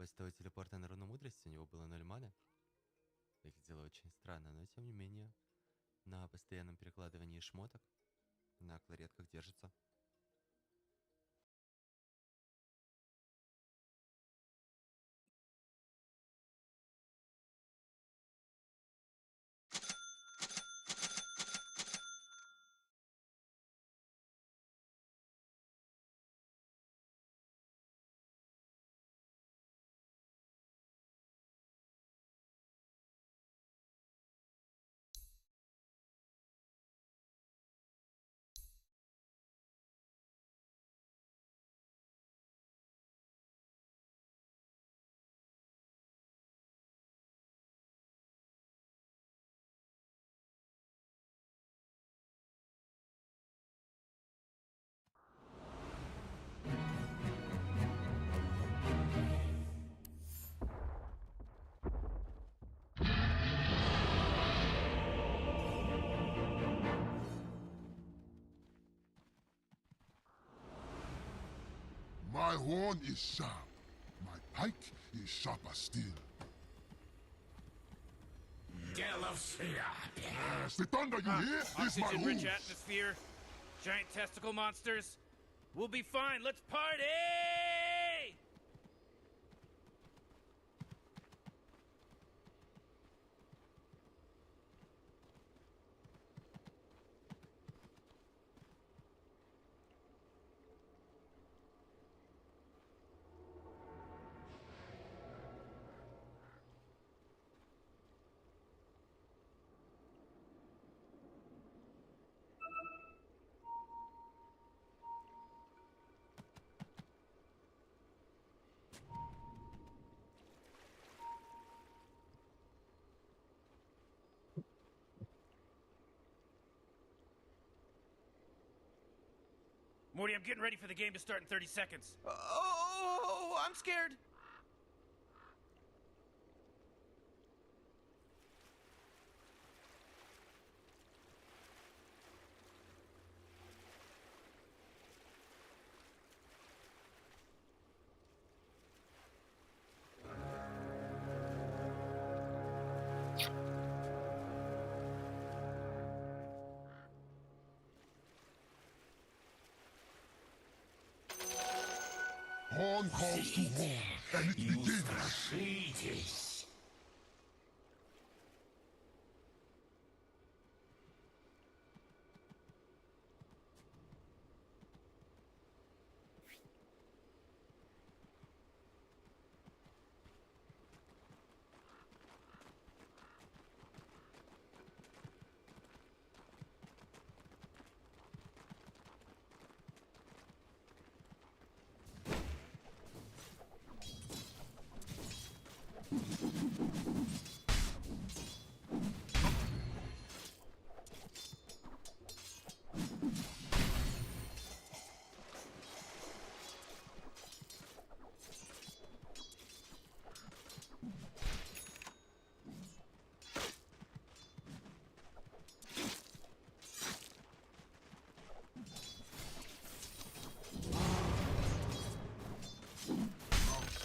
после того телепорта на руну мудрости у него было 0 маны. Выглядело очень странно, но тем не менее на постоянном перекладывании шмоток на кларетках держится. My horn is sharp. My pike is sharper still. Yes, the thunder you hear is my Oxygen-rich hooves. atmosphere, giant testicle monsters. We'll be fine. Let's party! Morty, I'm getting ready for the game to start in 30 seconds. Oh, I'm scared. Horn calls to horn, and it begins.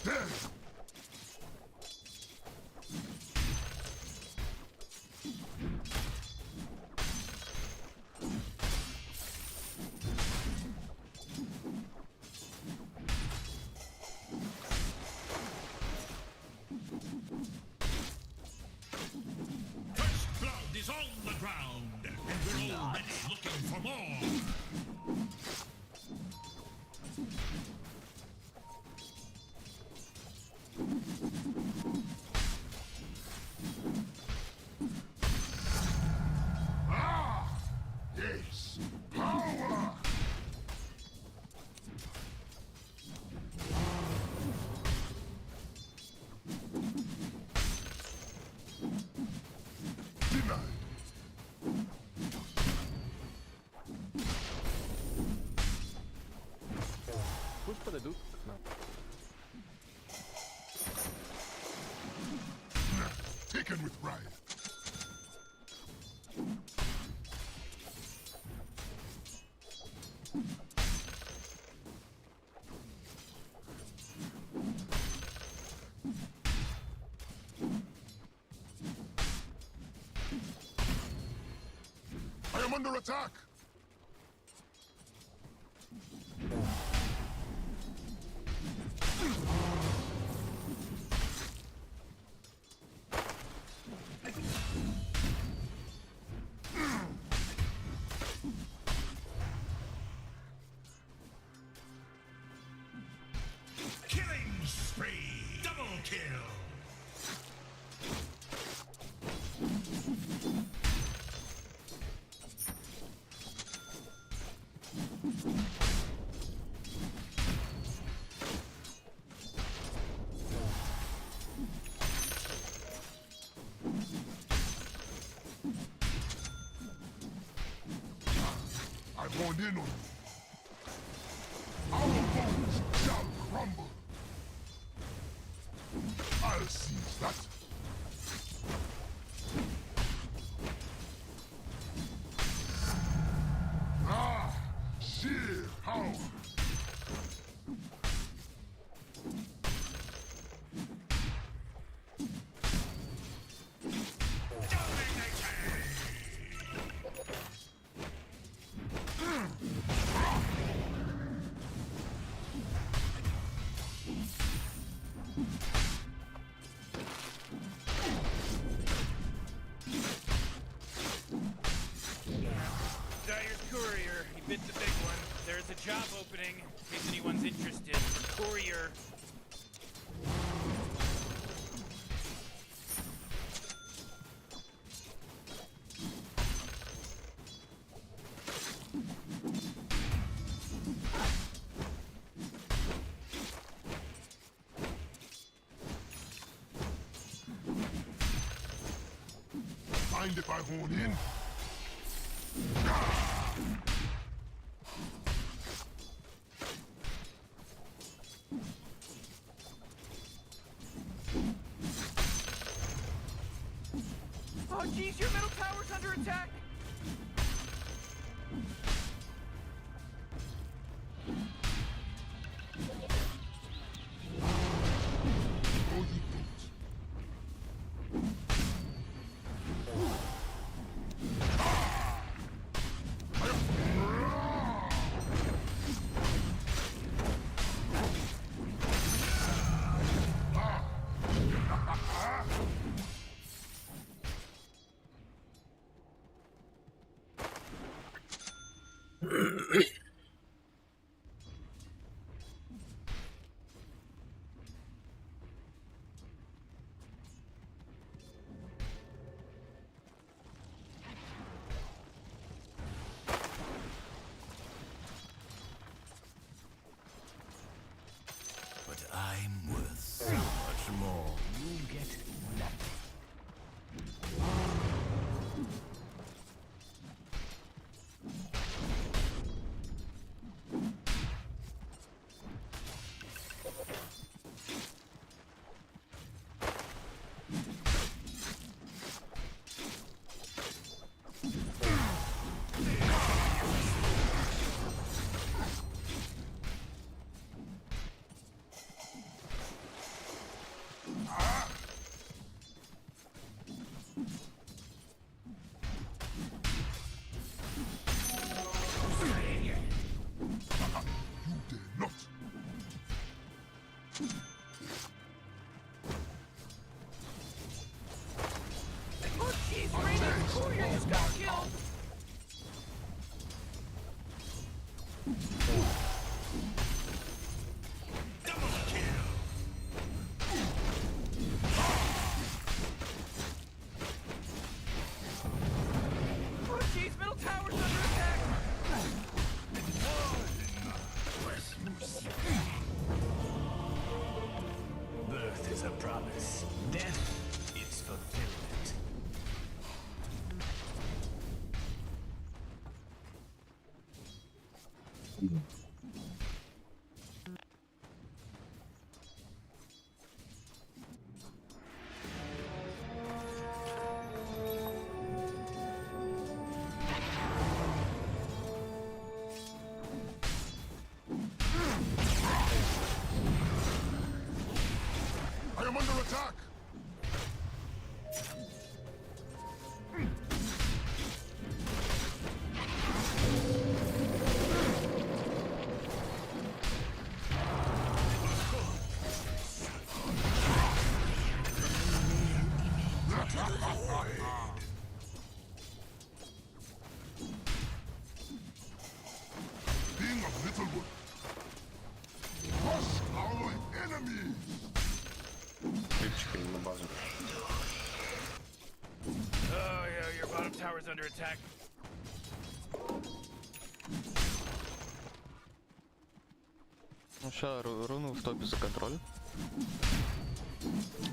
Dead! First blood is on the ground, and we're already looking for more. Yes! Power! Denied! Push for the Duke? No. Taken with pride. am under attack! Killing spree! Double kill! I honed in on you. Our bones shall crumble. I'll seize that. Ah, sheer power. Dyer's courier. He bit the big one. There's a job opening, in case anyone's interested. Courier. Mind if I hone in? Oh, geez, your middle tower's under attack. Oh, you don't. But I'm worth so much more. You get nothing. You dare not. Oh, jeez, Radiant's courier just got killed. Double kill! Oh, jeez, middle tower's under attack. Birth is a promise. Death is fulfillment. I am under attack. Чекай на базу. Oh, yeah, your bottom tower's under attack. Ну ща руну в топі за контроль.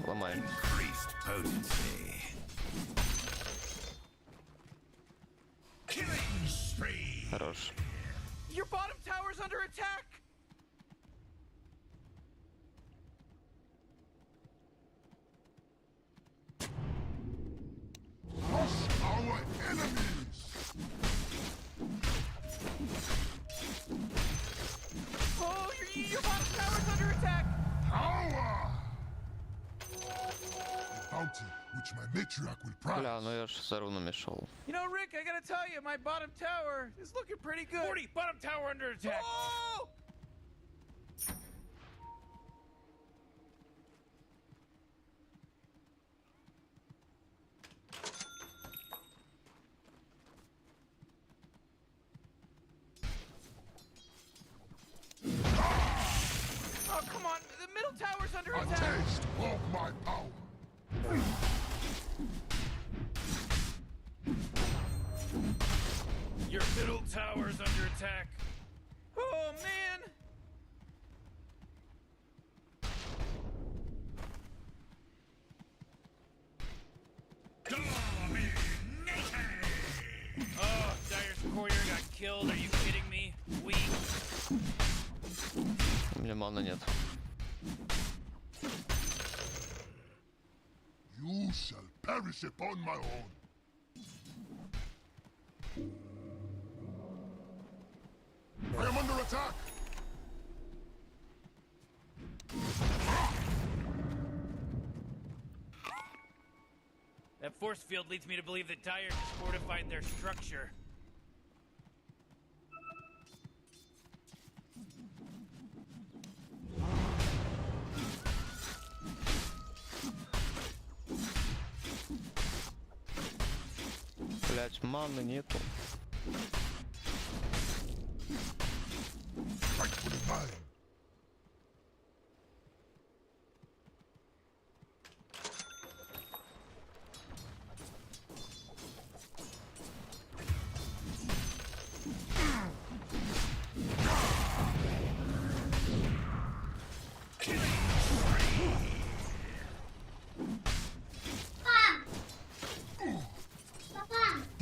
Ламаємо. Increased potency. Killing spree. Хорош. Your bottom tower's under attack! Crush our enemies! Oh, your bottom tower's under attack! Power! The bounty which my matriarch will prize. Бля, ну я ж за рунами шел. You know, Rick, I gotta tell you, my bottom tower is looking pretty good. 40, bottom tower under attack. Oh! Oh, come on, the middle tower's under A attack. taste of my power. Your middle tower's under attack. Oh, man! Oh, Dire's courier got killed. Are you kidding me? Weak. У меня маны нет. You shall perish upon my own. I am under attack. That force field leads me to believe that Dire just fortified their structure. Блять, маны нету. Rightfully mine.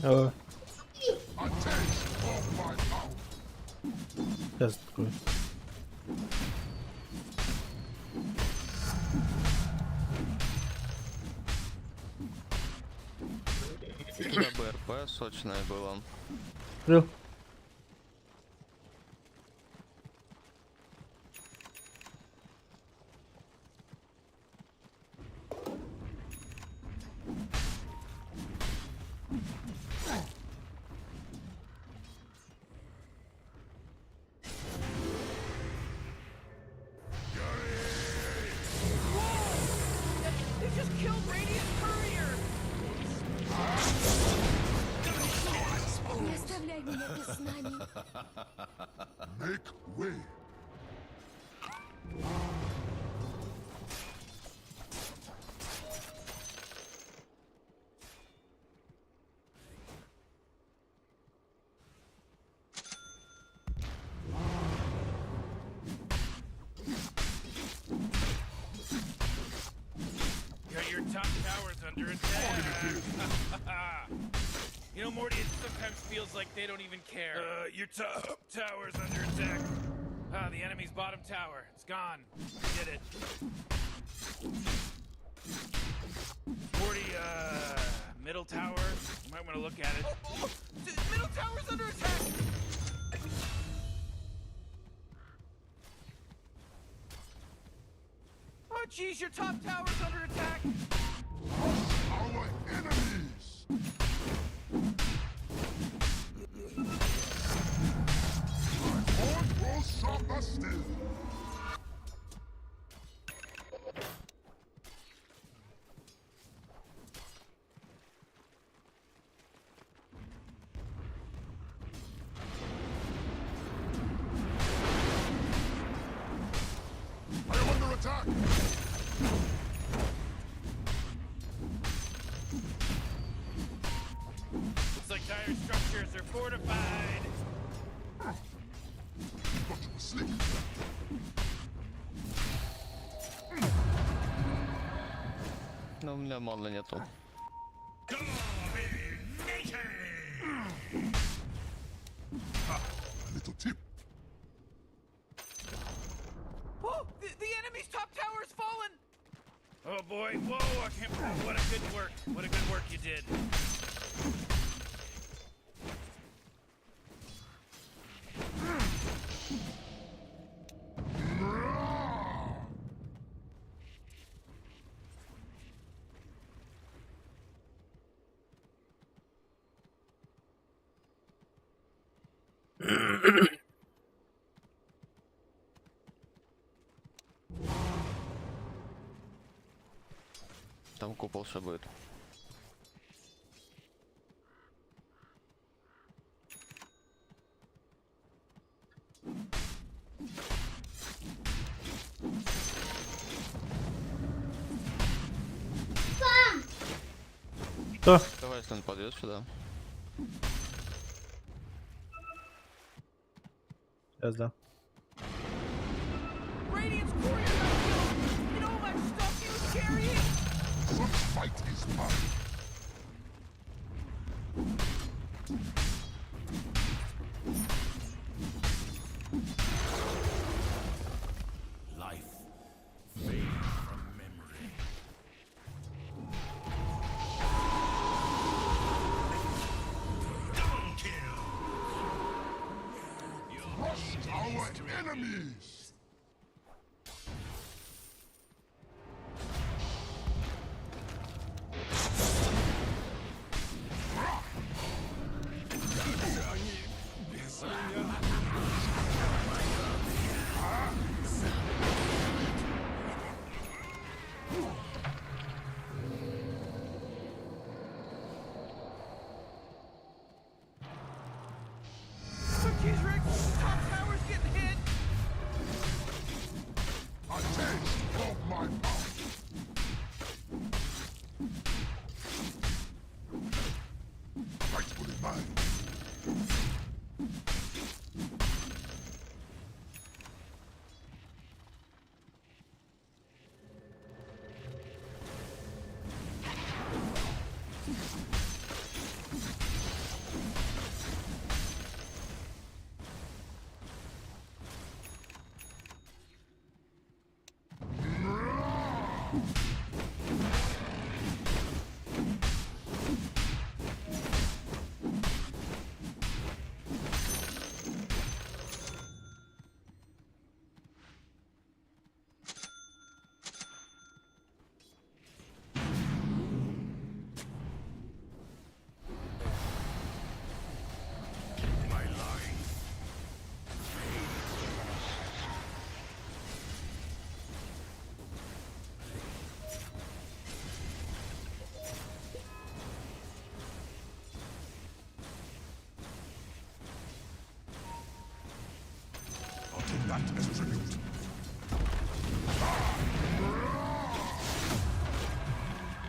О, A taste of my power. сейчас такой. Да, БРП сочное было. Рю. They just killed Radiant Courier! Не оставляй меня без знаний. Make way. Got your top towers under attack. You know, Morty, it sometimes feels like they don't even care. Your top tower's under attack. Ah, the enemy's bottom tower. It's gone. We did it. Morty, middle tower. You might want to look at it. Middle tower's under attack! Oh, jeez, your top tower's under attack! Our enemies. My horn grows sharper still. I am under attack. fortified. Thought you were asleep. Ну, у меня мана нету. A little tip. Oh, the enemy's top tower has fallen! Oh boy, whoa, I can't believe what a good work. What a good work you did. Там купол все будет. Что? Давай, если он подъедет сюда. Сейчас, да. Radiant's courier got killed! You know how much stuff he was carrying? Good fight is mine. Life fade from memory. Double kill. Crush our enemies. Oh, jeez, Rick! The top tower's getting hit! A taste of my mouth. Rightfully mine. My life. I'll take that as tribute.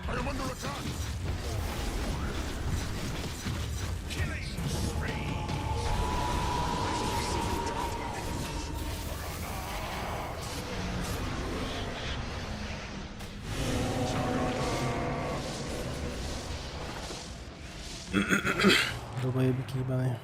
I am under attack. Killing spree. Долбоебики ебаные.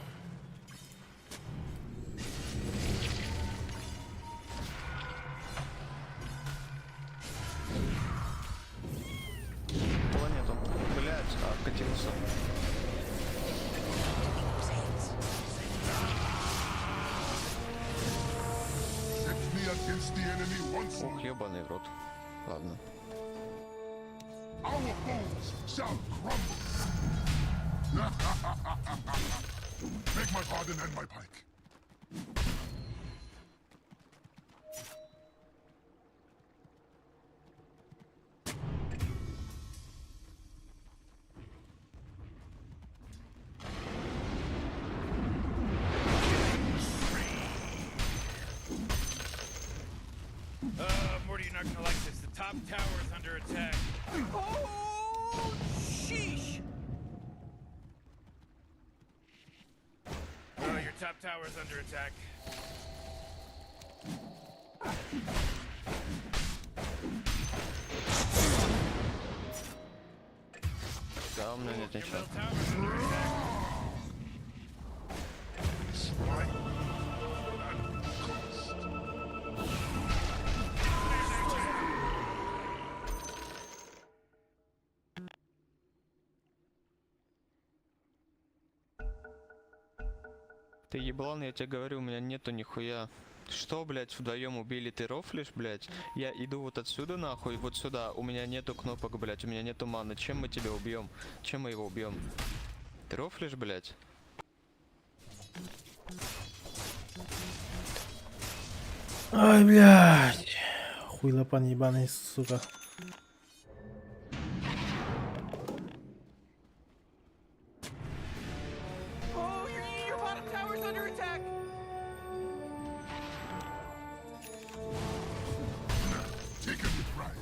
Купола нету. Блять, откатился. Set me against the enemy once more. Ух, ебаный в рот. Ладно. Our foes shall crumble. Make my pardon and my pike. Morty, you're not gonna like this. The top tower is under attack. Oh, sheesh! top tower's under attack. Да, у меня нет Your ничего. middle tower's under attack. Ты еблан, я тебе говорю, у меня нету нихуя. Что, блядь, вдвоем убили, ты рофлишь, блядь? Я иду вот отсюда нахуй, вот сюда. У меня нету кнопок, блядь, у меня нету маны. Чем мы тебя убьем? Чем мы его убьем? Ты рофлишь, блядь? Ай, блядь. Хуйлопан ебаный, сука. Oh, your bottom tower's under attack. Taken with pride.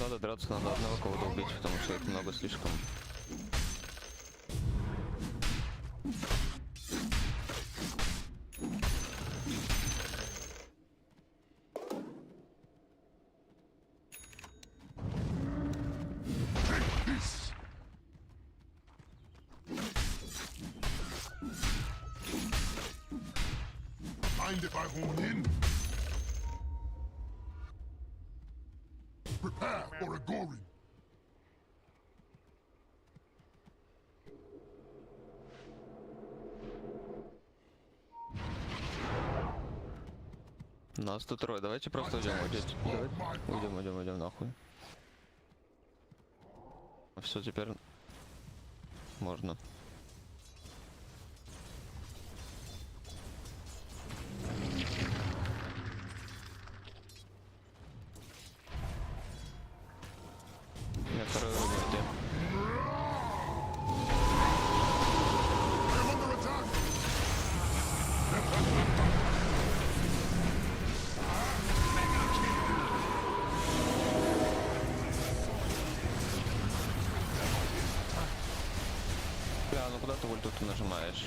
Надо драться, надо одного кого-то убить, потому что их много слишком. This. Mind if I hone in? Prepare for a goring. Нас тут трое, давайте просто уйдем, уйдем нахуй. Все, теперь можно. Я второй уровень, где? I'm under attack. Бля, ну куда ты ульту ты нажимаешь?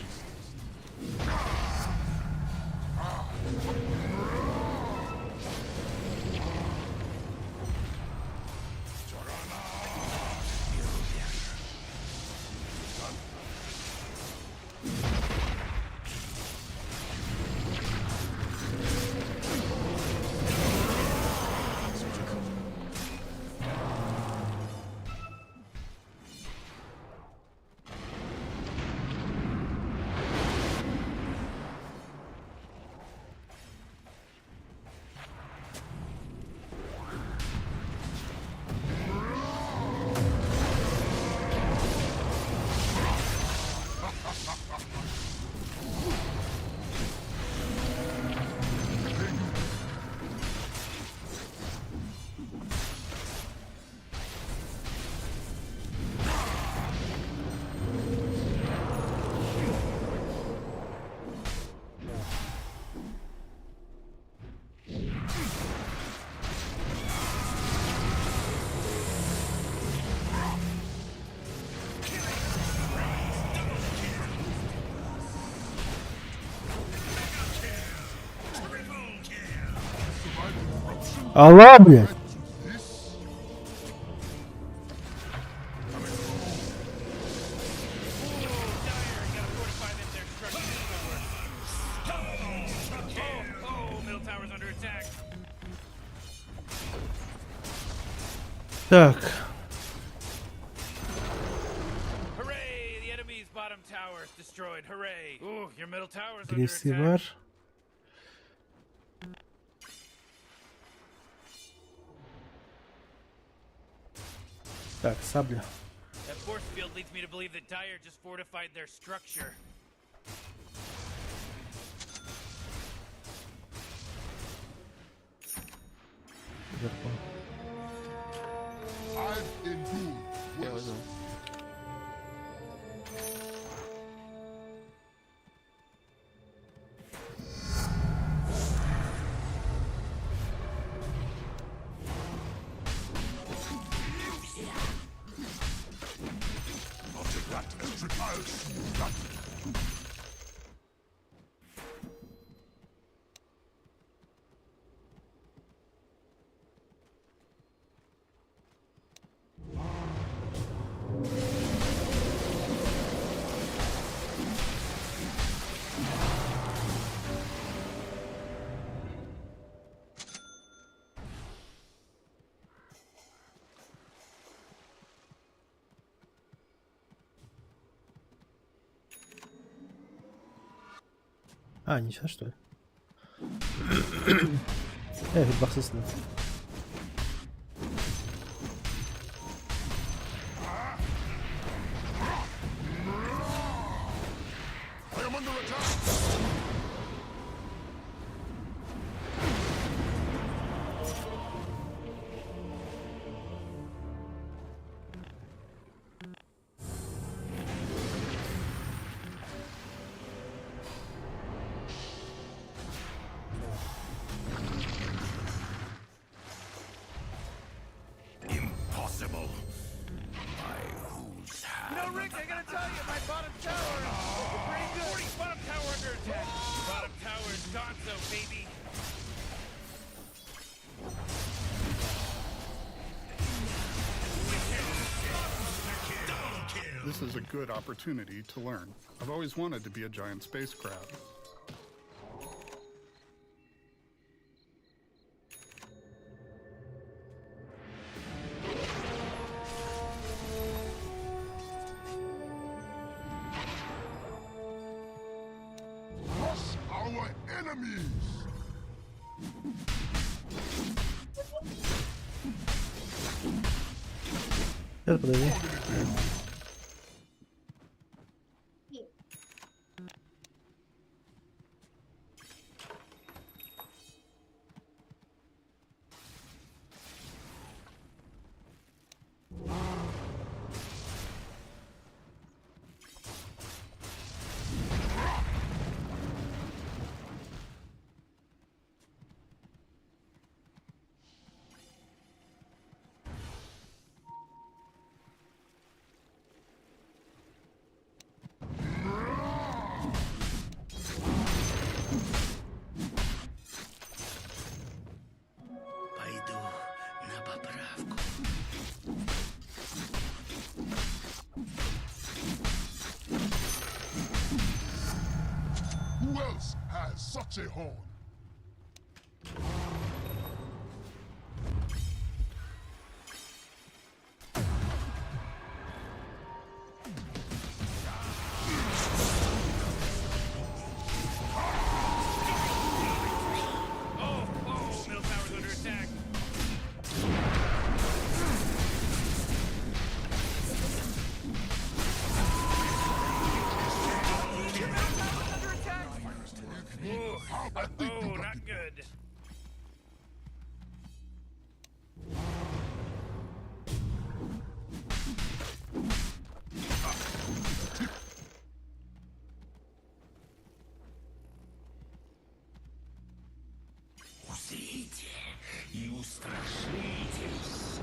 Алла, блядь. Oh, middle tower's under attack. Так. Hooray! The enemy's bottom tower is destroyed. destroyed. Hooray! Ooh, your middle tower's under Birisi attack. var. Tak, sablia. That force field leads me to believe that Dire just fortified their structure. Zerkło. I've endured Я worse. возьму. I'll take that, Electric. I'll see that. A, nie siadasz tu. Chyba chcę. I am under attack. Impossible. By whose hand? You know, Rick, I gotta tell you, my bottom tower is pretty good. 40 bottom tower under attack. Bottom tower is Gonzo, baby. Double kill. This is a good opportunity to learn. I've always wanted to be a giant spacecraft. Crush our enemies. Gel buraya. Пойду на поправку. Who else has such a horn? Oh, middle tower's under attack. Ooh, I think you got not it. good. Узрите и устрашитесь.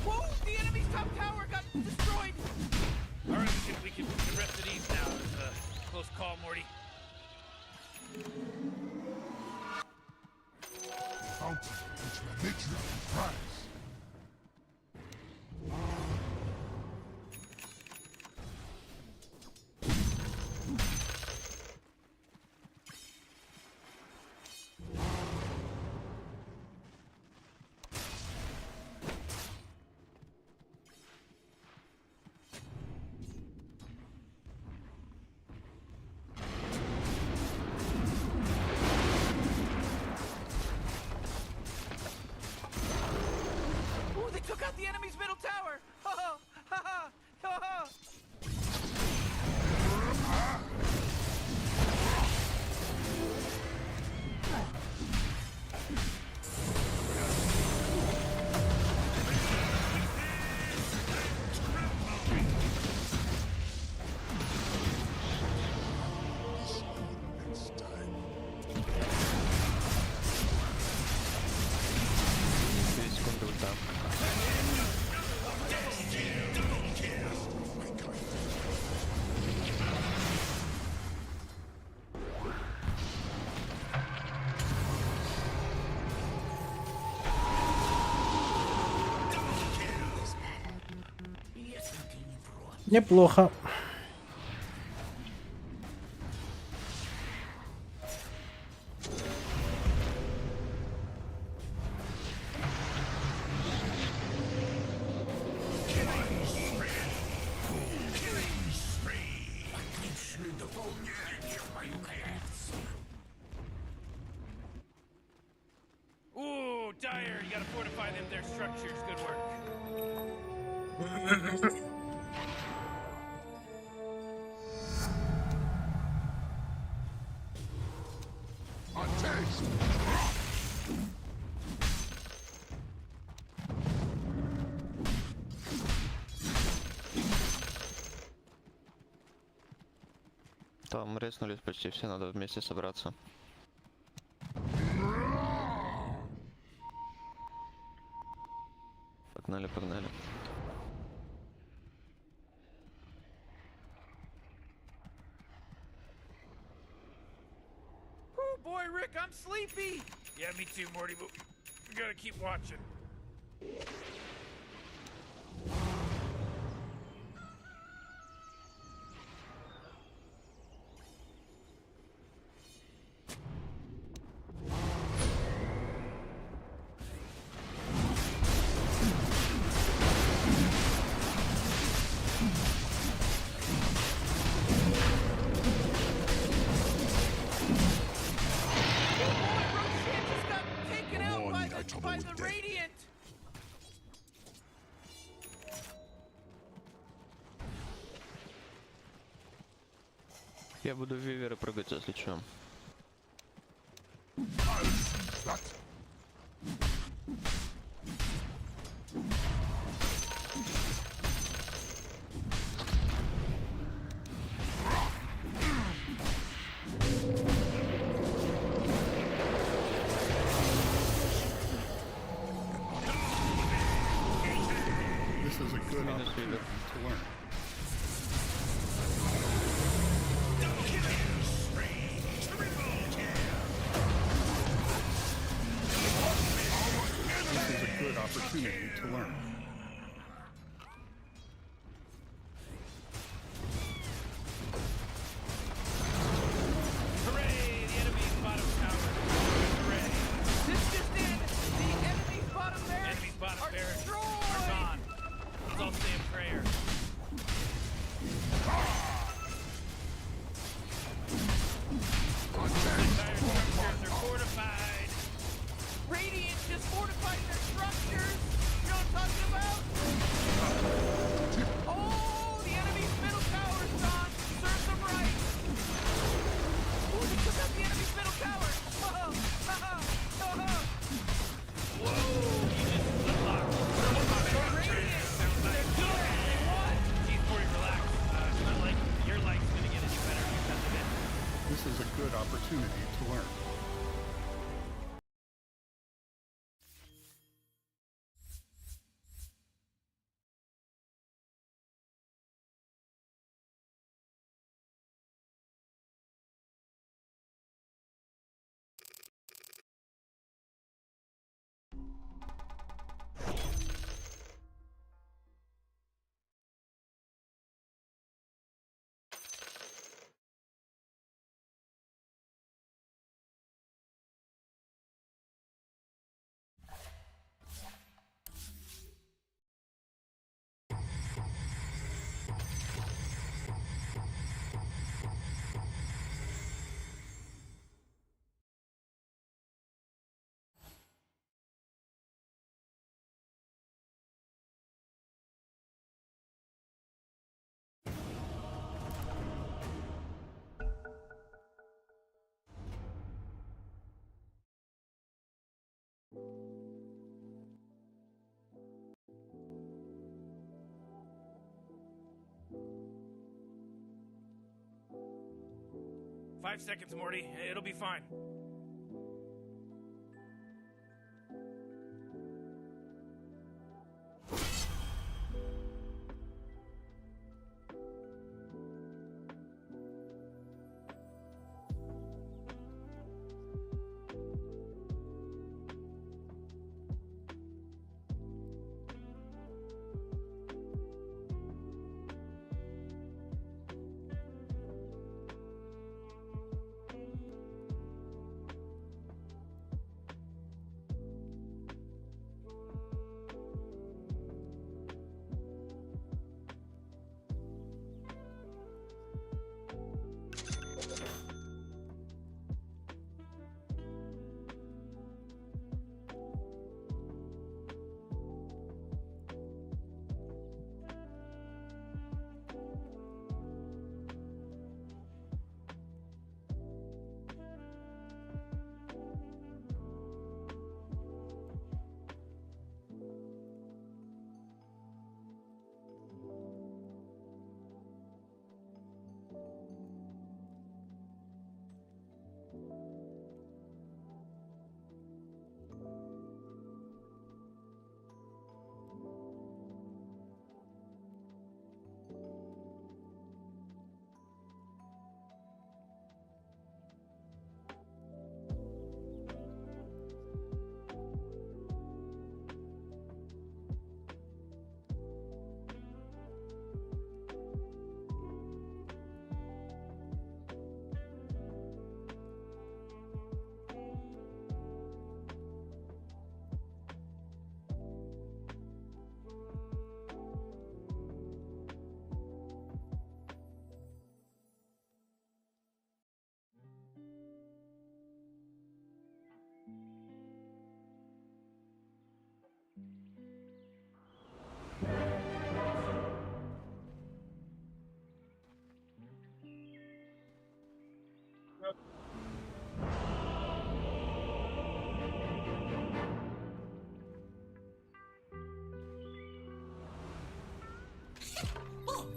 Whoa! The enemy's top tower got destroyed! Alright, we can rest at ease now. It was a close call, Morty. Fountain which the matriarch prize. Неплохо. Ooh, Dire, you gotta fortify them, their structures. Good work. A taste. Там резнулись почти все, надо вместе собраться. Погнали, погнали. Oh boy, Rick, I'm sleepy. Yeah, me too, Morty, but we gotta keep watching. Roshan just got taken out More by need I trouble by with the death. Radiant. Я буду в вивера прыгать, если чё. That. This is a good Minus opportunity Weaver. to learn. This is a good opportunity to learn. Hooray! The enemy's bottom tower. Hooray! This just in. The enemy's bottom barracks Enemy's bottom are barracks destroyed. are gone. Let's all say a prayer. Dire structures are fortified. Radiant just fortified their structures. You know what I'm talking about? Oh, the enemy's middle tower's gone. Serve them right. Oh, they took out the enemy's middle tower. Whoa! Whoa! You just unlocked. Radiant! They're good! They won! Jeez, Morty, relax. It's not like your life's gonna get any better because of it. This is a good opportunity to learn. Five seconds, Morty. It'll be fine.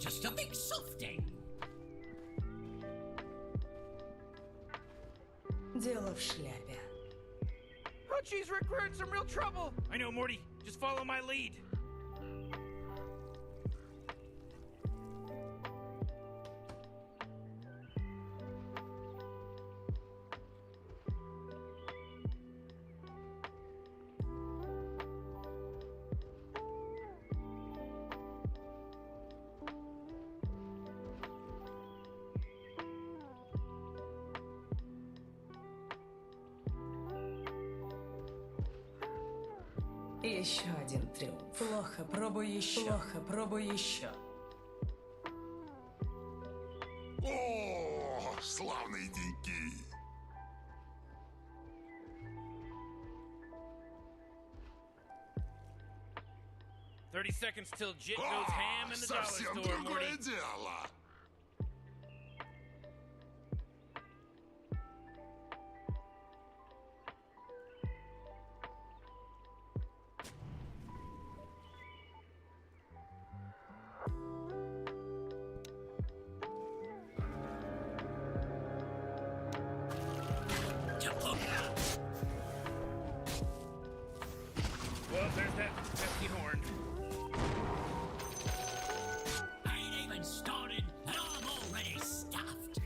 just a big softy. Дело в шляпе. Hutchie's we're in some real trouble. I know, Morty. Just follow my lead. Еще один триумф. Плохо, пробуй еще. Плохо, пробуй еще. О, славные деньки. $30 seconds till Jit goes ham in the dollar Совсем store, Morty. другое дело. Well, there's that pesky horn. I ain't even started, and I'm already stuffed.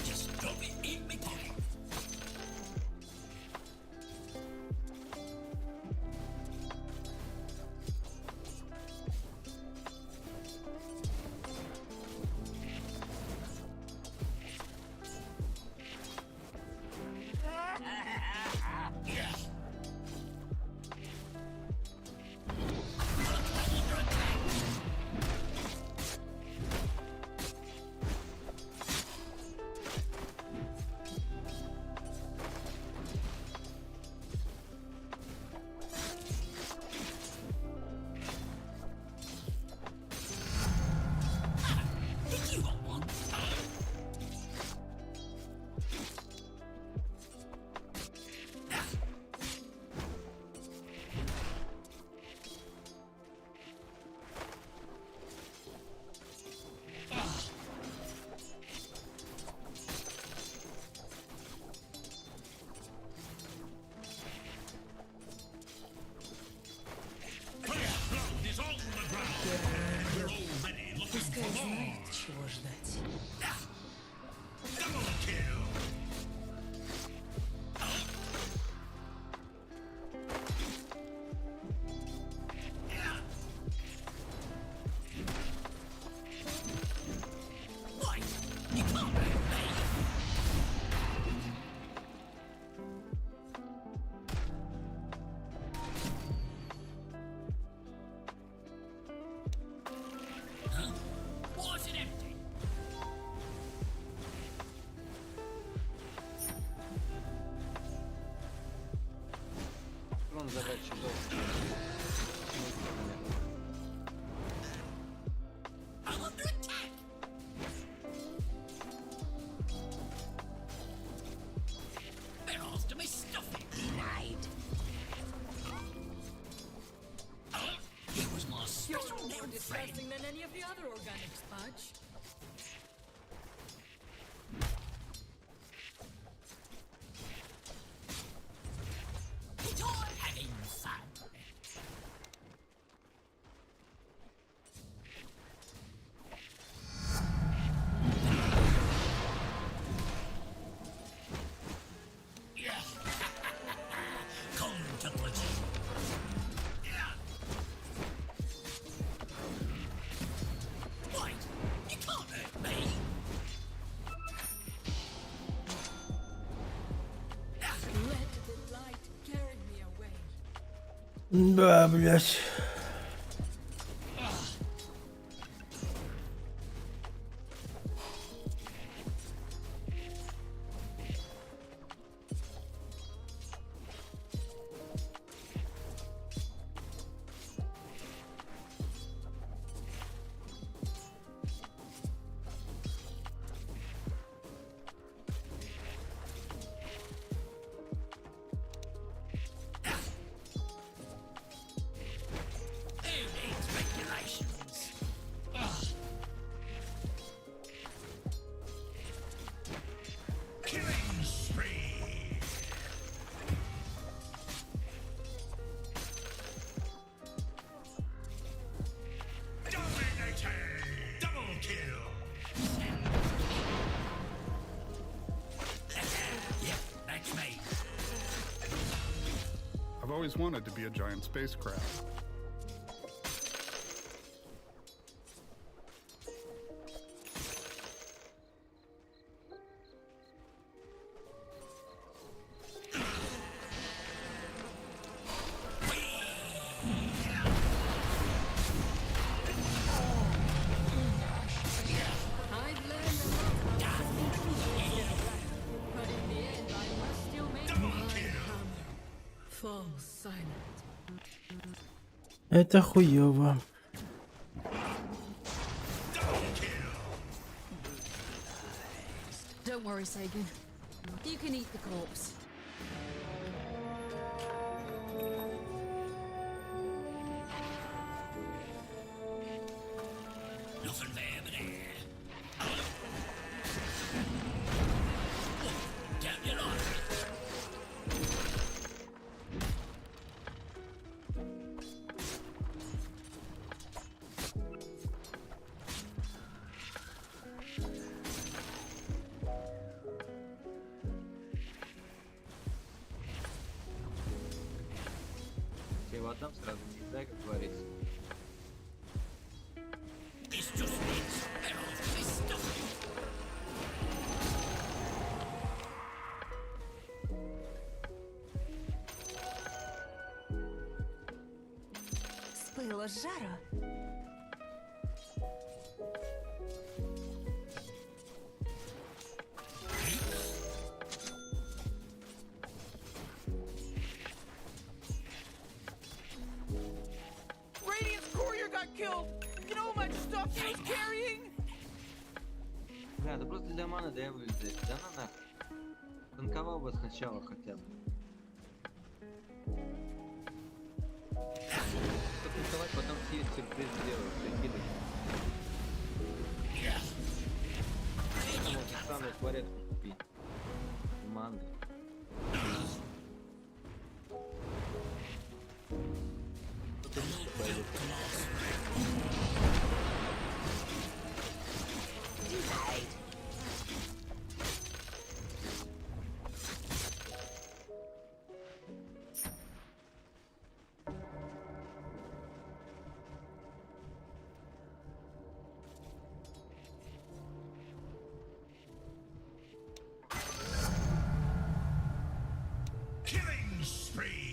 Just drop it in my pocket. Think you got one? First blood is on the ground, and we're already looking Пускай for more. знает, чего ждать. Double kill. Wait, you can't hurt me. Huh? Why is it empty? I'm under attack. They're after me stuffing. Lied. It was my You're special more little friend. disgusting than any of the other organic Spudge. It's all having fun. Да, блядь. Who needs regulations? Killing spree. Dominating. Double kill. Yep, that's me. I've always wanted to be a giant spacecraft. I've learned a lot about but in the end I must still make my hammer fall silent. Это хуёво. Don't worry, Sagan. You can eat the corpse. Nothing there but air. Don't you like it? Его отдам сразу, не знаю, как говорится. This just needs smell of this stuff. Спыло с жару. Radiant's courier got killed. You know how much stuff he was carrying? Бля, да просто для маны дэвы взять. Да на нахуй. Танковал бы сначала хотя бы. Чтоб танковать, потом сюрприз сделаю, прикидывай. Можно самую порядку купить. Манды. Killing spree.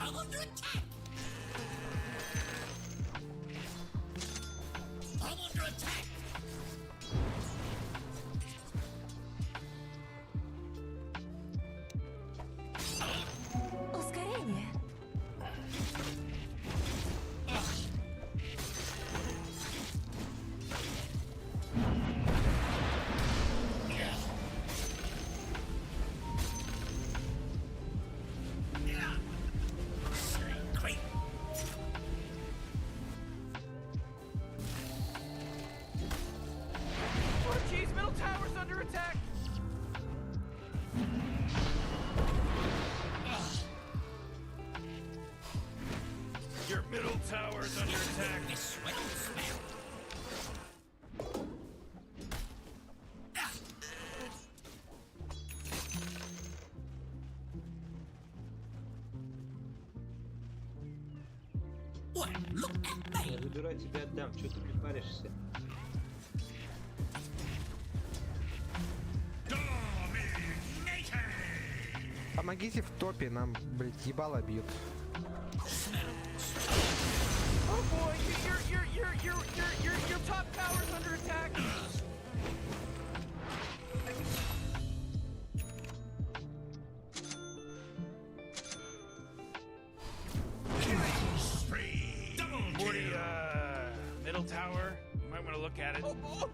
I'm under attack. I'm under attack. Ускорение. Great. Oh, jeez, middle tower's under attack. Your middle tower's under attack. This sweat smell. What? Look at me. Я забирай, тебе отдам, что ты припаришься? Помогите в топе, нам, блядь, ебало бьют. Oh boy, your top tower's under attack. Morty, middle tower. You might want to look at it. Oh,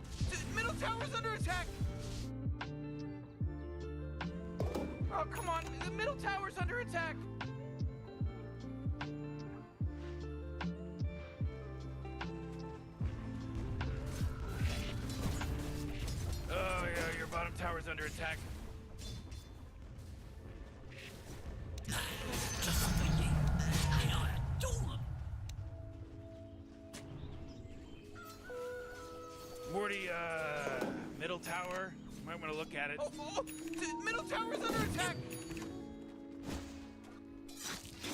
middle tower's under attack. Oh, come on. The middle tower's under attack. Oh, yeah, your bottom tower's under attack. Just for you. And I adore them. Morty, middle tower. You might want to look at it. Oh, the middle tower's under attack.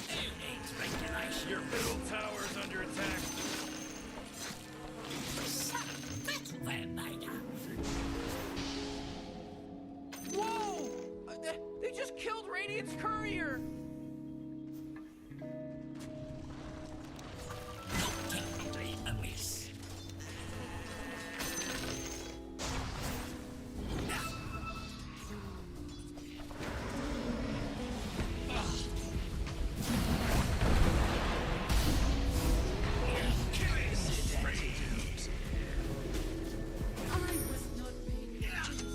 Who needs regulation? Your middle tower's under attack. So, that's what they're made of. Whoa! They just killed Radiant's courier. Not technically a miss. I was not paying attention.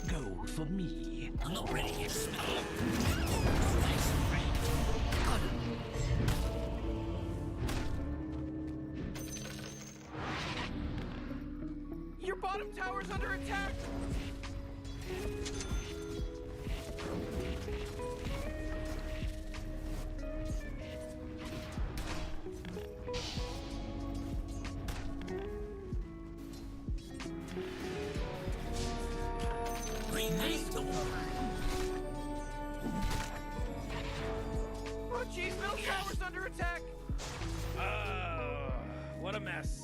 Go for me. I'm not ready yet, Smith. Your bottom tower's under attack. Remain the Oh, jeez, middle tower's under attack. What a mess.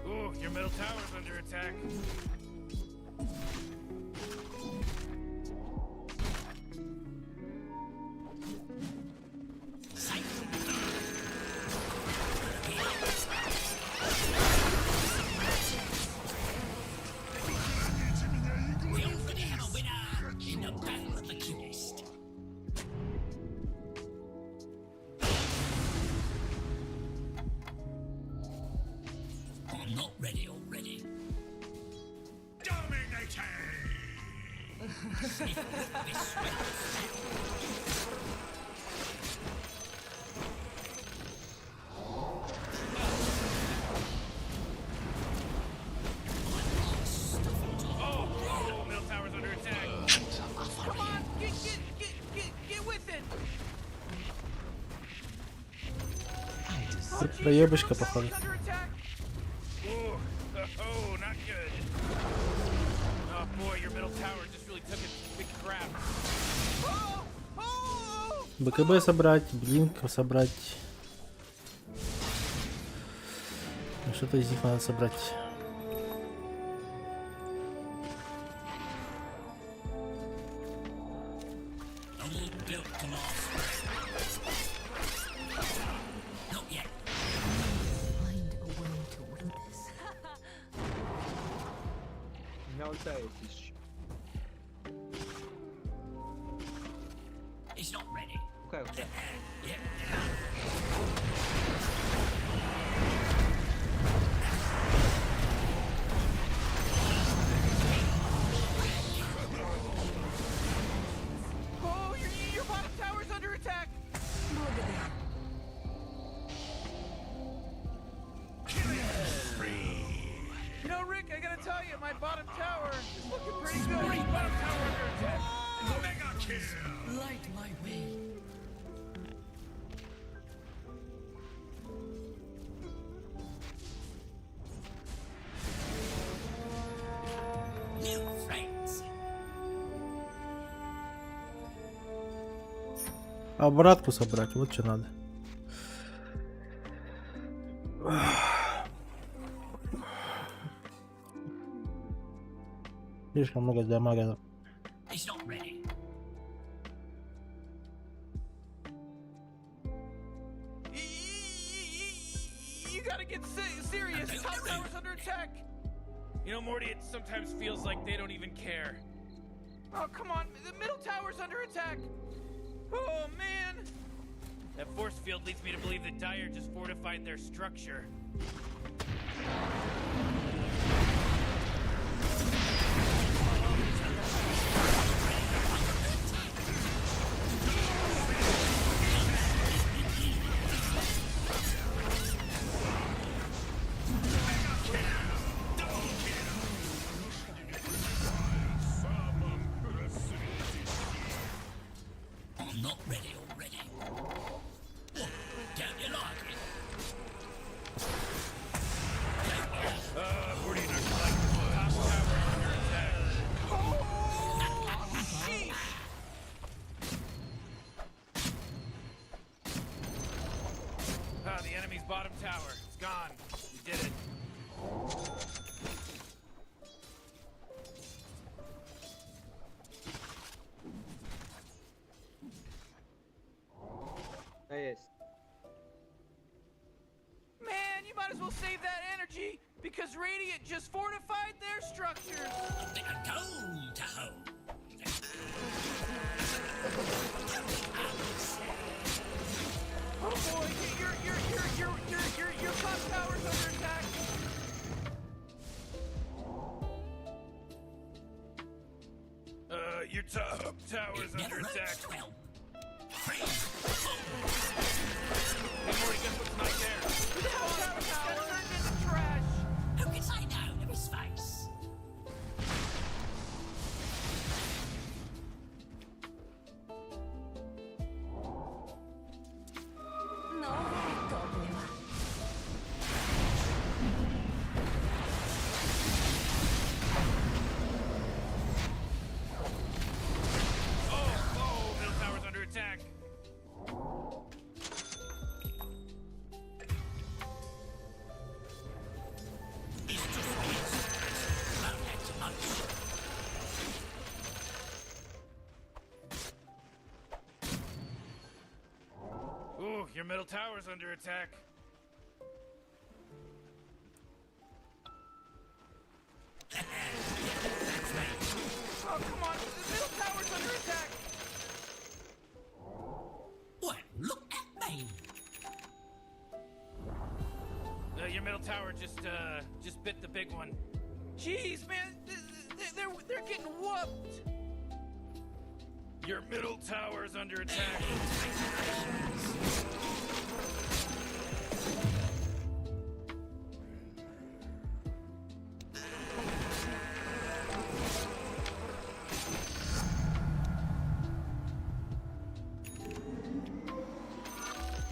Ooh, your middle tower's under attack. We already have a winner in the Battle of the Keenest. I'm not ready already. Dominating! This sweat. Oh, middle tower's under attack. Come on, get with it. Ты проебочка, походу. Under attack. Ooh, oh, not good. Oh boy, your middle tower just really took a big crap. Oh, oh. БКБ собрать, блинк собрать. Что-то из них надо собрать. All built to last. Not yet. Find a way to win this. У меня ульта есть еще. It's not ready. Какая ульта? Yep. my bottom tower is looking pretty good. Bottom tower under attack. Mega kill! Light my way. New friends. Обратку собрать, вот что надо. Слишком много дамага. It's not ready. You gotta get serious. Top tower's under attack. You know, Morty, it sometimes feels like they don't even care. Oh, come on. The middle tower's under attack. Oh, man. That force field leads me to believe that Dire just fortified their structure. Not ready already. Don't you like it? Morty and our collective top tower under attack. Oh, sheesh. The enemy's bottom tower. It's gone. We did it. Есть. Man, you might as well save that energy because Radiant just fortified their structures. Go to home. Oh boy, your top tower's under attack. Your top tower's under attack. Well, Hey, Morty, guess what's not there? The top tower turned into trash. who can say no to his face? Новое топливо. Oh, middle tower's under attack. It's just this. Don't have too much. Ooh, your middle tower's under attack. Oh, come on, the middle tower's under attack. Well, look at me. Your middle tower just bit the big one. Jeez, man, they're getting whooped. Your middle tower's under attack.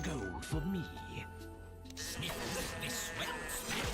Go for me. Sniff this well smell.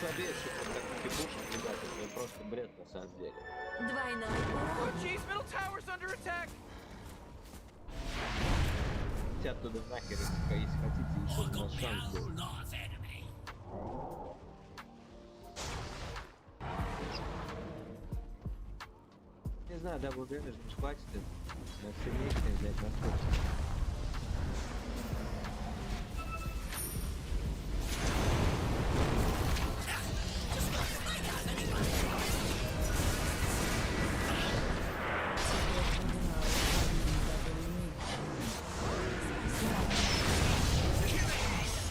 забей, что вот как петушек, ребят, это просто бред на самом деле. Двойной Oh, урон. jeez, middle tower's under attack. Все оттуда нахер, если хотите, еще I на got my шанс whole был. life ahead of me. Не знаю, дабл дэмэдж, может хватит это. На сильнейшее взять на скорость.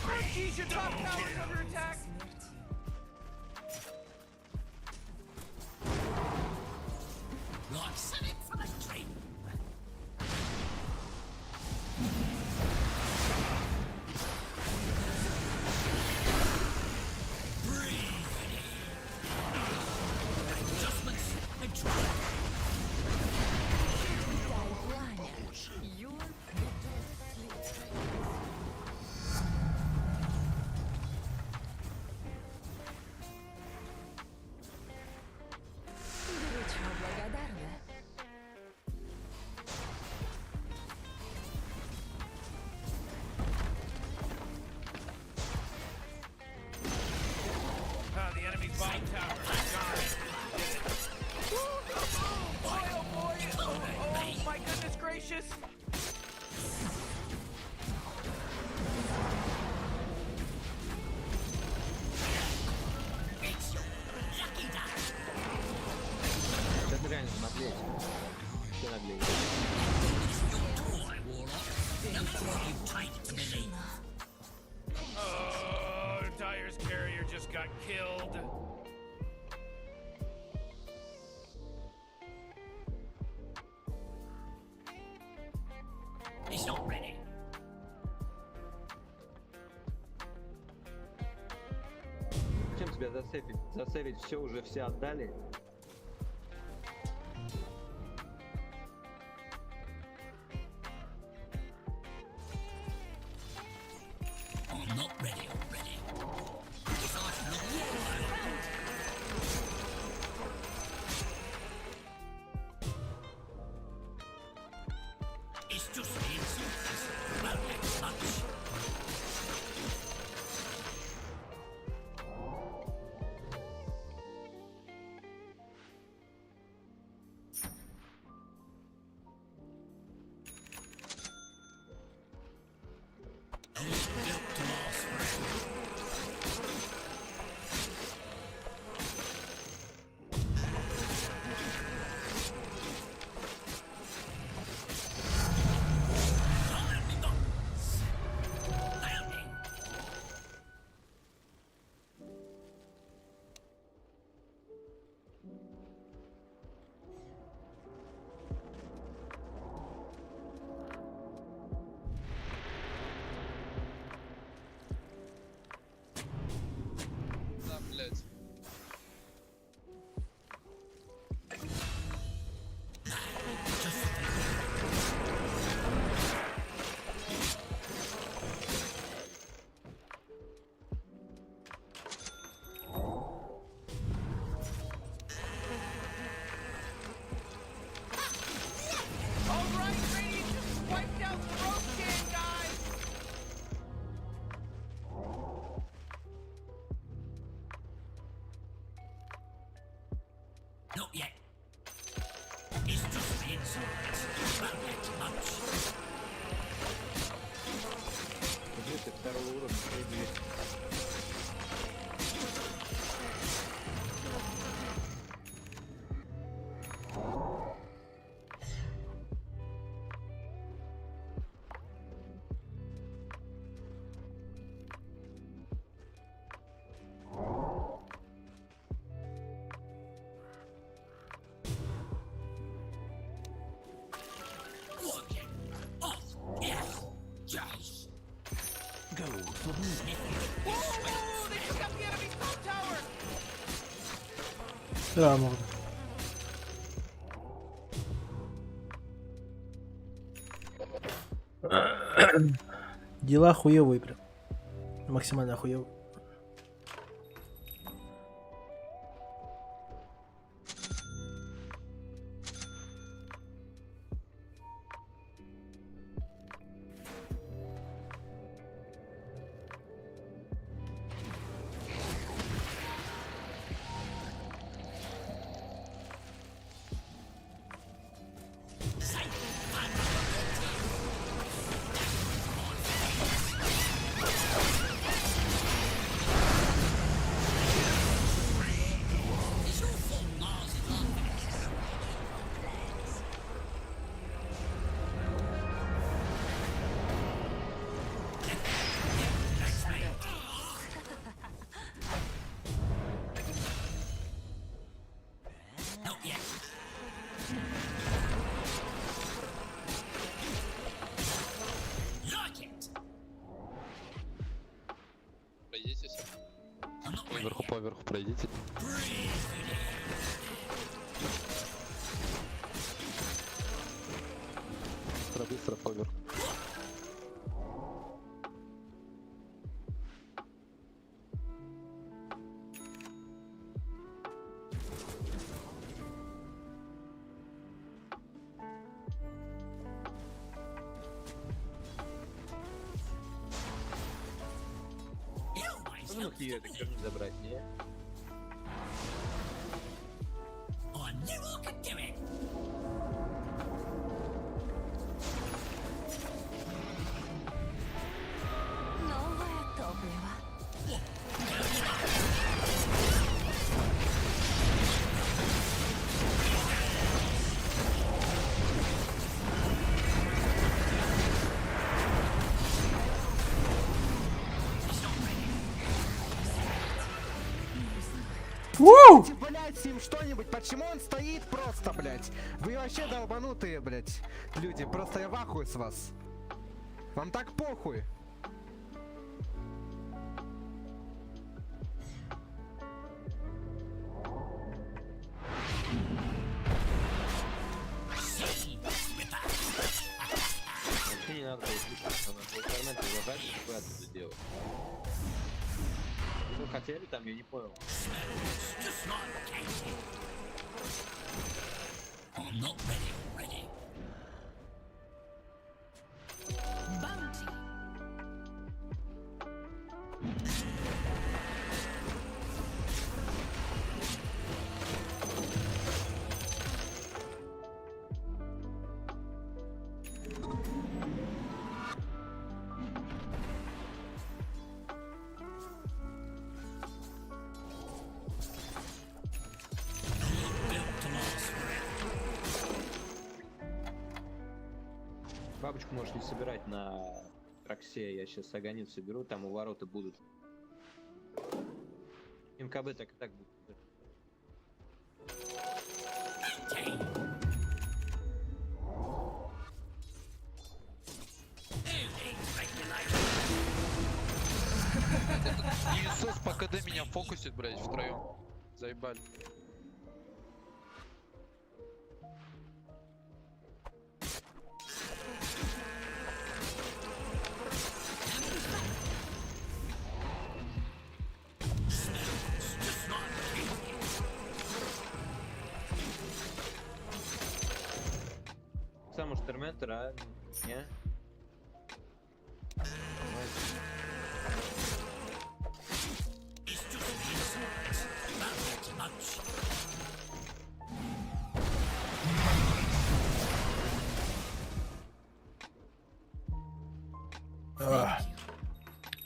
Oh, jeez, your top tower's under attack. Like something from a dream. Breathe. Adjustments and try. Дай пламя. Your горячо благодарна. The enemy's bottom tower is gone. Boy, oh boy. Oh, my goodness gracious. It's your lucky day. Это реально наглеть. Все наглеет. Your toy, Warlock. Don't you take it to believe. Oh, Dyer's carrier just got killed. It's not ready. Чем тебя засейвить? Засейвить все уже все отдали? I'm not ready already. If I can not it's just the insult. Won't get much. Who's built to last forever? Time bombs. Bounding. Да, блядь. All right, Radiant just wiped out the rope gang, guys. Not yet. It's just the inside. Won't get much. Житель второго уровня. Work it. Off. Yeah. Yes. Go for me. Whoa, they took out the enemy's top tower. Сюда можно. Дела хуевые прям. Максимально хуевые. Вверху поверху пройдите. Быстро поверху. Ну, ее так не забрать, не? Новое топливо. Блять, с ним что-нибудь, почему он стоит просто, блять? Вы вообще долбанутые, блять. Люди, просто я в ахуе с вас. Вам так похуй. Вообще не надо было слушаться, надо было кармен зажать, и что это делать. Вы хотели там, я не понял. I'm not ready already. Bounty. Бабочку можешь не собирать на траксе, я сейчас агонит соберу, там у ворота будут. МКБ так и так будет. Иисус по КД меня фокусит, блядь, втроем. Заебали. Сам уж Терментор, а? Не?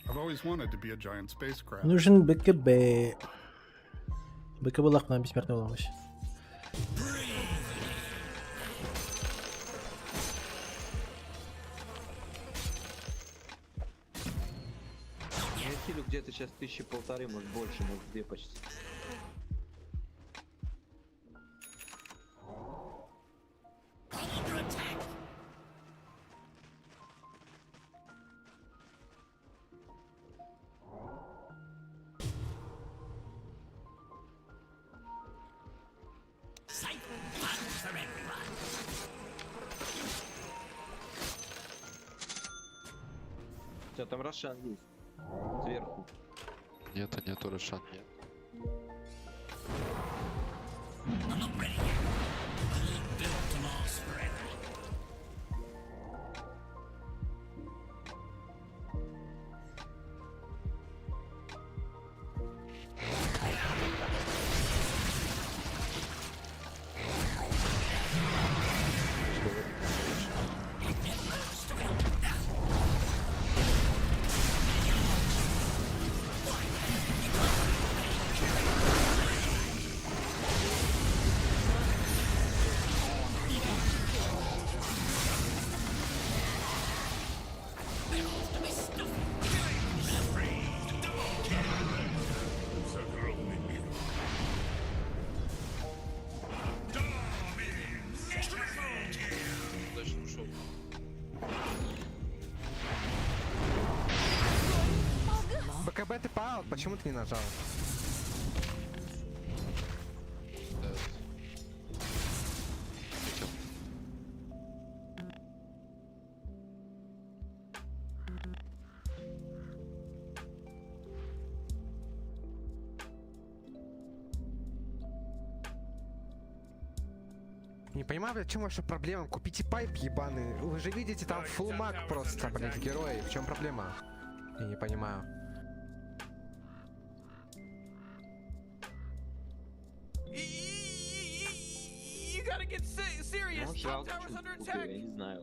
I've always wanted to be a giant spacecraft. Нужен БКБ. БКБ лахна бессмертный уламыш. Я хилю где-то сейчас 1500, может больше, может 2 почти. Safe fun for everyone. Все, там Рошан есть. Сверху. Нету, Рошан, нет. I'm not ready yet. I'm built to last forever. Точно ушел. БКБ ты паут, почему ты не нажал? Не понимаю, блядь, в чем ваша проблема? Купите пайп ебаный. Вы же видите, там фулл маг просто, блядь, герои. В чем проблема? Я не понимаю. You gotta get serious. Ну, Top жалко, tower's чуть under купил, attack. я не знаю.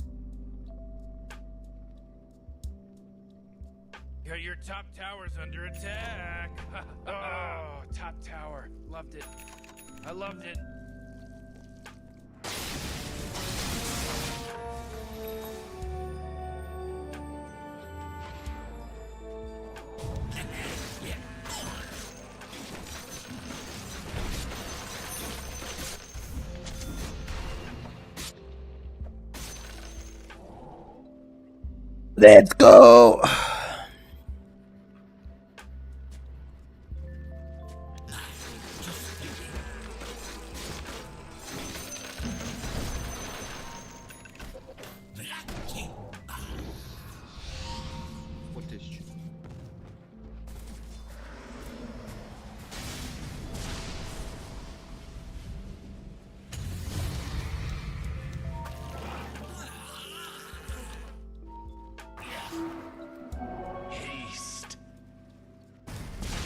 Your top tower's under attack. Oh, top tower. Loved it. I loved it. Let's go! Вот тысячу.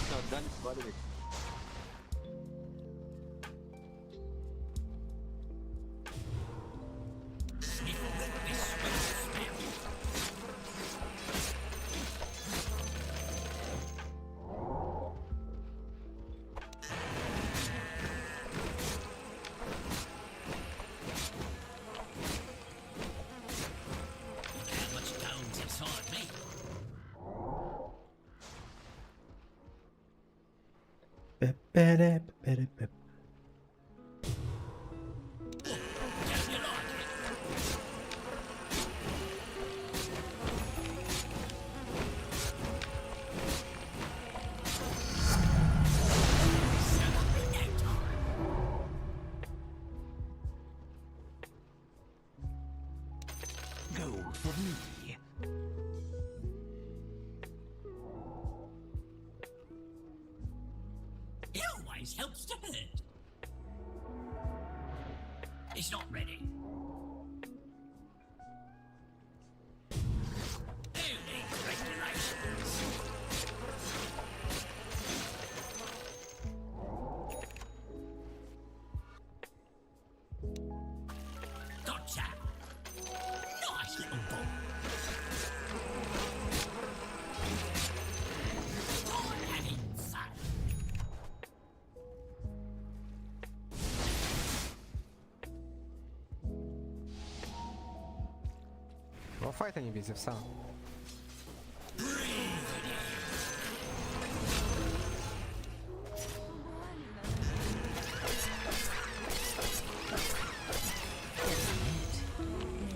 Всё, отдали, сваливай. How much stone's inside me? Go for me. It always helps to hurt. It's not ready. Who needs regulations? Gotcha. Nice little ball. I'm having fun. Во файт они без сам.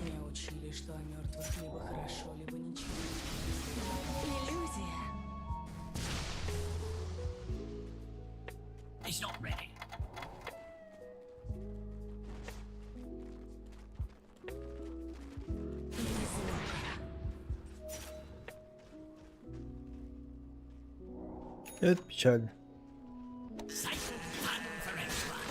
Меня учили, что о мертвых либо хорошо, либо ничего. Иллюзия. It's not ready. Это печально. Safe fun for everyone.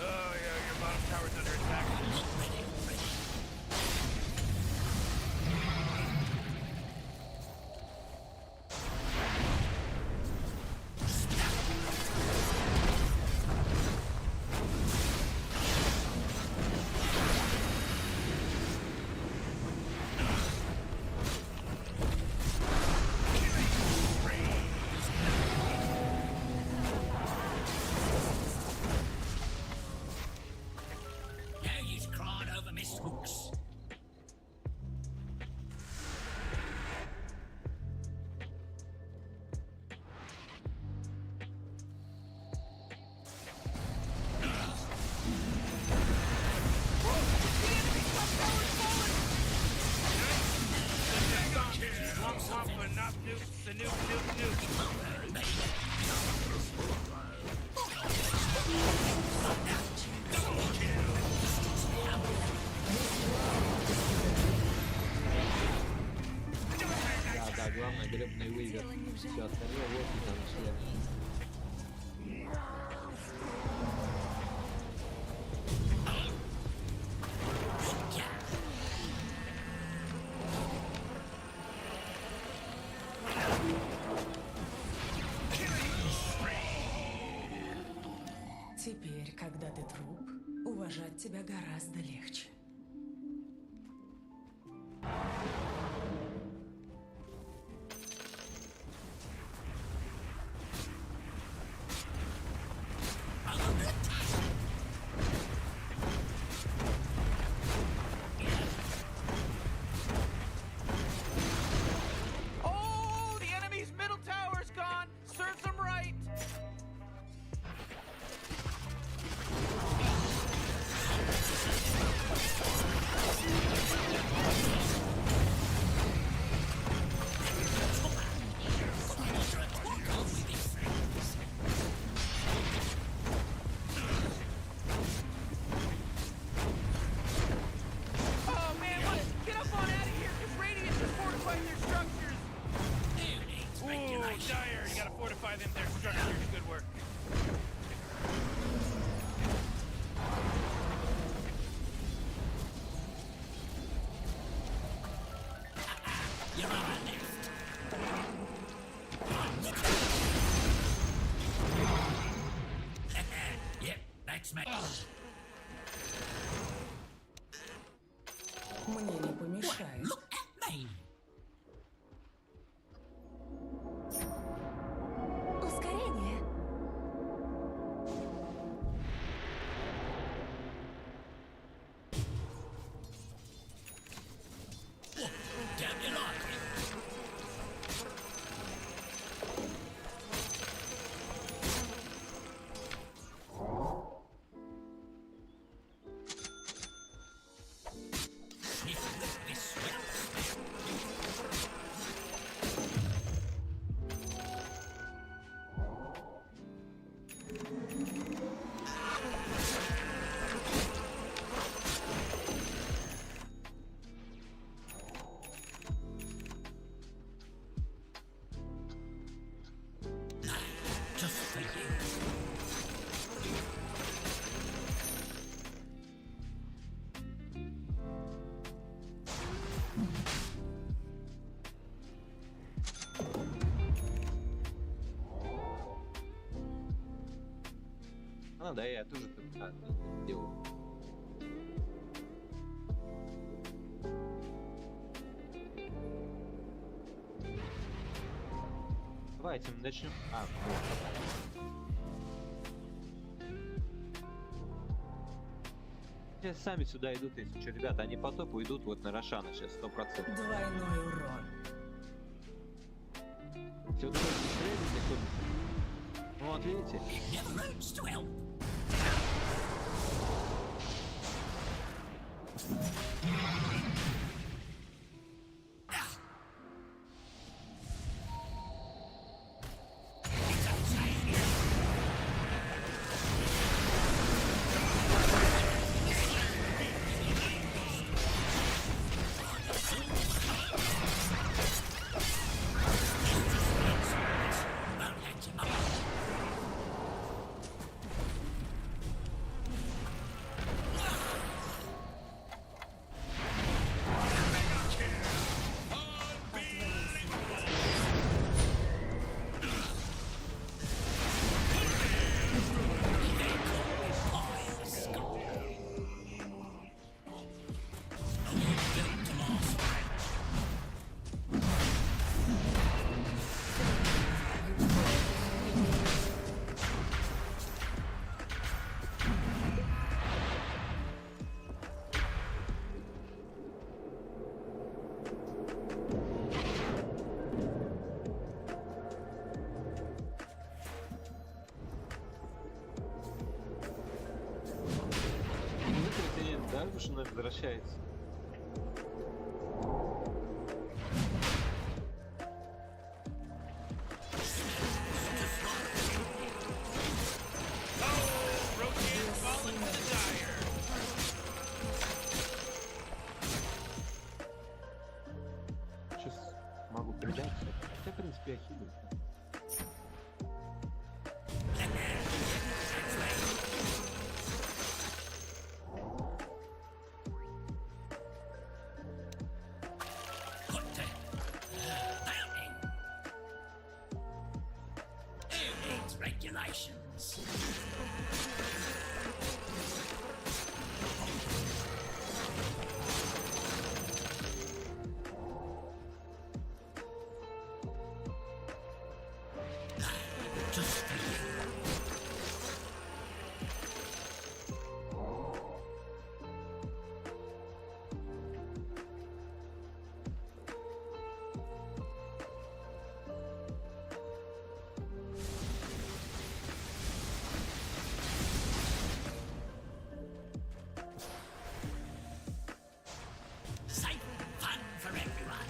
Oh, yeah, your bottom tower's under attack. Not ready already. Now you's crying over Miss Hooks. Swamp, swamp, but not nukes. The nuke, nuke, nuke. Да, да, Главное, гребный вывер. Все остальное вот и там шлем. Теперь, когда ты труп, уважать тебя гораздо легче. Oh, the enemy's middle tower's gone. Serves them right. Oh man, what? Get up on out of here, because Radiant is fortifying their structures. Ooh, Dire, you gotta fortify them, their structures. Good work. You're on our left. Yep, that's me. Мне не помешает. Look at me. Ускорение. Down you like it. Sniff this smell. Just for you. Ну да, я тоже так делаю. Давайте мы начнем. Сейчас сами сюда идут, если что, ребята, они по топу идут вот на Рошана сейчас 100%. Двойной урон. Все вот это средний ходит. Вот видите? Never hurts to help. Дарвиш вновь возвращается. Сейчас могу прийти. дальше. Хотя, в принципе, я хилю. Regulations. Just safe fun for everyone.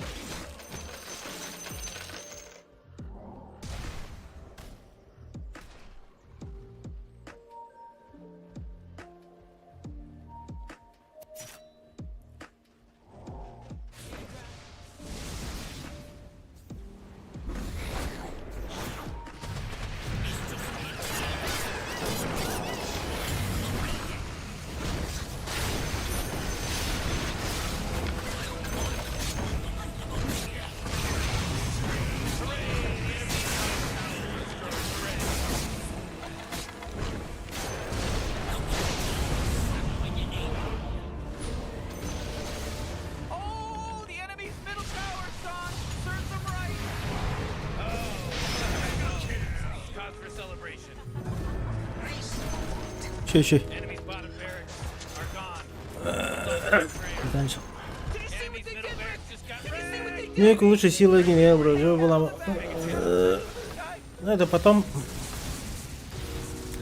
Oh, the enemy's middle tower, son! Serves them right! Cause for celebration. Чей. Enemy's bottom barracks are gone. Дальше. Did you see what they did, Rick? Just got Did you see what they did? Ник лучше силы Геневра, уже была... Ну это потом...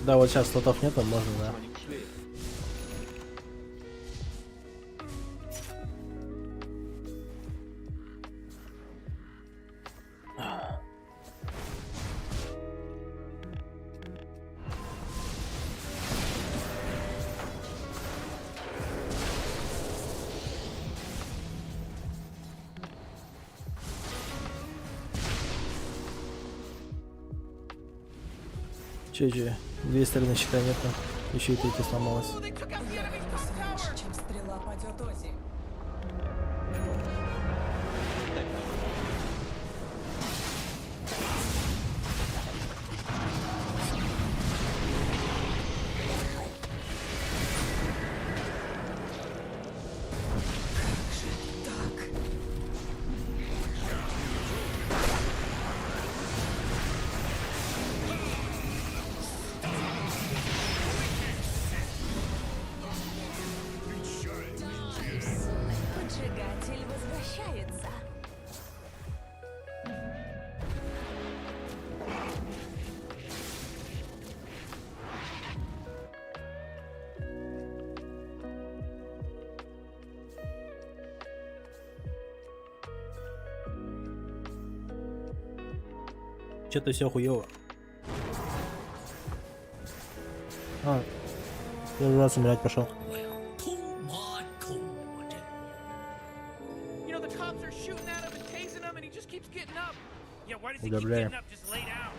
Да, вот сейчас слотов нету, можно, да. Че, две стороны щита нету, еще и третья сломалась. Oh, they took out the enemy's top tower! Чем стрела падет Ози. Поджигатель возвращается. Че-то все хуёво. А, первый раз умирать пошел. Pull my cord. You know, the cops are shooting at him and tasing him, and he just keeps getting up. Yeah, why does he keep Удобряем. getting up? Just lay down.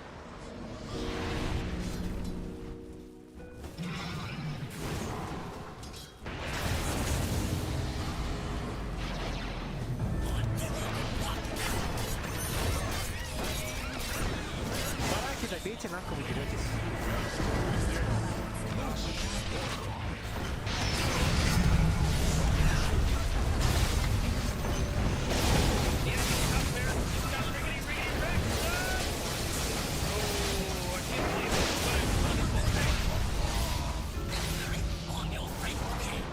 Бараки добейте, нахуй вы деретесь. On your feet, kid.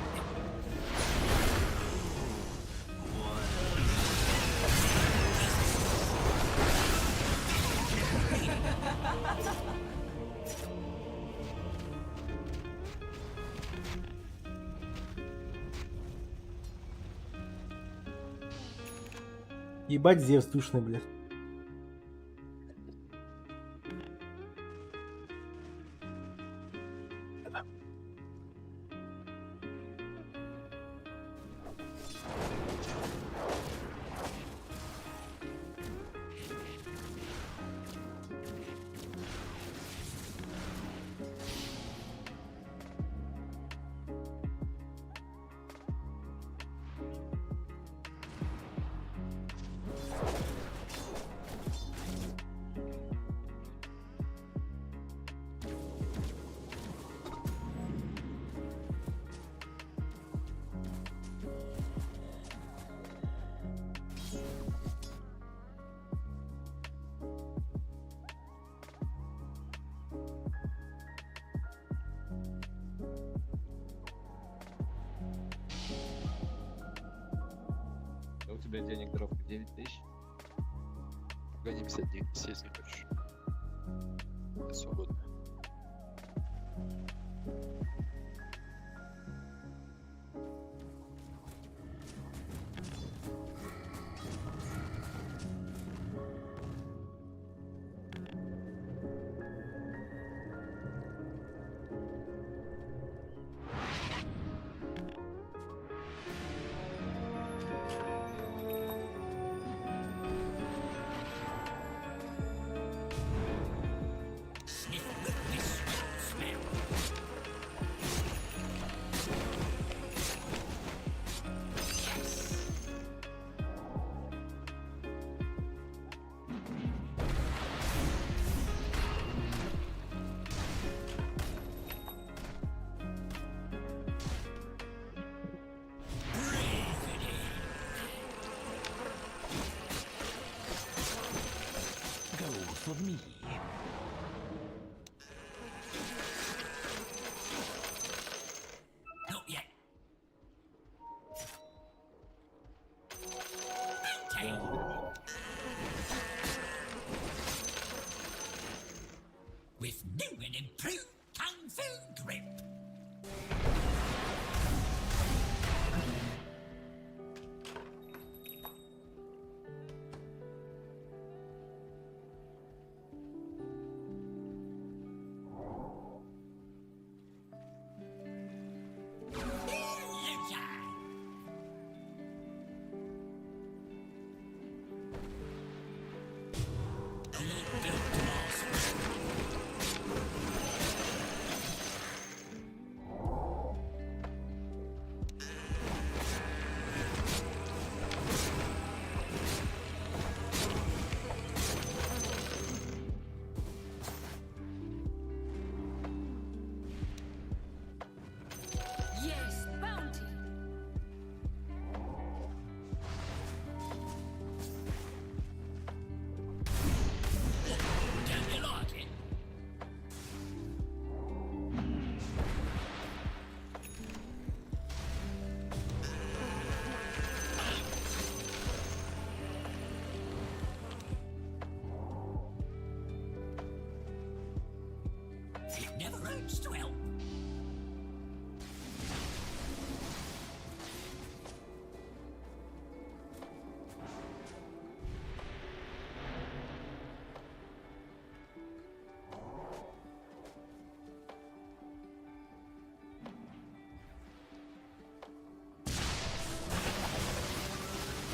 Ебать, Зевс душный, блядь. денег дропка? 9000? Гонимся один, съесть не хочешь. Я свободно. For me. Not yet. With new and improved Kung Fu grip. Yes, bounty. Don't you like it? It never hurts to help.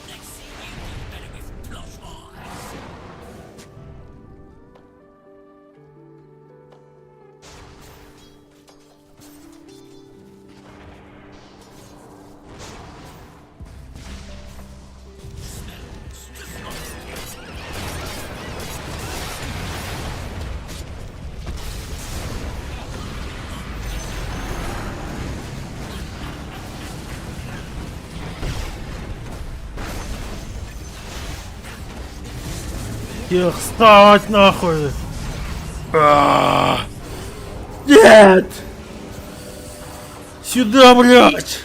Next thing you do better with plush eyes. Smells just like Их встать нахуй! Нет! Сюда, блядь!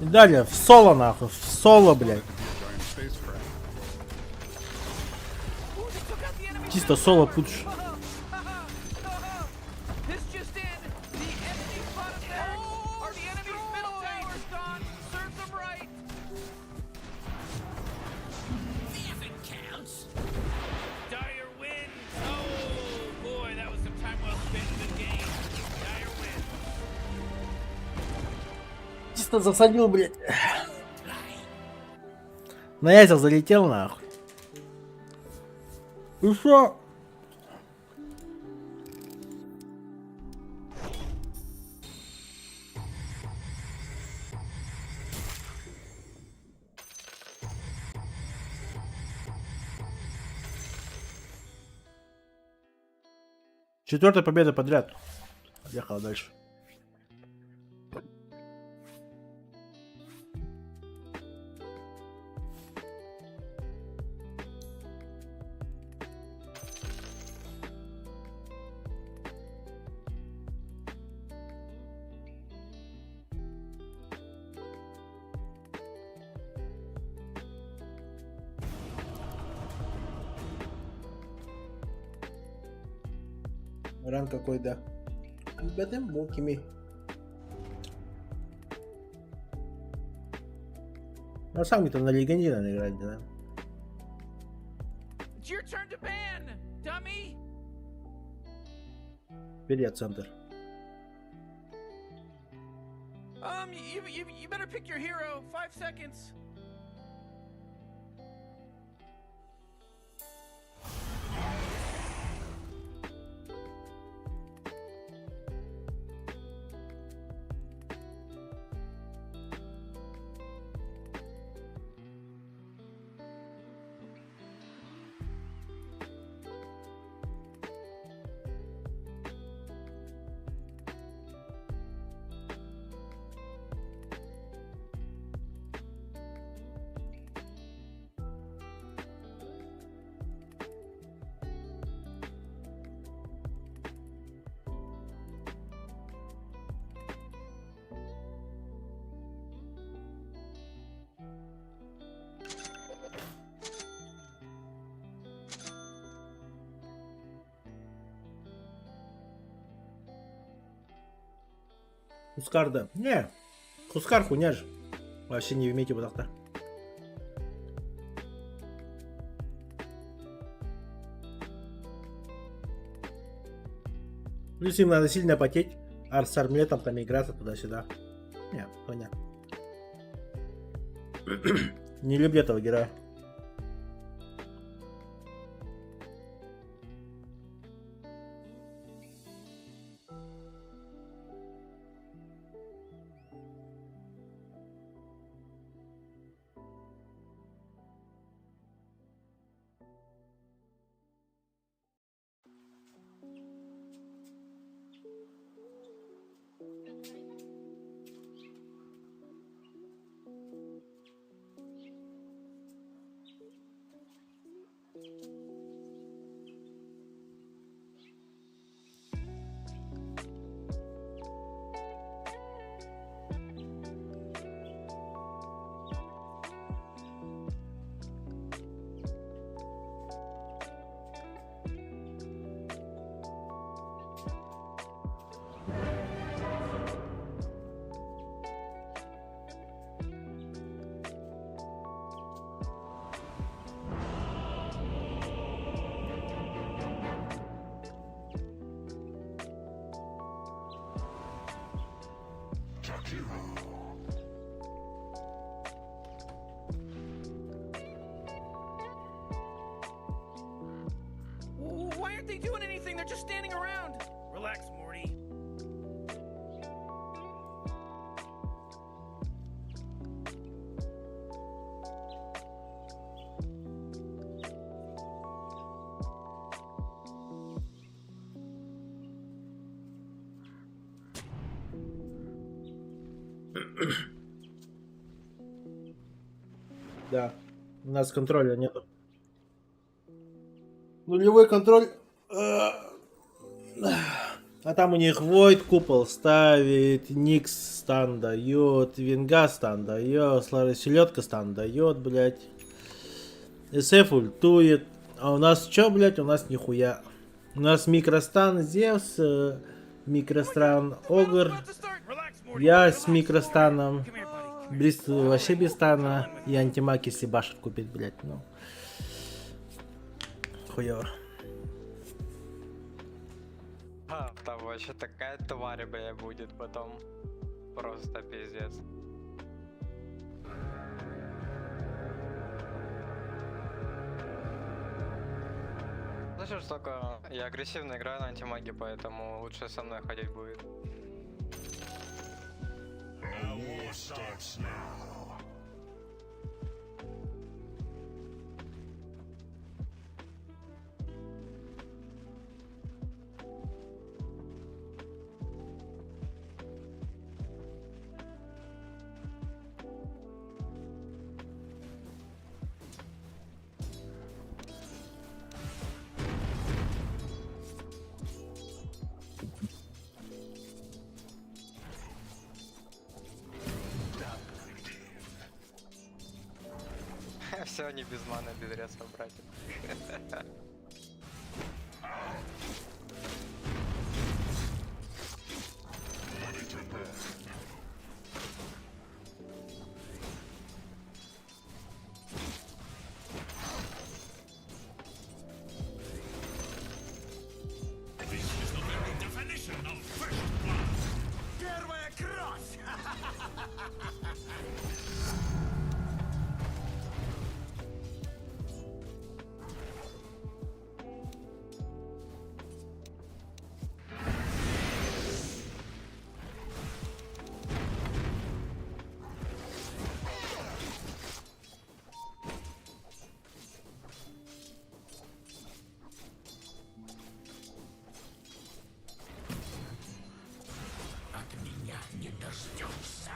И далее в соло нахуй, в соло, блядь. Giant spacecraft. Чисто соло путш. This just in. The enemy's bottom tower or the enemy's middle tower is gone. Serves them right. the effort counts. Dire wins. Oh boy, that was some time well spent in the game. Dire wins. Чисто засадил, блядь. На яйца залетел нахуй. И шо? Четвертая победа подряд. Поехала дальше. Ран какой, да. Бедем букими. Ну сами-то на легенде надо играть, да? It's your turn to ban, dummy! Вперед, центр. You better pick your hero. 5 seconds. Хускар, да. Не. Хускар хуйня же. Вообще не вмейте вот так-то. Плюс им надо сильно потеть. С армлетом там играться туда-сюда. Не, понятно. Не люблю этого героя. Why aren't they doing anything? They're just standing around. Relax, Morty. Да. У нас контроля нету. Нулевой контроль. А там у них Void купол ставит, Никс стан дает, Винга стан дает, Селедка стан дает, блять. СФ ультует. А у нас чё, блять? У нас нихуя. У нас микростан Зевс, микростан Огр. Я с микростаном. Бриз вообще без стана. И антимаг, если башен купить, блять. Ну. Хуёво. Там вообще такая тварь, бля, будет потом. Просто пиздец. Знаешь, только я агрессивно играю на антимаге, поэтому лучше со мной ходить будет. Все, они без маны, без реса, братья. От меня не дождешься.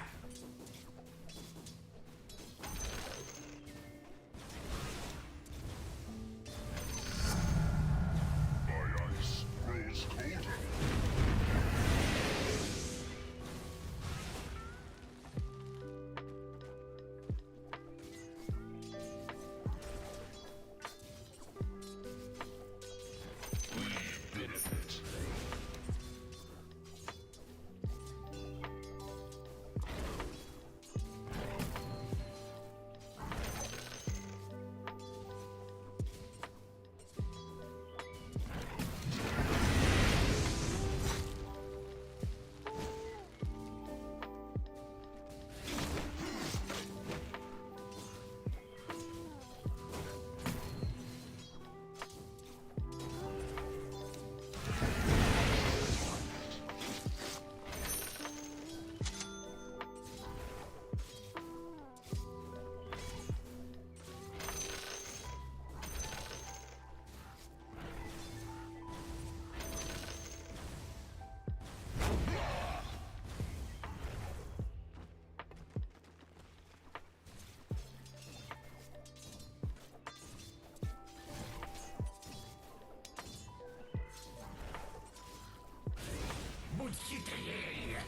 My ice grows colder. Будь хитрее.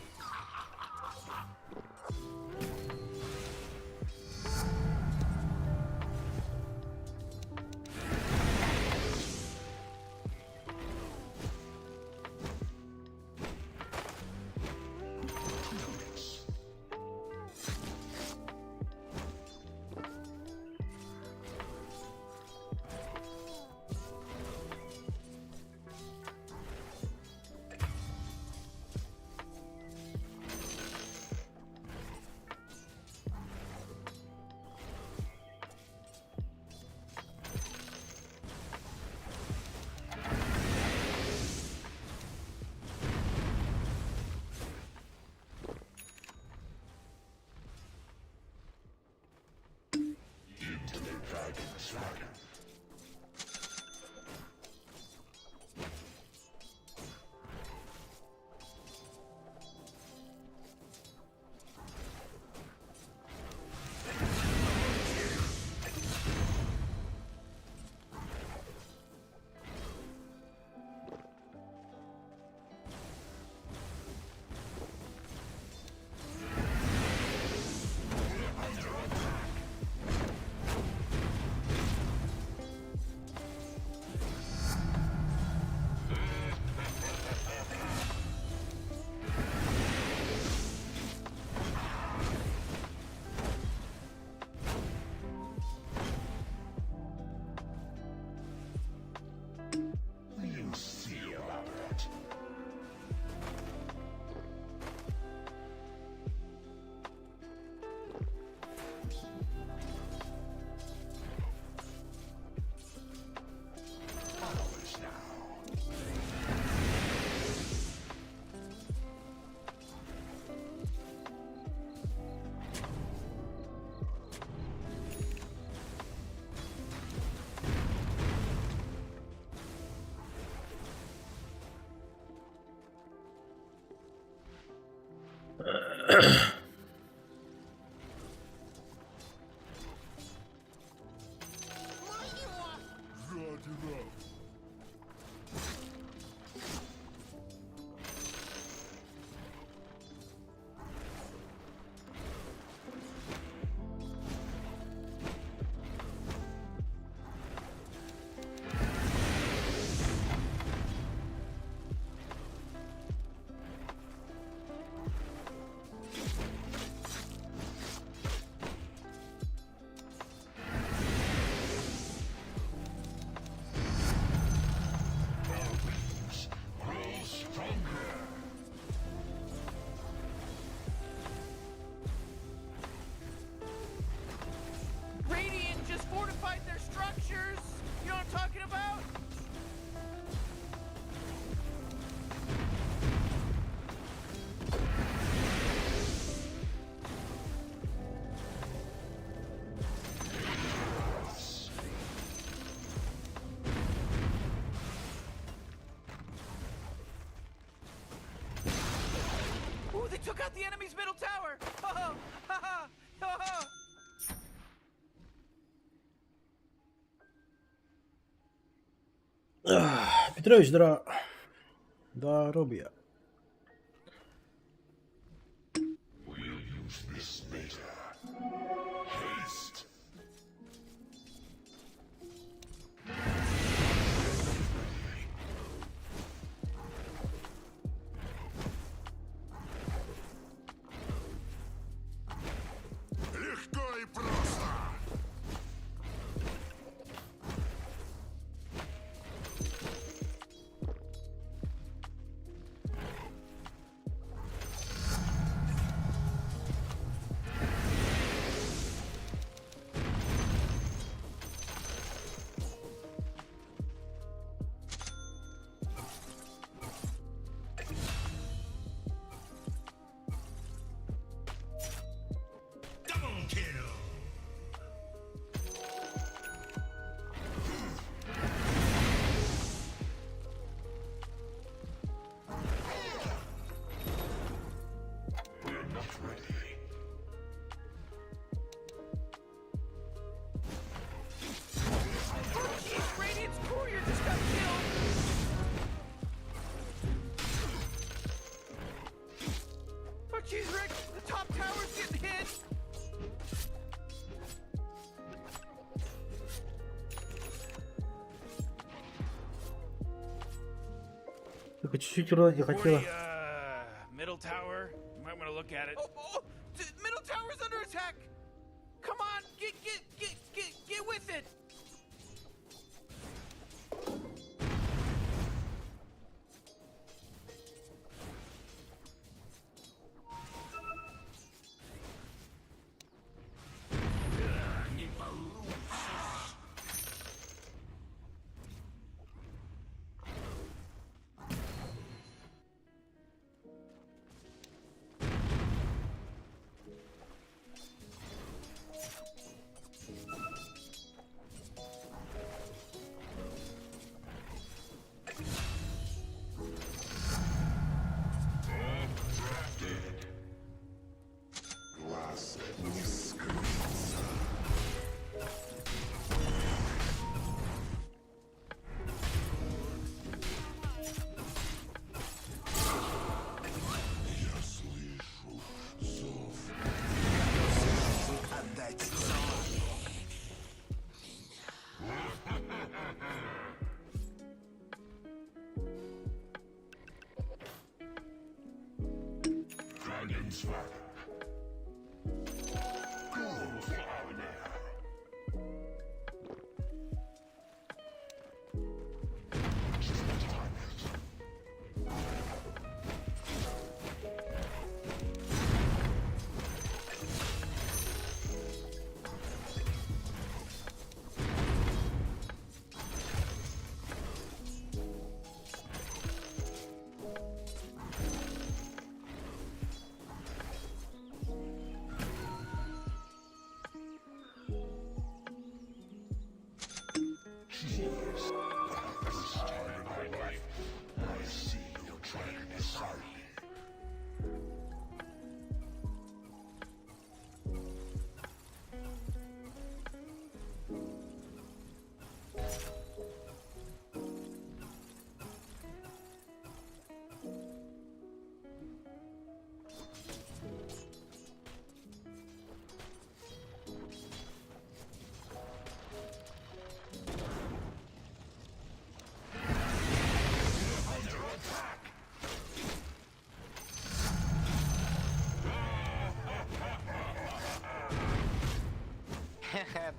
took out the enemy's middle tower! Oh, ha ha! Oh, Петрович, да, роблю. Легко и просто. Double kill. jeez, Radiant's courier just got killed! Oh jeez, Rick, the top tower's getting hit! Только чуть-чуть урона не хватило. Middle tower. You might want to look at it. Oh, middle tower's under attack. Come on, get with it.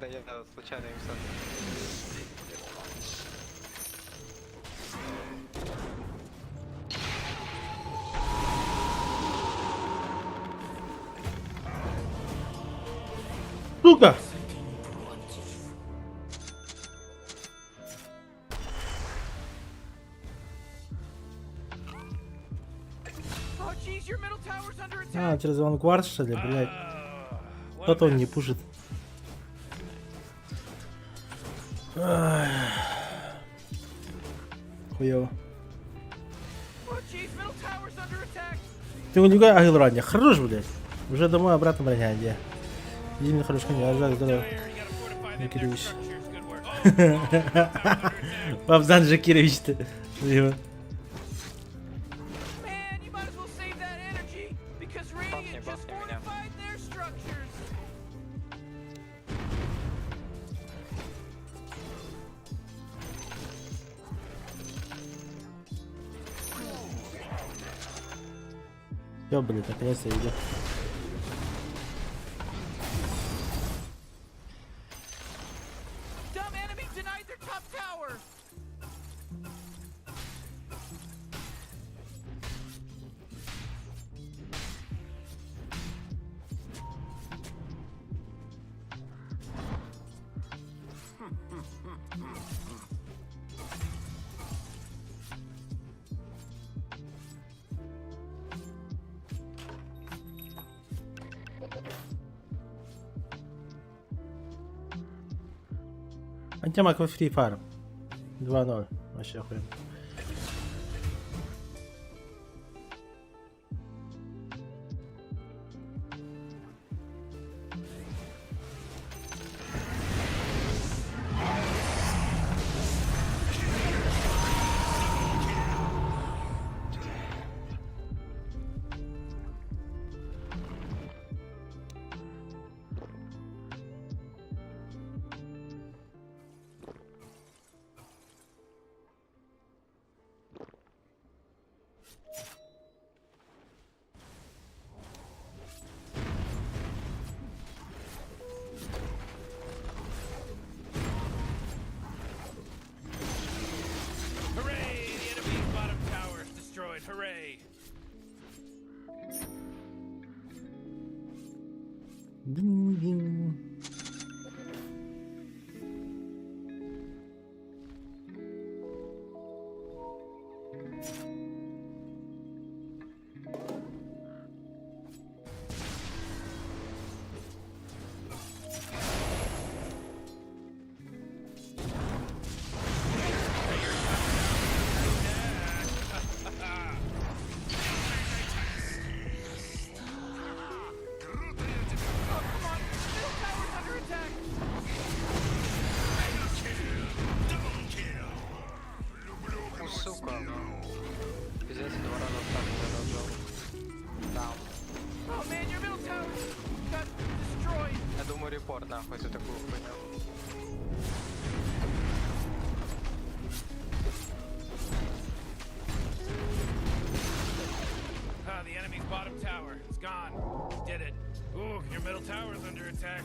Да я случайно им сам. Сука! Oh jeez, your middle tower's under attack. А, через вангвард, что ли, блядь? Кто-то он не пушит. Хуёво. Oh jeez, middle tower's under attack. Ты у него агил ранее. Хорош, блядь. Уже домой обратно броня, где? Иди мне хорошо, коня, жак, здорово. Жакирович. Бабзан Жакирович ты. Man, you might as well save that energy because Radiant just fortified their structures. Все, блядь, наконец-то идет. Dumb enemy denied their top tower. Антимаг во Free Fire. 2-0. Вообще охуенно. Hooray! The enemy's bottom tower is destroyed. Hooray! Динь-динь. Oh, come on! Middle tower's under attack! Ну, сука, ну. Пиздец, 2 раза так задолжал. Даун. Oh man, your middle tower got destroyed! Я думаю, репорт нахуй за такую хуйню. Ah, the enemy's bottom tower. It's gone. Did it. Ooh, your middle tower's under attack.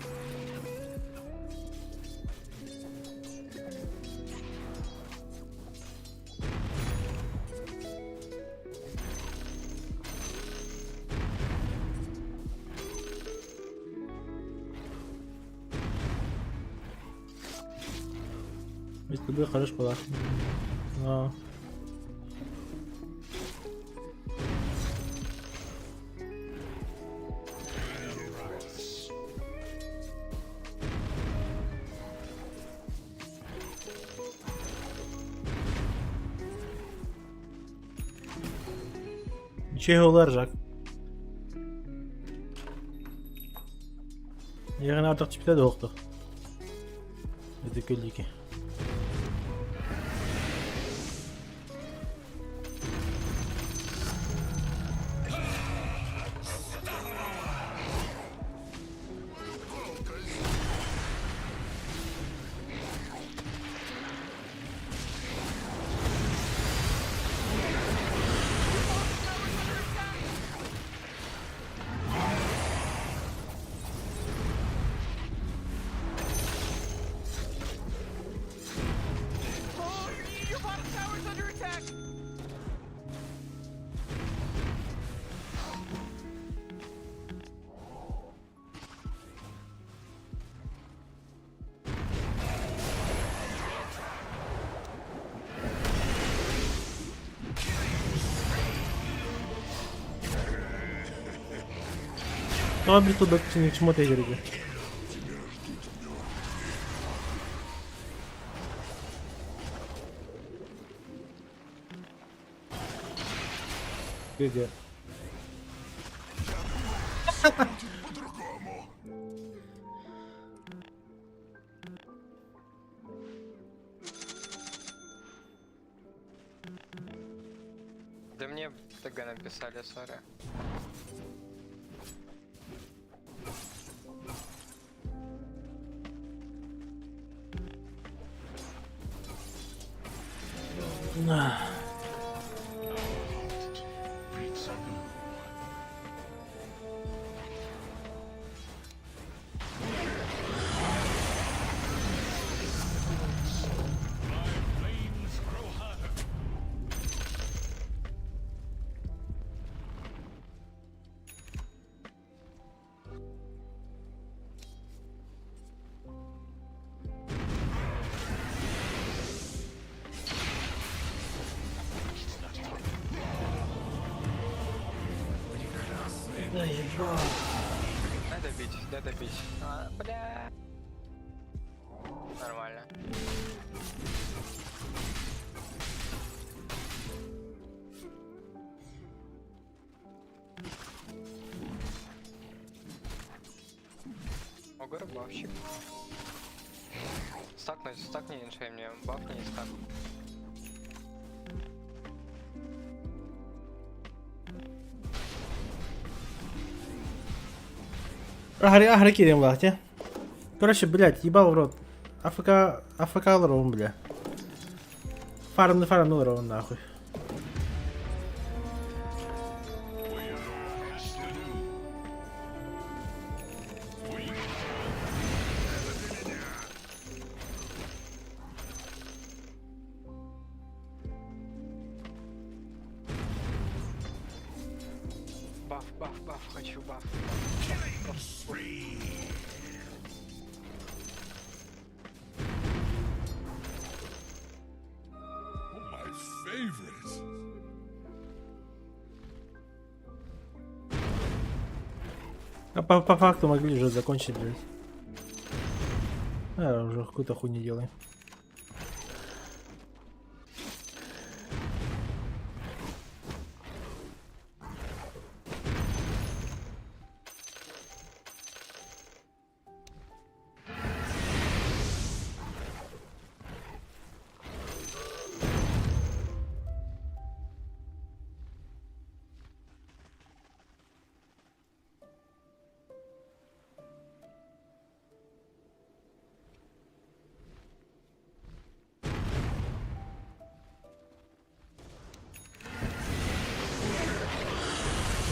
Мы с тобой хорош была. Но... Çeholar Jack. Yarın artık tipte de yoktu. Öteki öldü. Oh, your bottom tower's under attack! Abi to bak şimdi çimo tegredi. Güzel. Да мне ТГ написали, сори. Дай добить. Бля. Нормально. Ого, бафчик. Стакни иншей мне, бафни и стак. Агри кидем лахте. Короче, блядь, ебал в рот. АФК лором, бля. Фарм ну лором, нахуй. Баф, хочу баф. My favorite. А по факту могли уже закончить, блядь. Уже какую-то хуйню делаем.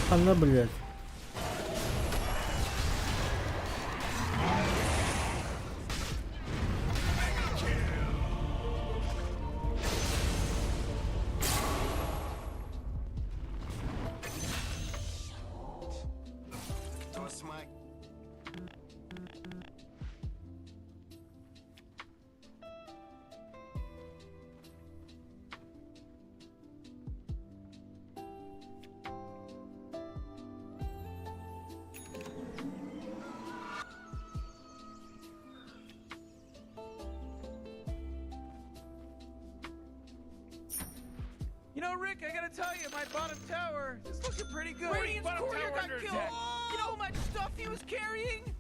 Она, блядь. You know, Rick, I gotta tell you, my bottom tower is looking pretty good. Radiant's Bottom courier tower got under killed. attack. You know how much stuff he was carrying?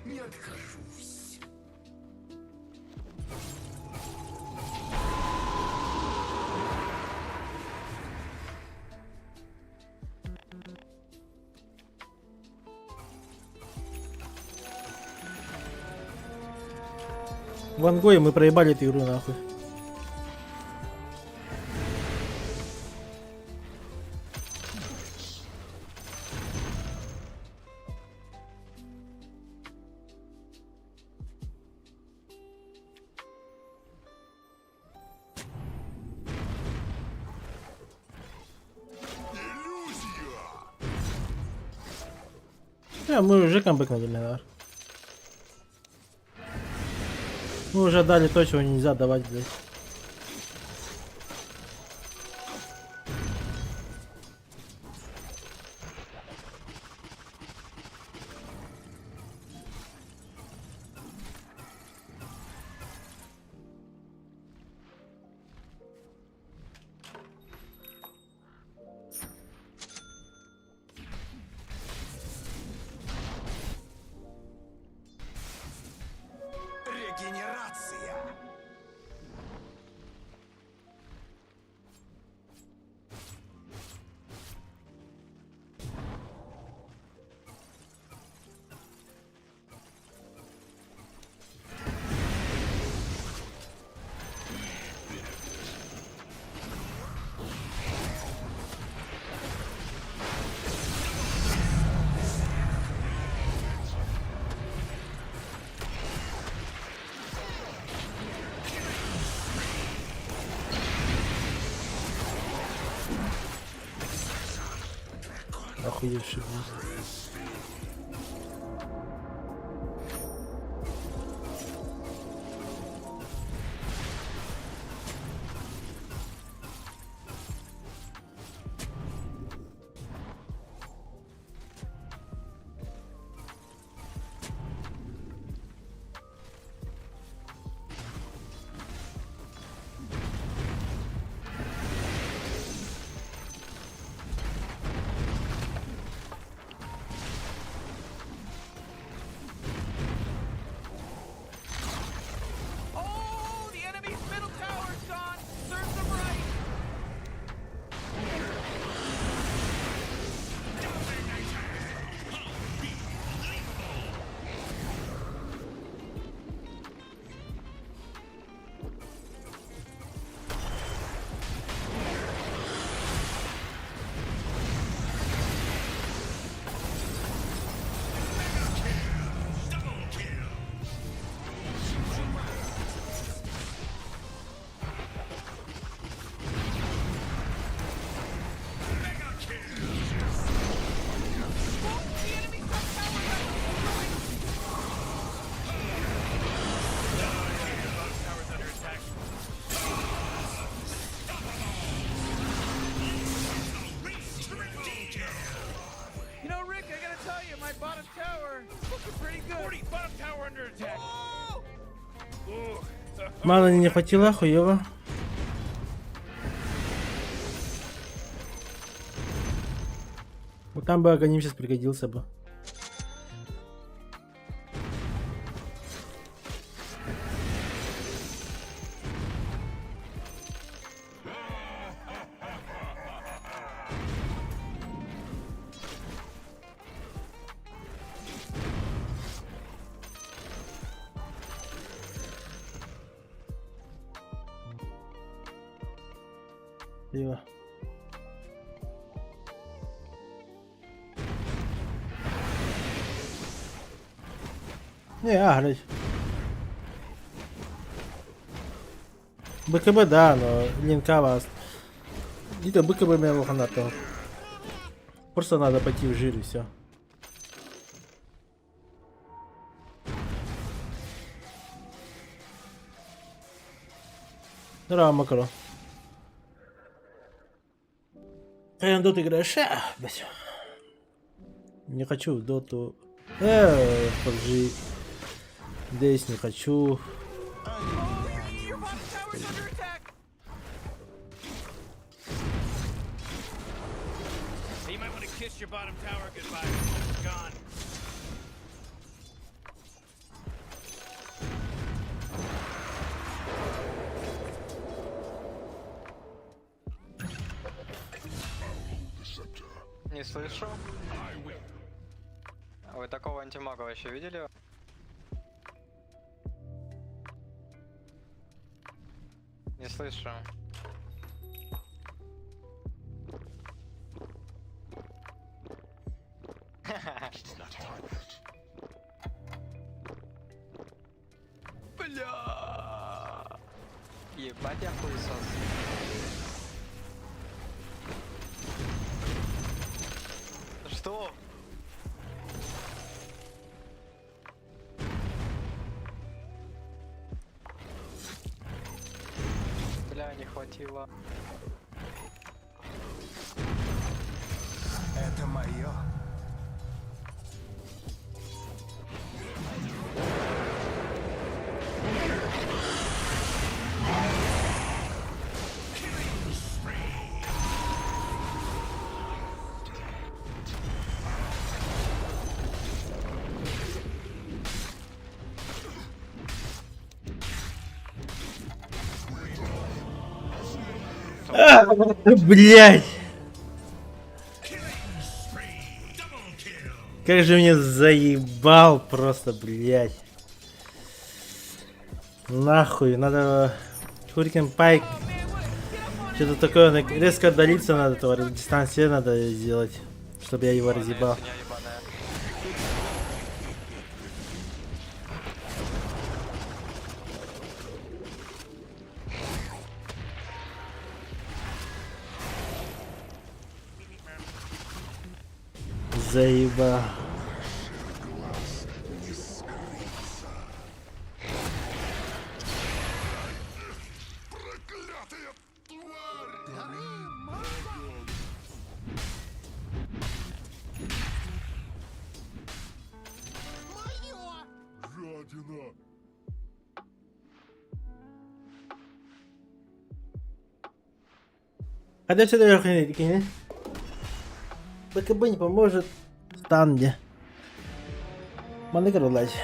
Не откажусь. Ван Гой, мы проебали эту игру нахуй. Мы уже камбэкнули, наверное. Мы уже дали то, чего нельзя давать, блядь. Регенерация. Охуевший, блядь. Oh, the enemy's middle tower's gone. Serves them right. You know, Rick, I gotta tell you, my bottom tower is looking pretty good. 40, bottom tower under attack. Мана не хватило, хуево. Вот там бы Аганим сейчас пригодился бы. Пиво. Не, агрить. БКБ, да, но линка вас. И-то БКБ меня ханато. Просто надо пойти в жир и все. Здорово, Макро. Я в доту играю. Блять. Не хочу в доту. PUBG. Здесь не хочу. Your bottom tower's under attack. You might want to kiss your bottom tower goodbye. It's gone. Не слышу. Вы такого антимага вообще видели? слышу. Бля. Ебать я хуесос. Что? Бля, не хватило. Это мое. Блять! Как же меня заебал просто, блять. Нахуй, надо Hurricane Pike. Что-то такое, резко отдалиться надо, товарищ, дистанции надо сделать, чтобы я его разъебал. Заебал. Жадина. Хотя все это охренеть, БКБ не поможет. Стан где? Маны лазь.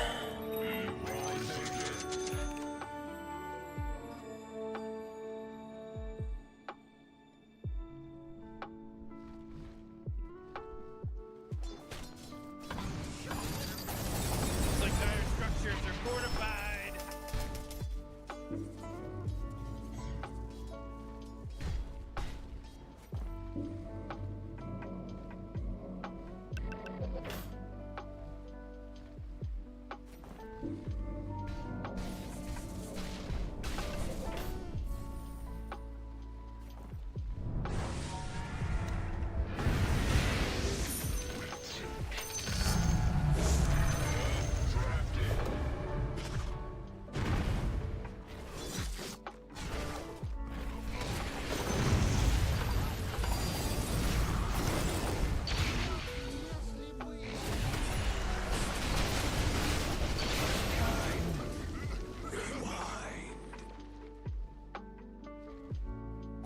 Looks like dire structures are fortified.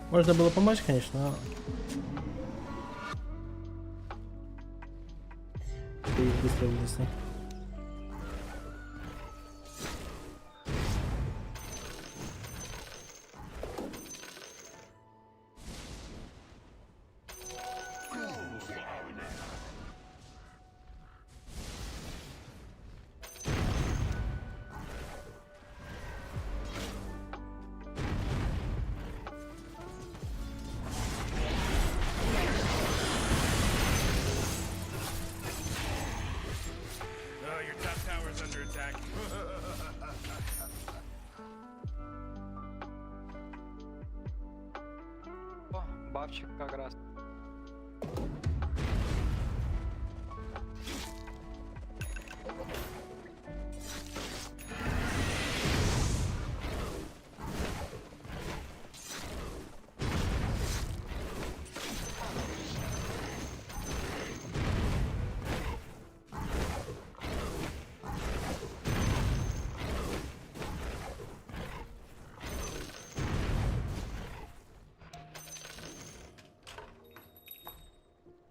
Можно было помочь, конечно, но... Ты их быстро вынесли. Oh, your top tower's under attack. О, бабчик как раз.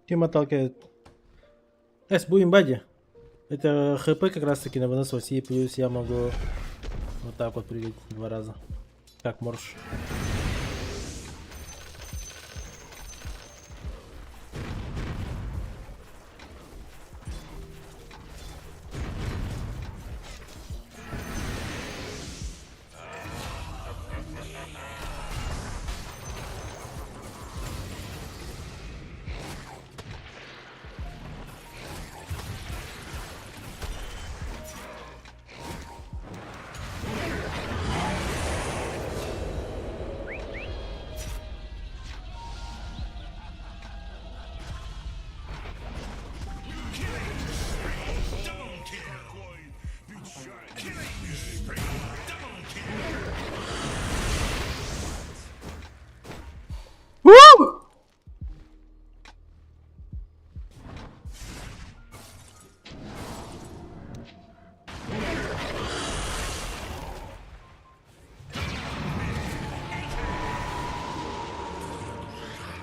Тим отталкивает. Будем бади. Это хп как раз таки на выносливость, и плюс я могу вот так вот прыгать 2 раза. Как морж.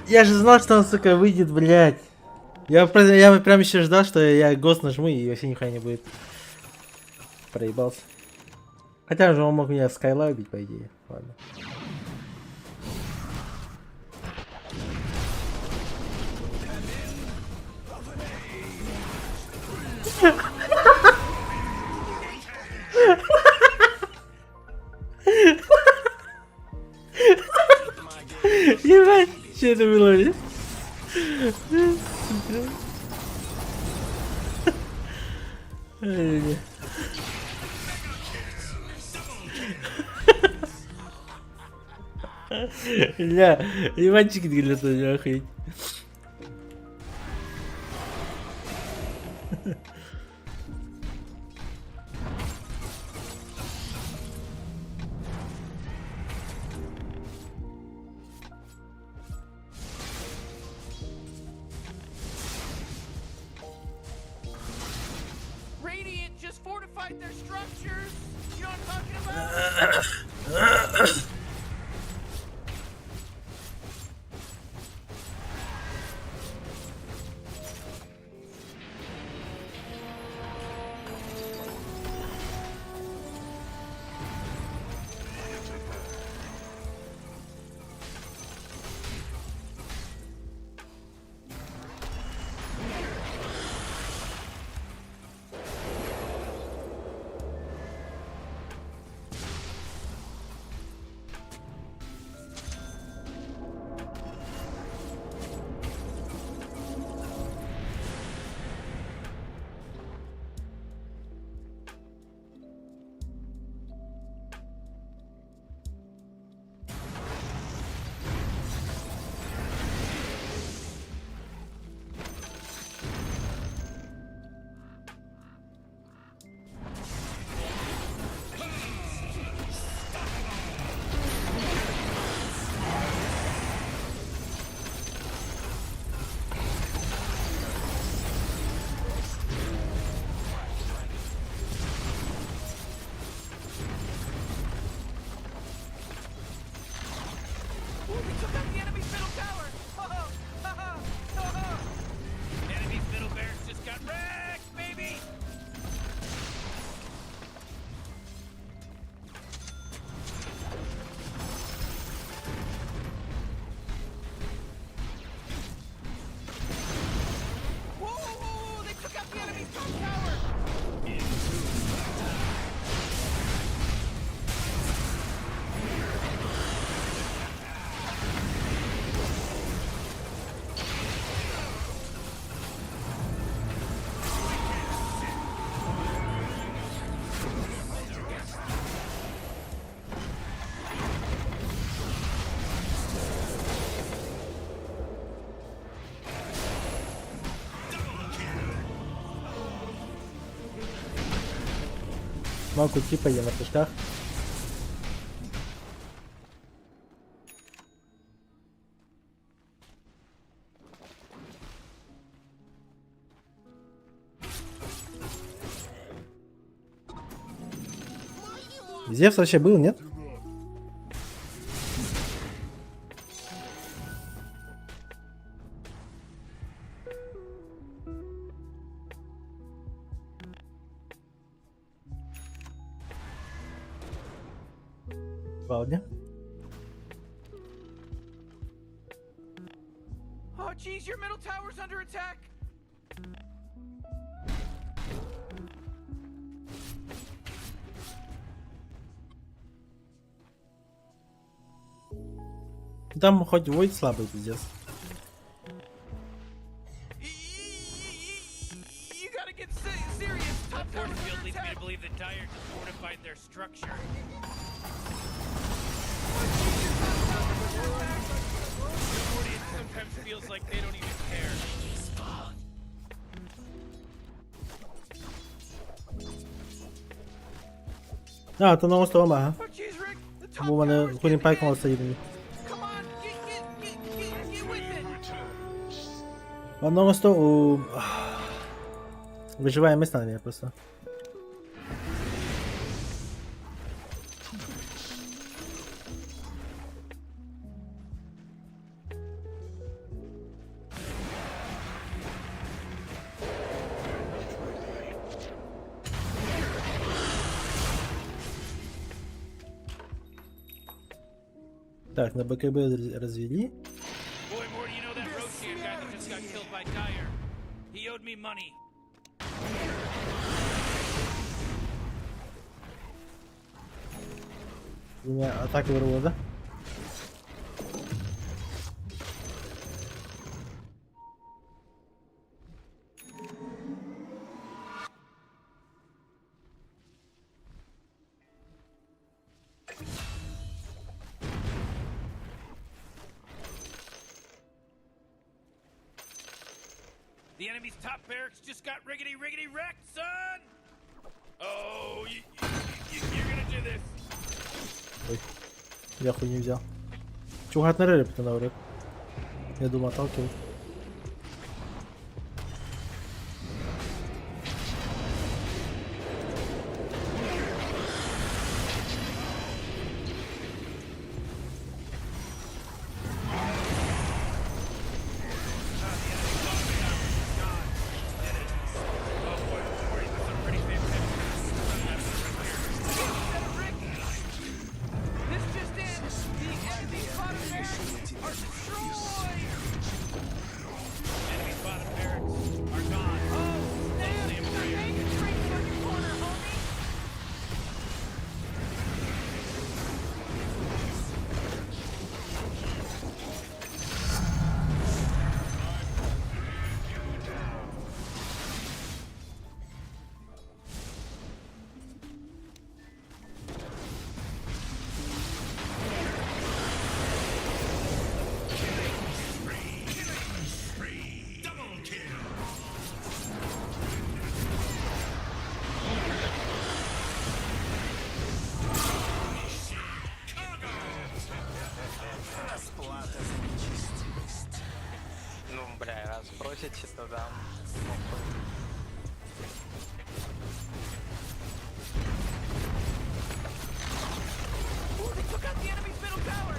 Я же знал, что он, сука, выйдет, блядь. Я прям еще ждал, что я ГОС нажму и вообще нихуя не будет. Проебался. Хотя же он мог меня скайла убить, по идее. Ладно. Ебать, что это было, блядь? Ай-яй-яй. Ля, ебанчики для того, охуеть. Radiant just fortified their structures. You know what I'm talking about? Малку типа я на пушках. Зевс вообще был, нет? Вполне. Oh, geez, your middle tower's under attack. Там хоть войд слабый, пиздец. You gotta get serious. Top tower's under attack. Leads me to believe that Dire just fortified their structure. Sometimes feels like they don't even care. А, то нового стола мага. Бо в мене хулін пайком стоїть. В одному столу виживає місце просто. Так, на БКБ развели. Boy, Morty, you know that Roshan guy that just got killed by Dyer? He owed me money. У меня атака вырвала, да? The enemy's top barracks just got riggedy wrecked, son! Oh, you're gonna do this. Ой, я хуй не взял. Чего от нарыли, потом навряд. Я думал, отталкивать. This just in! The enemy's bottom barracks are destroyed! Enemy's bottom barracks are gone. Oh, snap! The tank is right on your corner, homie! Double kill. Ну, бля, раз просите, то да. Ooh, they took out the enemy's middle tower!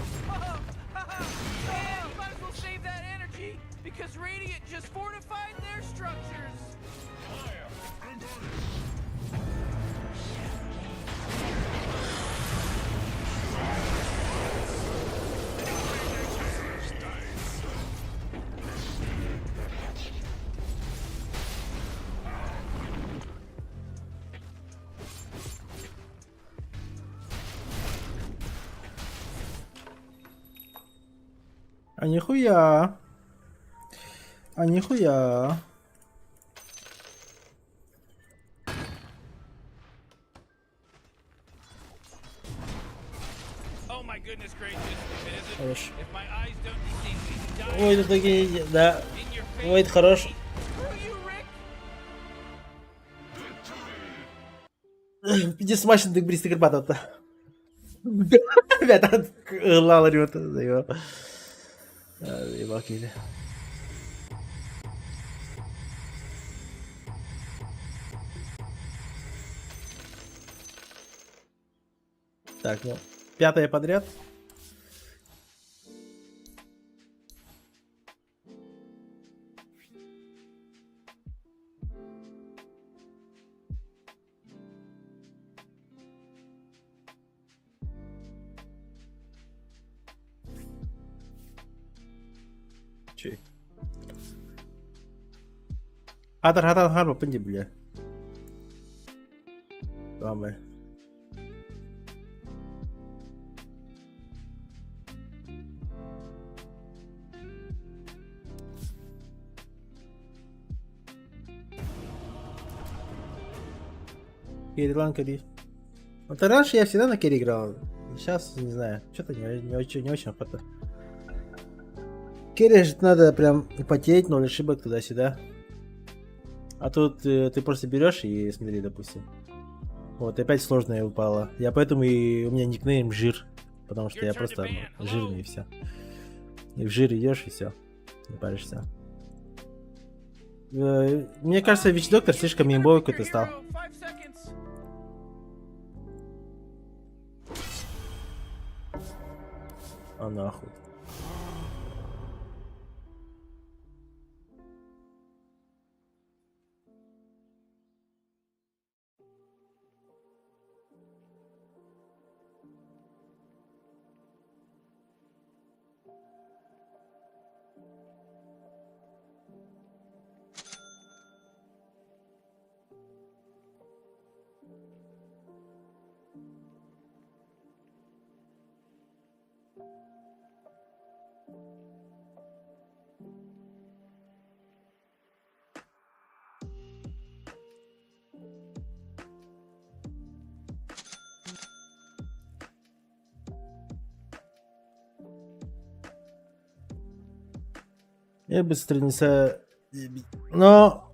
Man, might as well save that energy, because Radiant just fortified their structures! А нихуя. А нихуя. Oh my goodness gracious, is it? Хорош. If my eyes don't deceive me, Dyer Ой, тут такие, да. in your face. Ой, это хорош. Screw you, Rick! Пятисмачный декбристый карпата. Ребята, лала рёт. Заебал Килли. Так, ну, пятая подряд. Чей? Хатар харба пынди, бля. Ладно. Керри Керри. Вот раньше я всегда на Керри играл. Сейчас, не знаю, что-то не очень охота. Керри же надо прям потеть, 0 ошибок туда-сюда. А тут ты просто берешь и смотри, допустим. Вот, опять сложная упала. Я поэтому и у меня никнейм Жир. Потому что я просто жирный и все. И в жир идешь и все. Не паришься. Мне кажется, Вич Доктор слишком имбовый какой-то стал. А нахуй. Я быстро не со... Но...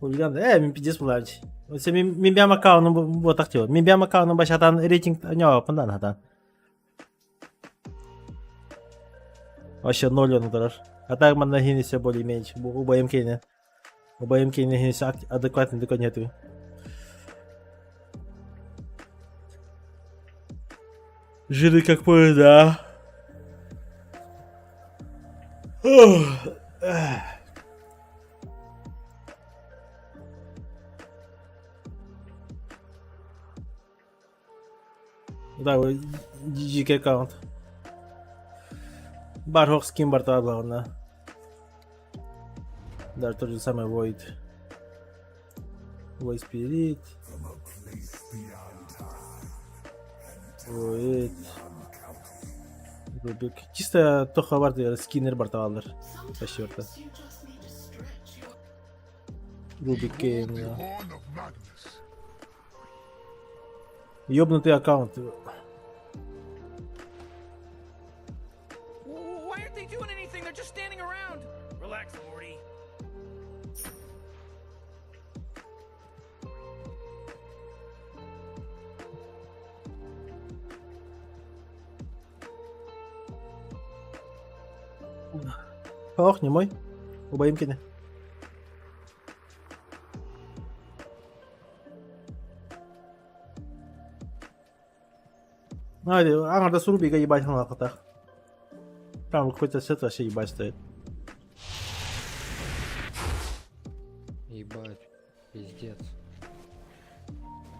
Хулиган, пиздец плачь. Вот се мимбям аккаунт, вот так типа. Мимбям аккаунт, башатан рейтинг, не, пандан хата. Вообще 0 он удараш. А так man нахинися более-менее. Оба МК нахинися адекватно, только нету. Жиры как поезда. Да, GG аккаунт. Бархок скин борта главное. Даже тот же самый Void. Void Spirit. Void. Рубик. Чисто тоха варты скиннер борта алдар. Почти борта. Рубик Кейн. Horn of Magnus. Ёбнутый аккаунт. Why aren't they doing anything? They're just standing around. Relax, Morty. Ох, не мой. Оба имкины. Ангарда с Рубика ебать на лохотах. Там какой-то сет вообще ебать стоит. Ебать, пиздец.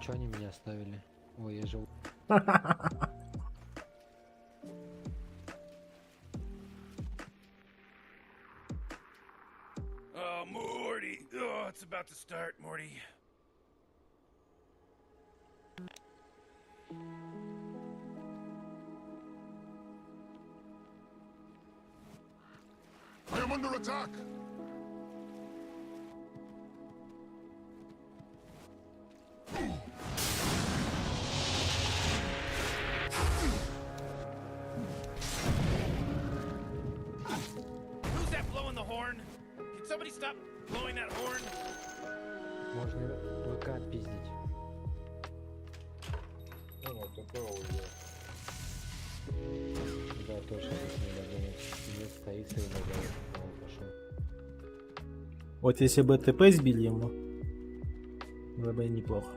Чё они меня оставили? Ой, я жил. Oh, Morty. Oh, it's about to start, Morty. I am under attack. Who's that blowing the horn? Can somebody stop blowing that horn? Можно ВК отпиздить. Да, точно, надо думать. Нет, стоит и добавит. Пошел. Вот если бы ТП сбили ему, было бы неплохо.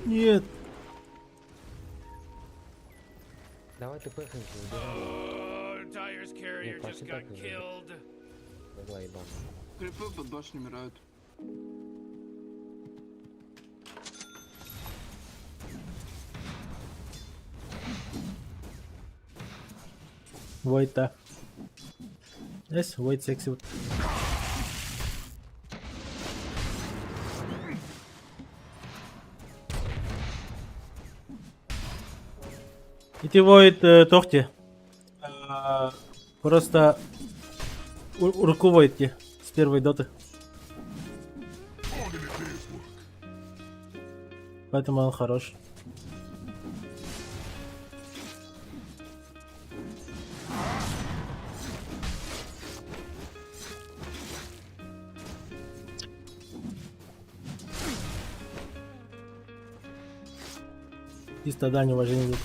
Нет. Давай ты пэхнешь, Oh, Dyer's carrier just got killed. Давай, ебан. Крипы под башней умирают. Войта. Yes, Void секси. Питевой Тохти. Просто руководите с первой доты. Поэтому он хорош. Чисто дань уважения.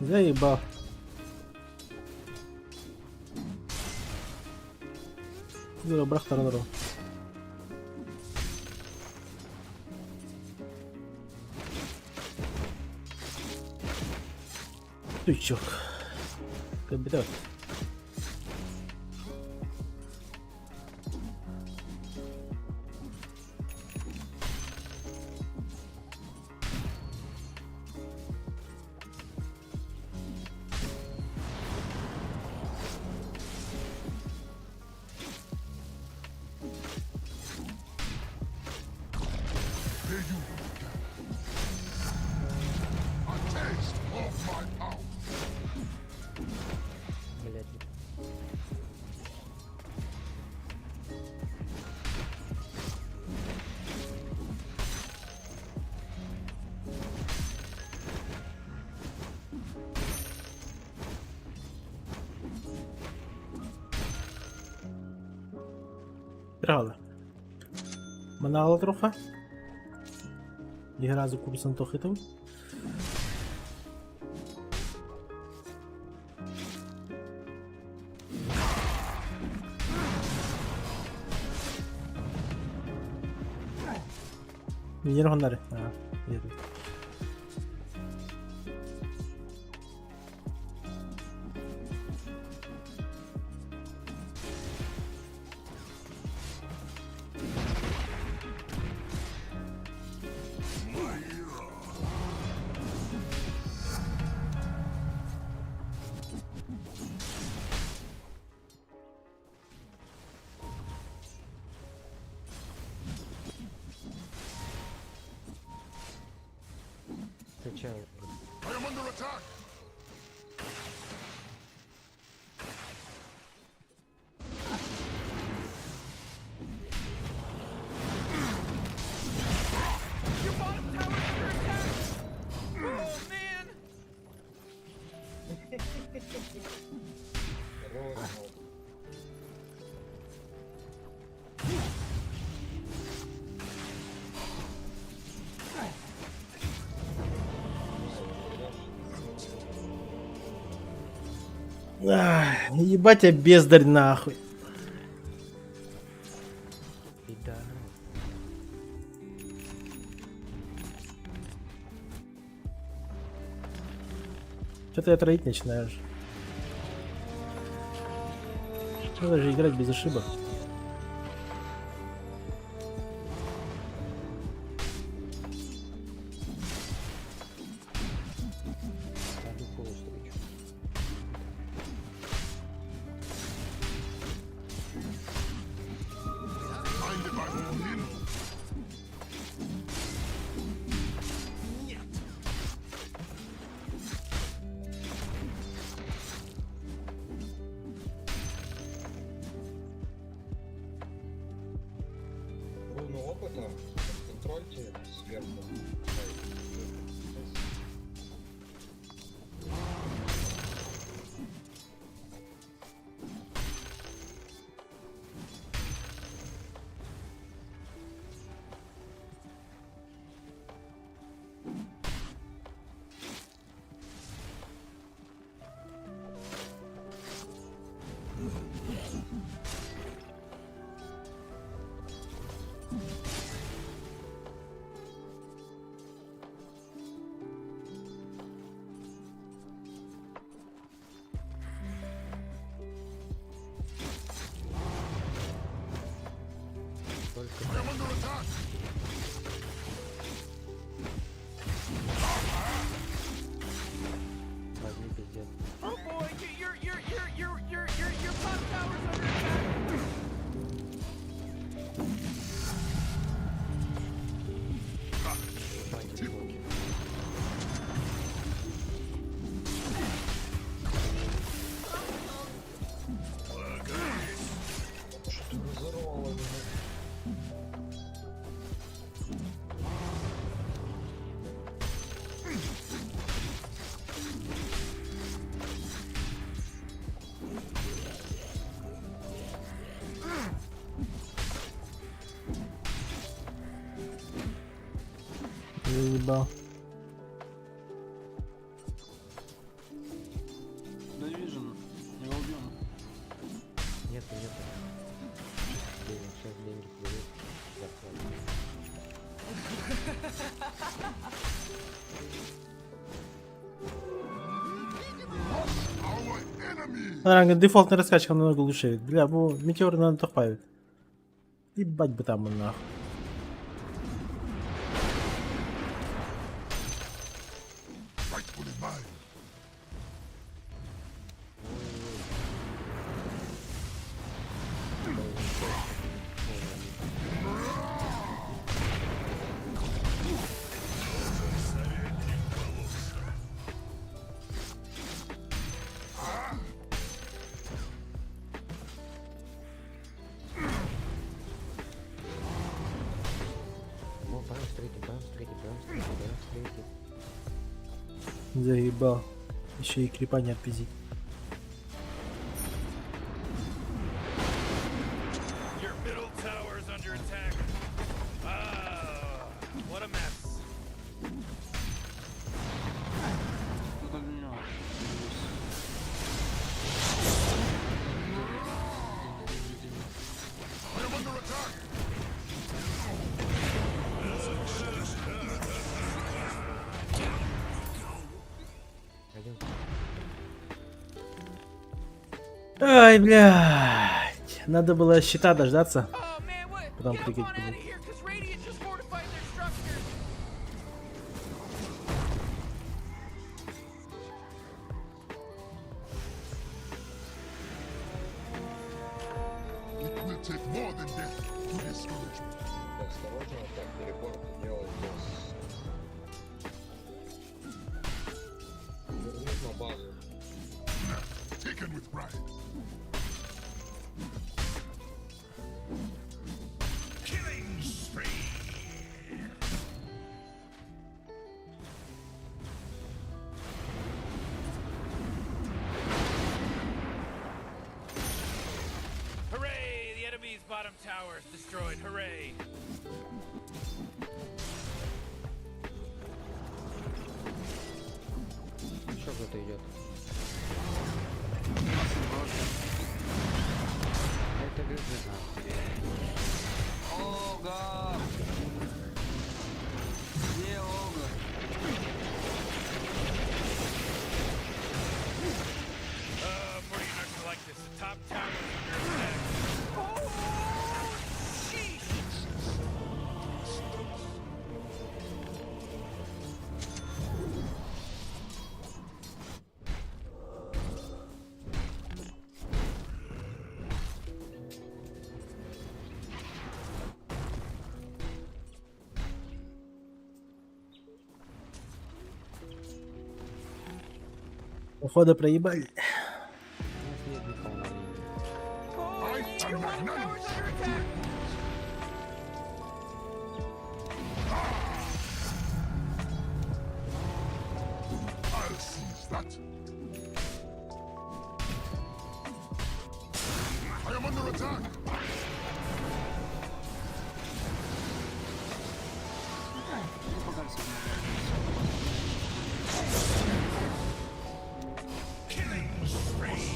Заебал. Брах таранару. Тычок. Капитан. Правда. Манало трохи. Ігра за курсом то хитав. Мінір гонари. Ага, є тут. I am under attack. Your bottom tower's under attack! Oh, man! Ах, ебать я бездарь нахуй. Что-то я троить начинаешь. Надо же играть без ошибок. Заебал. Да вижу, не убьем. Нет, нет. Сейчас деньги плывут. Our enemy! Ранга дефолтная раскачка намного лучше. Бля, метеоры надо добавить. Ебать бы там он нахуй. Rightfully mine. Заебал. Еще и крипа не отпиздить. Your middle tower is under attack. Ah, what a mess. I am under attack! Ай, блядь. Надо было щита дождаться. Oh man, what? Потом Get up прыгать on out буду. of here, cause Radiant just fortified their structures. It will take more than death to discourage me. Осторожно, так телепорт делать без... на базу. Taken with pride. Killing spree. Hooray! The enemy's bottom tower is destroyed. Hooray! Еще кто-то идет. Это грызы Ога! Где Ога? Morty, you're not gonna like this. The top tower is under attack. Oh, sheesh! Походу проебали. I am magnanimous. I'll seize that. I am under attack. Killing spree.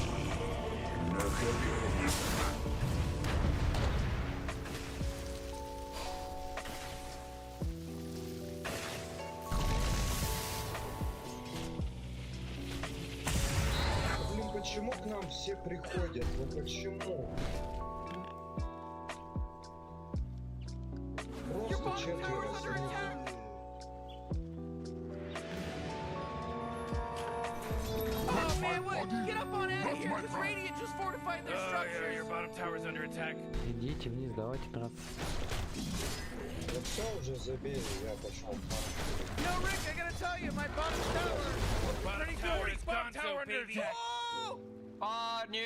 Блин, почему к нам все приходят? Ну почему? Просто четверо сидят. Oh man, what? Get up on out of here, cause Radiant just fortified their structures. Yeah, your bottom tower's under attack. Идите вниз, давайте драться. Да все уже забили, я пошел. No, Rick, I gotta tell you, my bottom tower. Bottom tower is bottom tower under attack. Oh! А, не!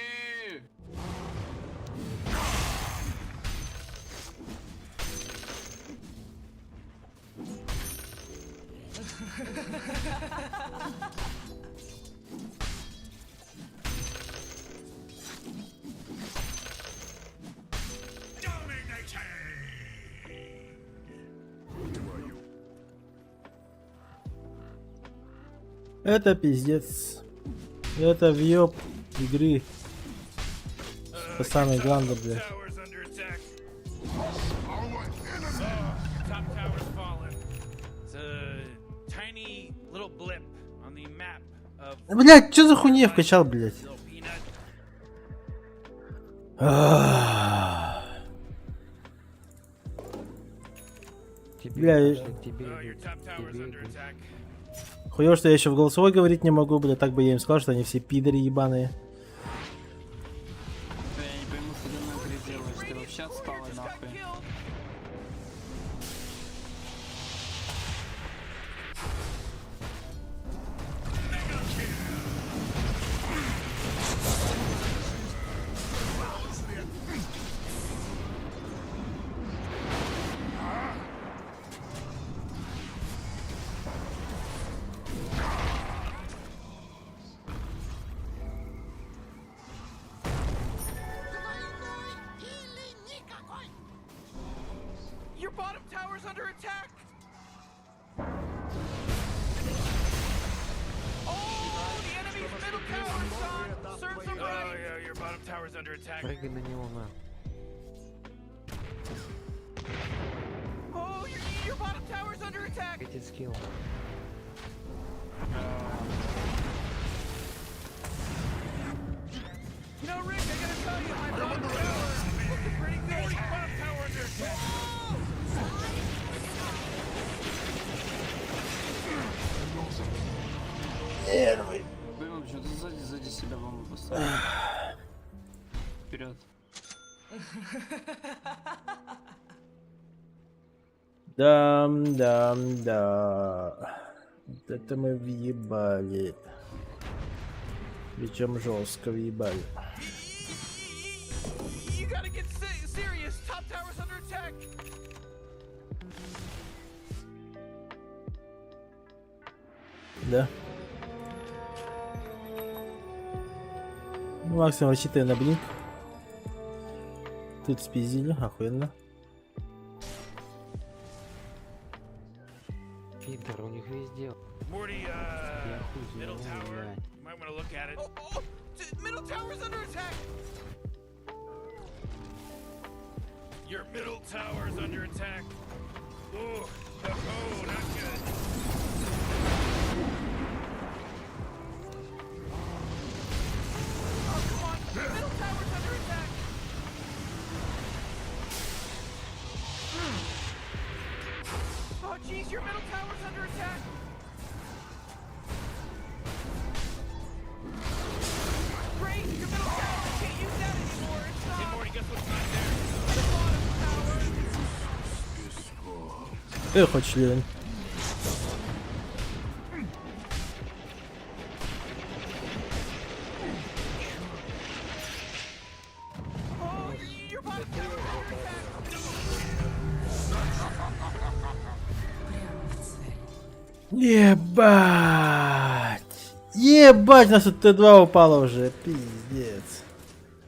Это пиздец. Это въеб игры. Это самое главное, блядь. Tower's under attack. Top tower's fallen. It's a tiny little blip on the map of Блядь, что за хуйня я вкачал, блядь? Little Peanut. Бля, Your top tower's under attack. хуёво, что я еще в голосовой говорить не могу, бля, так бы я им сказал, что они все пидоры ебаные. Я не пойму, что ты нахуй делаешь. Ты вообще отстала нахуй. Your bottom tower's under attack. Oh, the enemy's middle tower's gone. Serves them right. Oh yeah, your bottom tower's under attack. Прыгай на него, на. Oh, your bottom tower's under attack. Эти скилл. You know, Rick, I gotta tell you, my bottom tower looking pretty good. Bottom tower under attack. Блин, почему-то сзади себя бомбу поставил. Вперед. Да. Вот это мы въебали. Причем жестко въебали. You gotta get serious. Top tower's under attack. Да. Ну, максимум рассчитываю на блин. Тут спиздили, охуенно. Пидор, у них везде. Morty, middle tower. You might want to look at it. Oh, middle tower's under attack. Your middle tower's under attack. Ooh, oh, not good. Oh, come on, middle tower's under attack. Oh, jeez, your middle tower's under attack. Great, your middle tower, I can't use that anymore. It's not. Hey, Morty, guess what's not there? The bottom tower. Эх, член. Oh, your bottom tower's under attack. Ебать! Ебать, у нас тут Т2 упало уже. Пиздец.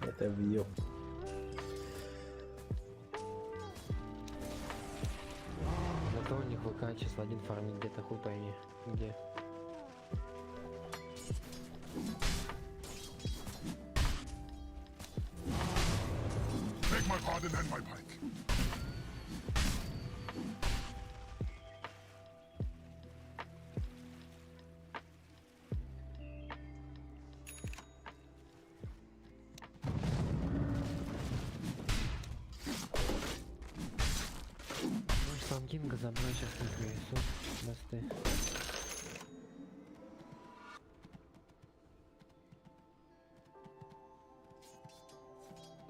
Это въеб. Зато у них ВК числа 1 фармит где-то, хуй пойми. Где? Beg my pardon and my pike. Может, сам Кинга за мной сейчас не принесут. Басты.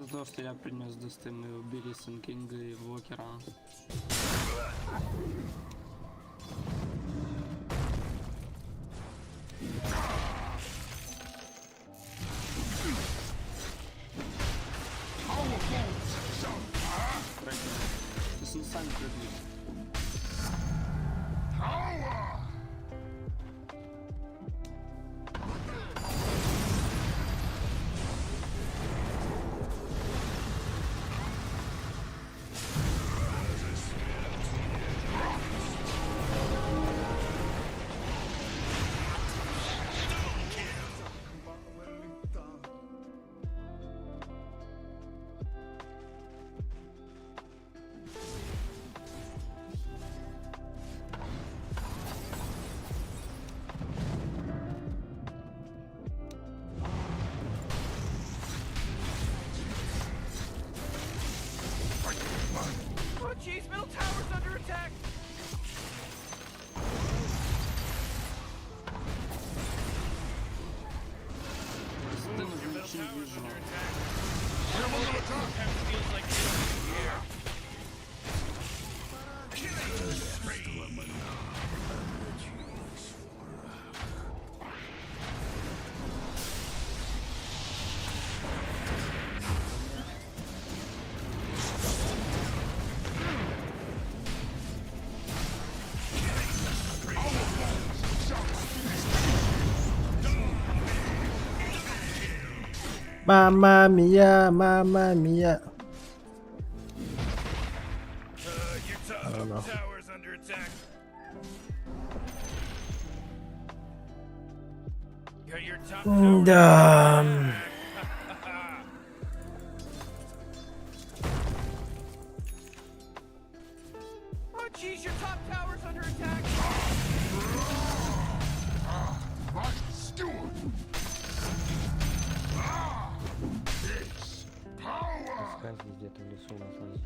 За то, что я принес досты, мы убили Сэн Кинга и Вокера. Ты сами прыгнешь. Мама мия, мама мия. Your don't know. tower's under attack. Your top tower. Да. Oh, jeez, your top tower's under attack. My steward! It's power! где-то в лесу у нас лазит.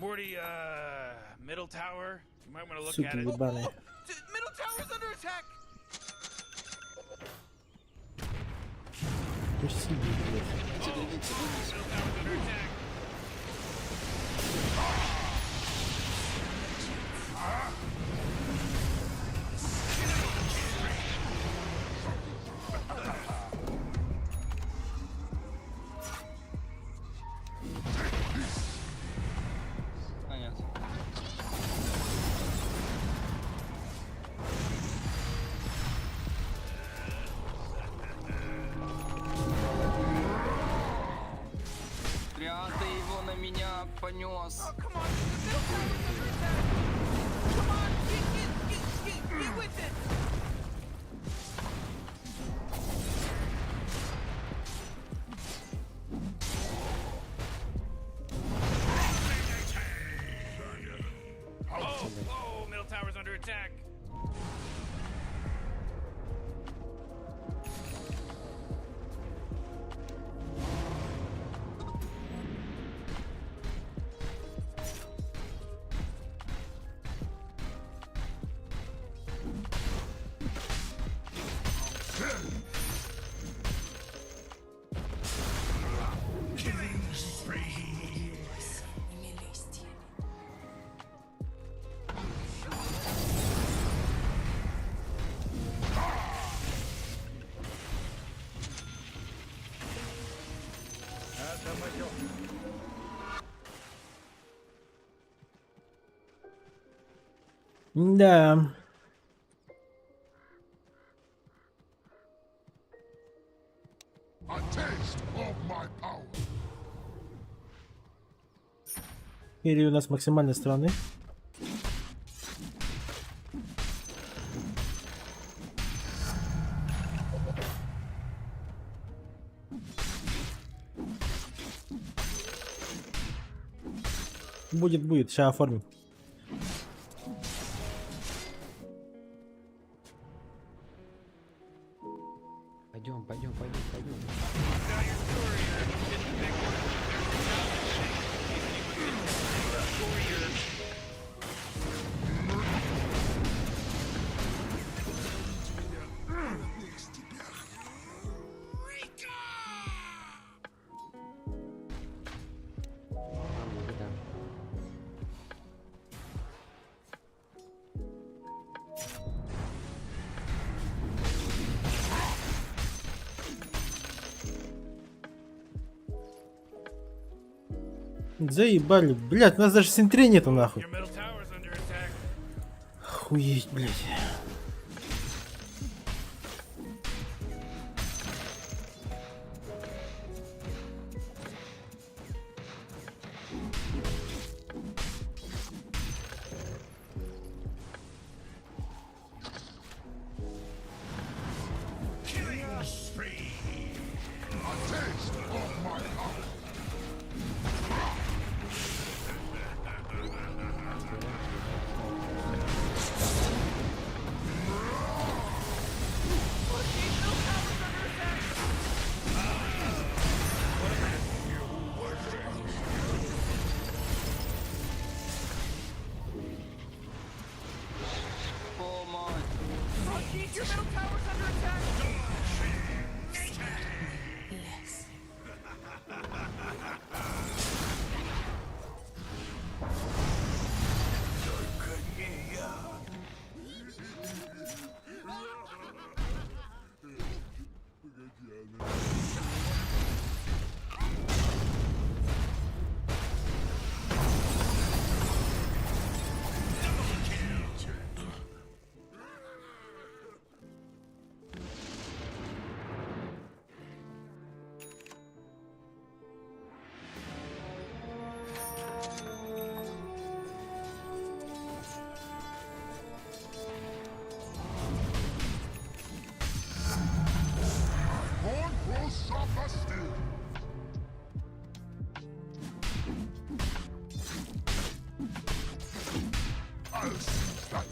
Morty, middle tower. You might want to look Суки at it. ебаные. Middle tower's under attack. Пусти, блядь. Middle tower's under attack. Ты его на меня понес. Oh, come on. The middle tower's under attack. Come on, get with it. Oh, middle tower's under attack. Killing spree. Да. A taste of my power! Или у нас максимальной стороны. Будет, сейчас оформим. Пойдем. Заебали, блядь, у нас даже синтри нету нахуй. Your middle tower's under attack. Охуеть, блядь. Killing spree. A taste of my power! I'll seize that.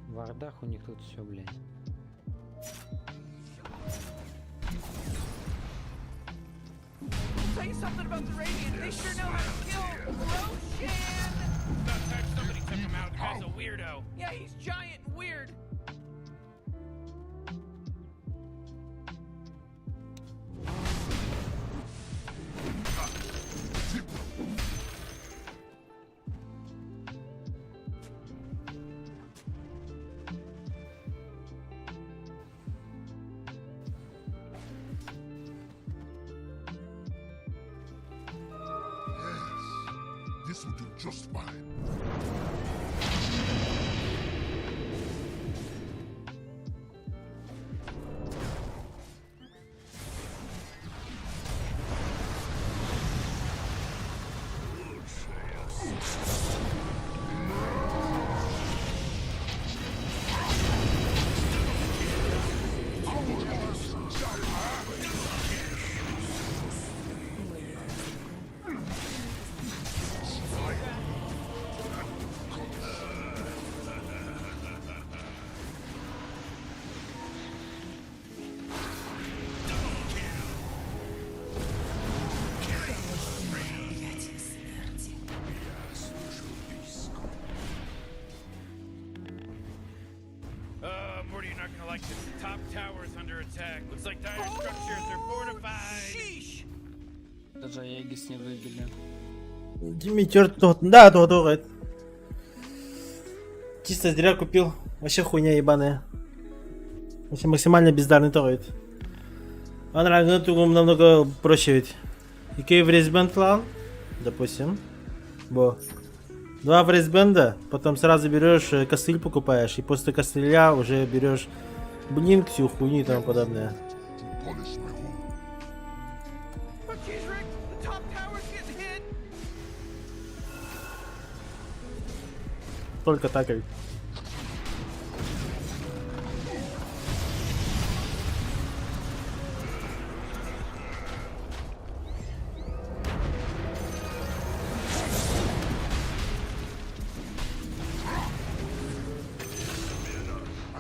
В Вардах у них тут все, блядь. Say something about the Radiant. They sure know how to kill Roshan. About time somebody took him out. The guy's a weirdo. Yeah, he's giant and weird. This will do just fine. Morty, you're not gonna like this. The top tower's under attack. Looks like dire structures are fortified. Sheesh! Даже Аегис не выбили. Димитер тот. Да, тот. Чисто зря купил. Вообще хуйня ебаная. Вообще максимально бездарный торрет. Он намного проще ведь. Икей в рейсбенд лан, допустим. Бо. 2 в рейсбенда, потом сразу берешь костыль покупаешь, и после костыля уже берешь блинк, всю хуйню и тому подобное. Polish my home. But geez, Rick, the top tower's getting hit. Только так.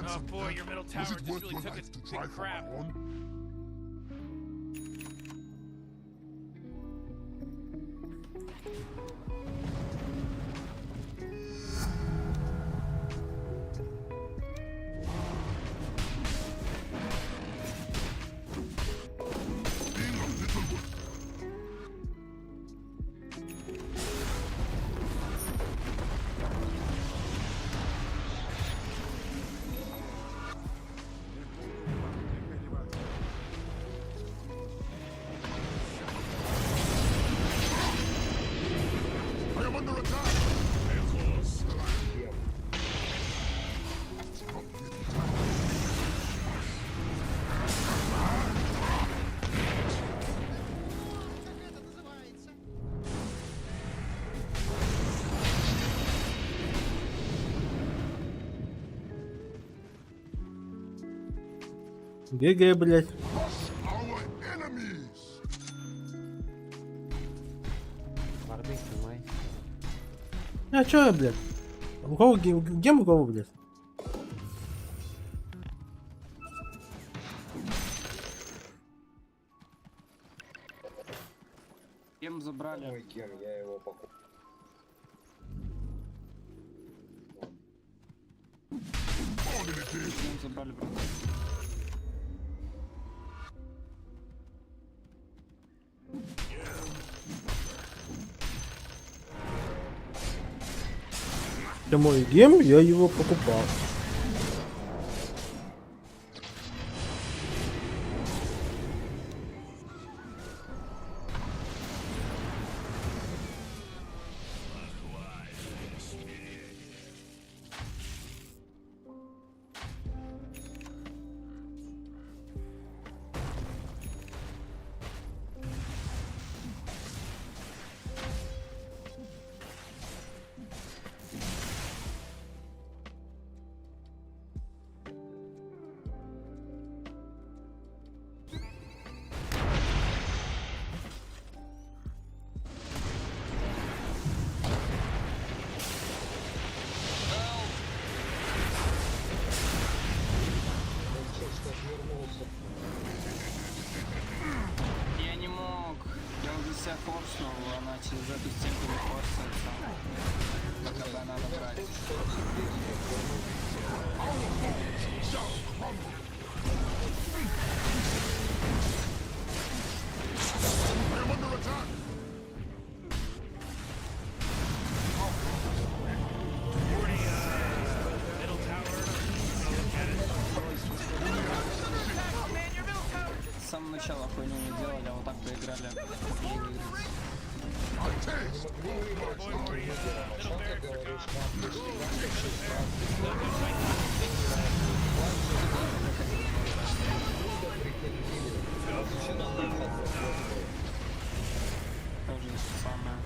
Oh boy, your middle tower Was it just worth really your took life its to big try for my crap. own? Being a little work. I am under attack. ГГ, блять. Our enemies. Варды снимай. А чё я, блядь? У кого гем у кого, блядь? Кем забрали? Мой ген, я его покупал. All in it is. Кем забрали, брат? Это мой гем, я его покупал. Я не мог. Я уже себя форснул, она через эту стенку не форсится. Пока бы надо брать. I'm under attack! С самого начала хуйню не делали, а вот так поиграли. Тоже самое.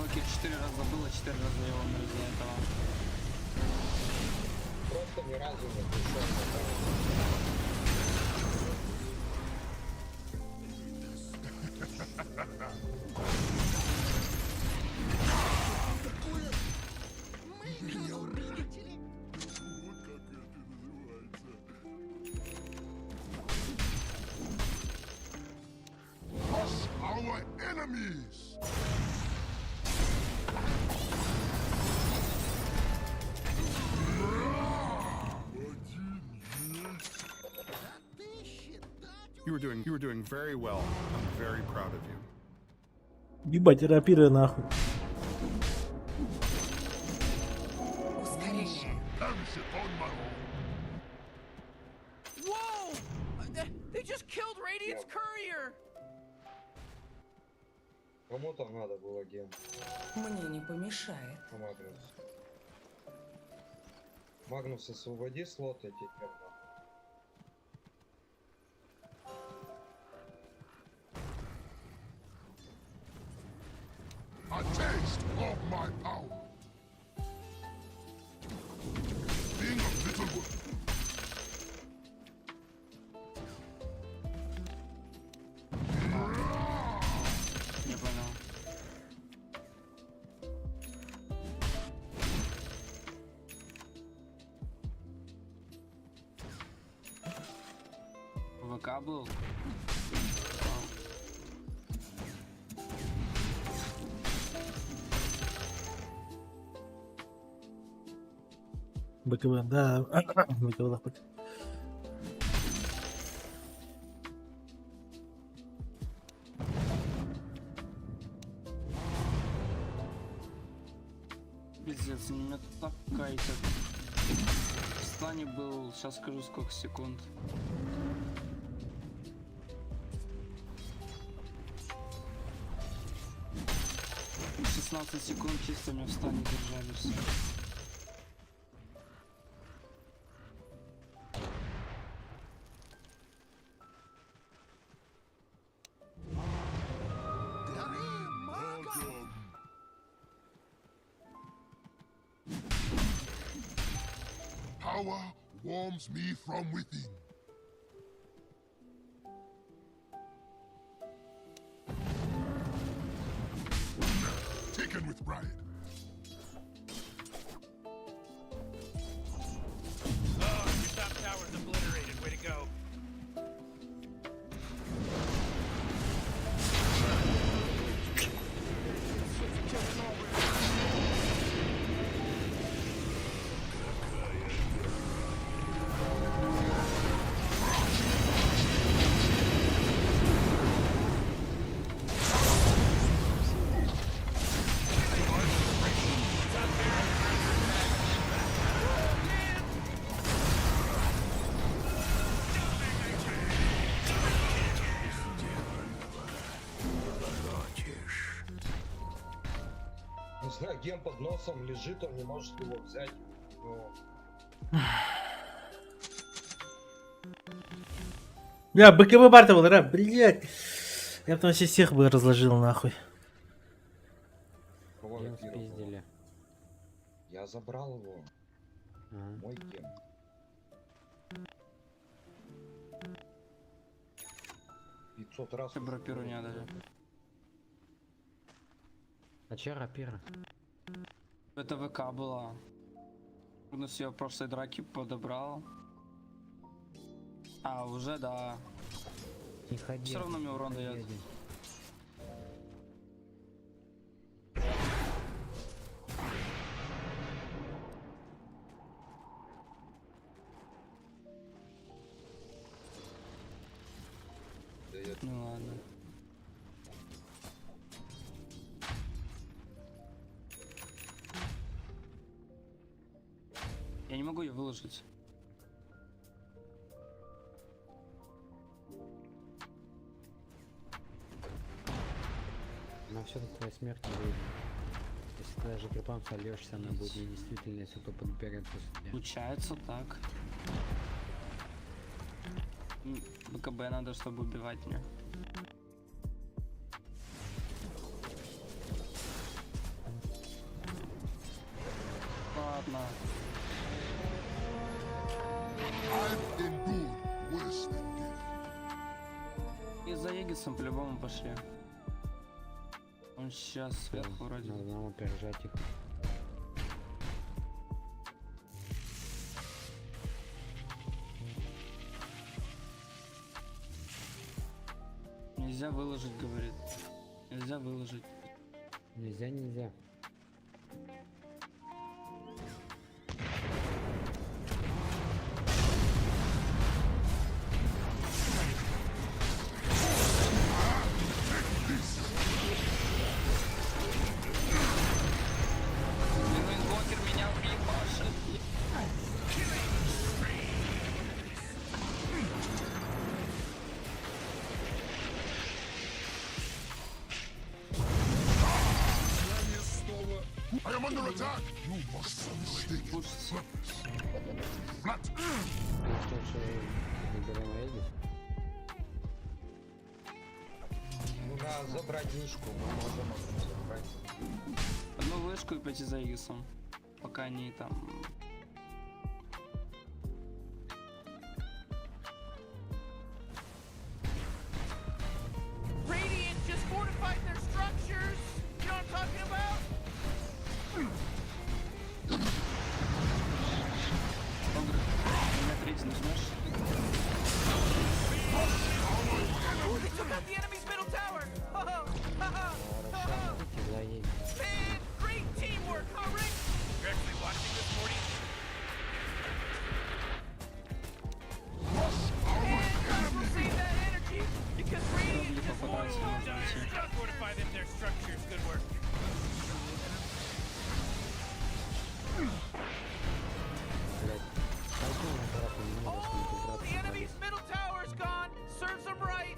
Локи 4 раза было, 4 раза я умер из-за этого. Просто ни разу не пришел. Crush our enemies! You were doing very well. I'm very proud of you. Ебать, рапиры нахуй. Perish upon my own. Whoa! They just killed Radiant's courier! Кому-то надо было ген. Мне не помешает. Магнус. Магнус, освободи слот эти терна. A taste of my power. Being of little worth. Не понял. ВК был? БКБ, да. БКБ. Пиздец, у меня так кайтит. В стане был, сейчас скажу сколько секунд. — 16 секунд чисто меня в стане держали все. Power warms me from within. Taken with pride. Oh, your top tower's obliterated. Way to go. знаю, гем под носом лежит, он не может его взять. Бля, БКБ Барта был, блядь. Я бы там вообще всех бы разложил нахуй. Гем спиздили. Я забрал его. Мой гем. Раз. Рапиру не отдали. А че рапира? Это ВК была. Он с ее прошлой драки подобрал. А, уже да. Не ходи. Все равно мне урон дает. Ну ладно. Я не могу ее выложить. Она все до твоей смерти выйдет. Если ты даже крипам сольешься, она будет недействительной, если кто подберет после тебя. Получается так. БКБ надо, чтобы убивать меня. Ладно. I've endured worse than death. И за Егисом по-любому пошли. Он сейчас сверху вроде. Надо нам опережать их. Нельзя выложить, говорит. Нельзя выложить. Нельзя. Инвокер меня уебашит. I am under attack! You must mistake it. Flat! Ну да, забрать вышку, мы можем забрать. Одну вышку и пойти за Егисом. Пока они там. Radiant just fortified their structures. You know what I'm talking about? Меня третий нажмешь. Oh, they took out the enemy's middle tower. Man, great teamwork, huh, Rick? You're actually watching this, Morty? And we'll save that energy because Radiant just fortify them their structures. Good work. Oh, the enemy's middle tower's gone. Serves them right.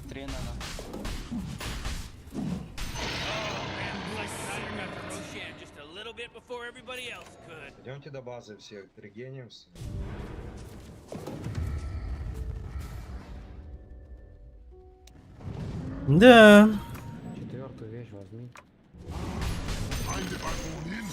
Три надо. Just a little bit before everybody else could. Идемте до базы всех, регенимся. Да. Четвертую вещь возьми. Find if I'm going in.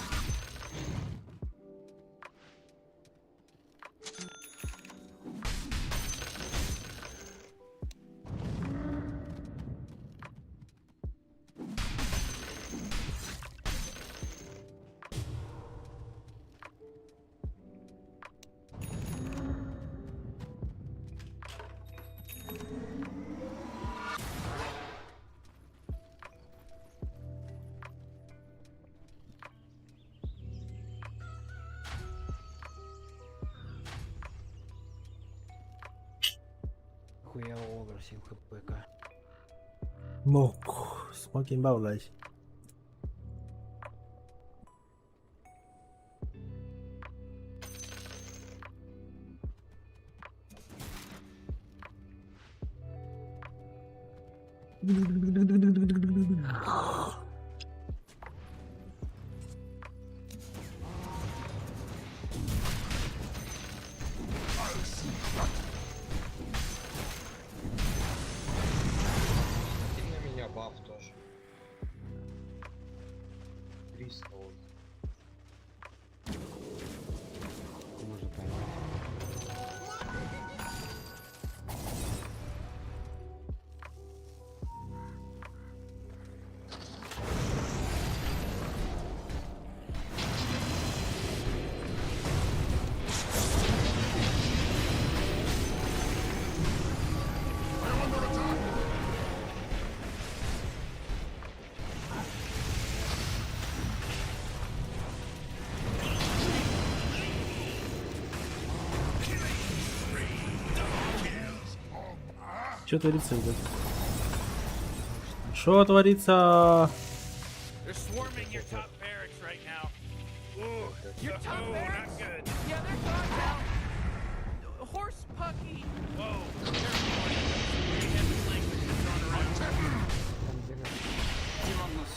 нихуя огр 7 хпк. Мок. Smoking Bow. На меня баф тоже. 300 вот. Можно поймать. Что творится, блядь? Что творится? They're swarming your top barracks right now. Ooh, your top barracks? Not good. Yeah, they're gone now. Horse Pucky. Whoa. Магнус.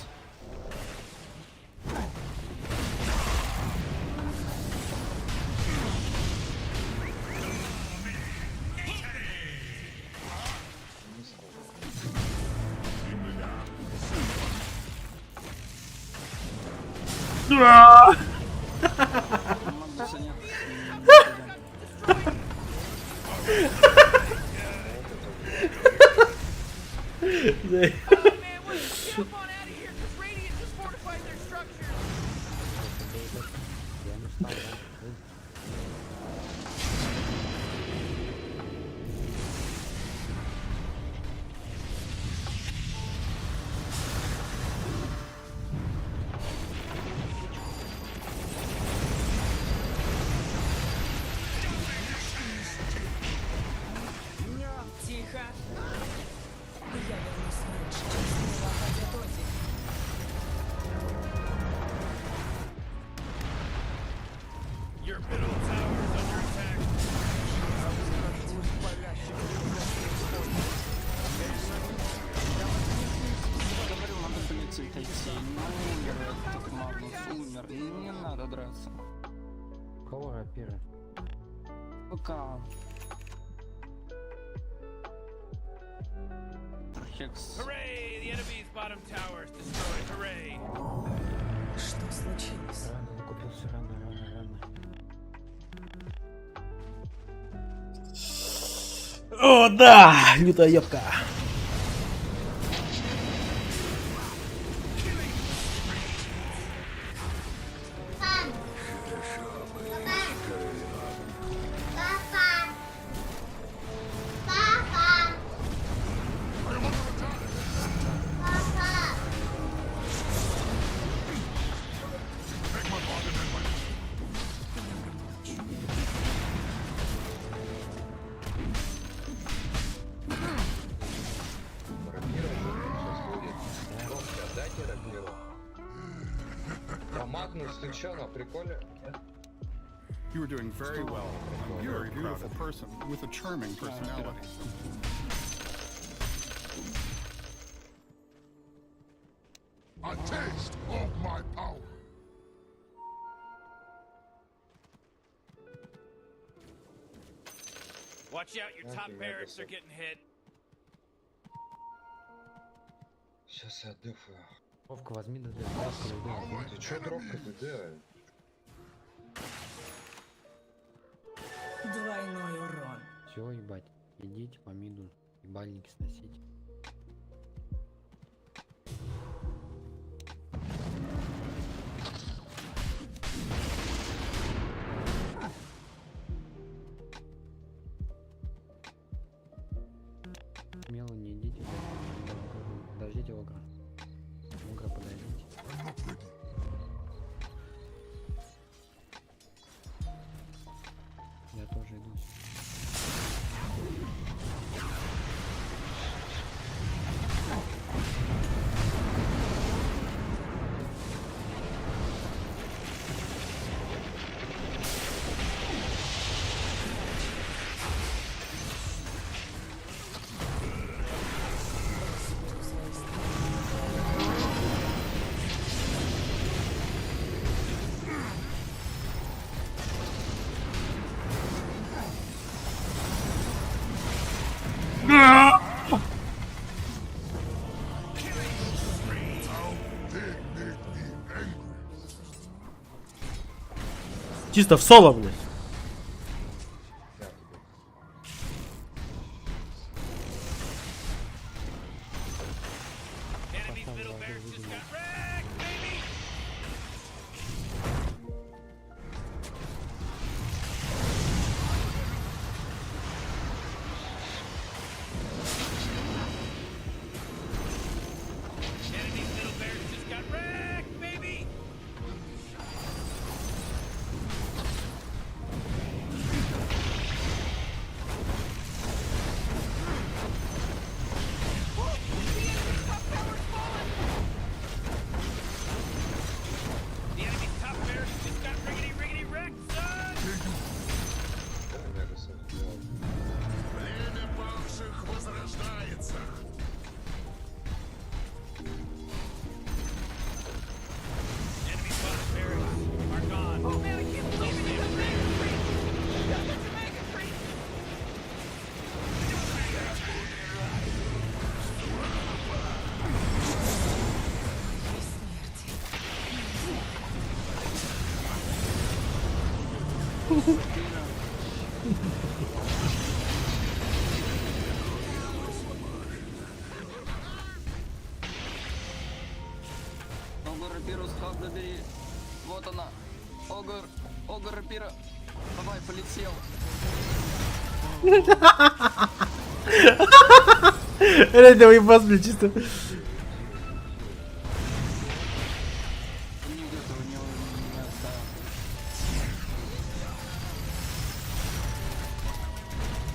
Магнуса нет. Oh man, wait, jump on out of here, because Radiant just fortified their structures. Тихо. Я вернусь раньше, чем смогла ходить Ози. Your middle tower is under attack. Говорил, надо полететь идти. Ну, умер этот Магнус, умер. Не надо драться. Кого рапира? Пока. Хекс. Hooray! The enemy's bottom tower is destroyed. Hooray! Что случилось? Рано, закупился рано. О, да! Лютая ёбка. You were doing very well. You're a beautiful person with a charming personality. A taste of my power. Watch out, your top barracks are getting hit. Сейчас я отдыхаю. Вовка, возьми до Ты чё дропка-то делает? Двойной урон. Все, ебать. Идите по миду. Ебальники сносите. Смело не идите. Подождите Огра. Огра, подождите. Я тоже иду. Чисто в соло, блядь. Enemy's middle barracks just got wrecked, baby! Enemy's middle barracks just got wrecked, baby! The enemy's top barracks just got riggedy wrecked, son! Племя павших возрождается. Enemy's bottom barracks are gone. Oh man, I can't believe it! It's a mega creep! That's a mega creep! Огр рапиру схав добери. Вот она. Огр рапира. Давай, полетел. Реально выебас, блядь, чисто. Нигде этого не оставил.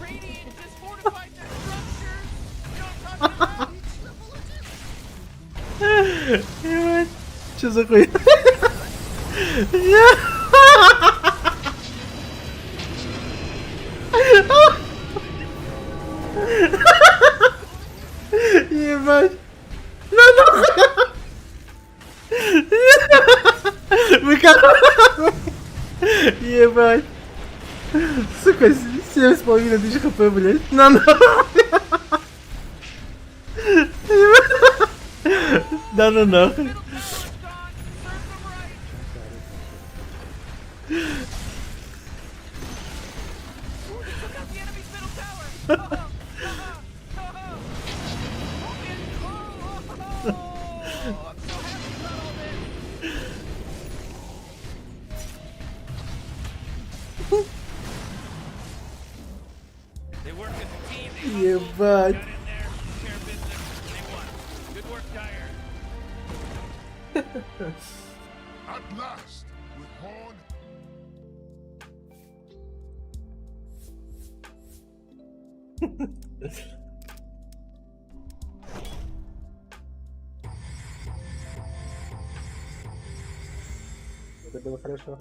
Radiant just fortified their structures! You know what I'm talking about? Ебать. Чё за хуй? Ебать. Ну нахуй. Вы короче. Ебать. Сука, 7,5 тысяч хп, блядь. На нахуй. Да ну нахуй. They work as a team. They Ебать. got in there, took care of business, and they won. Good work, Dyer. At last, with Horn. Это было хорошо.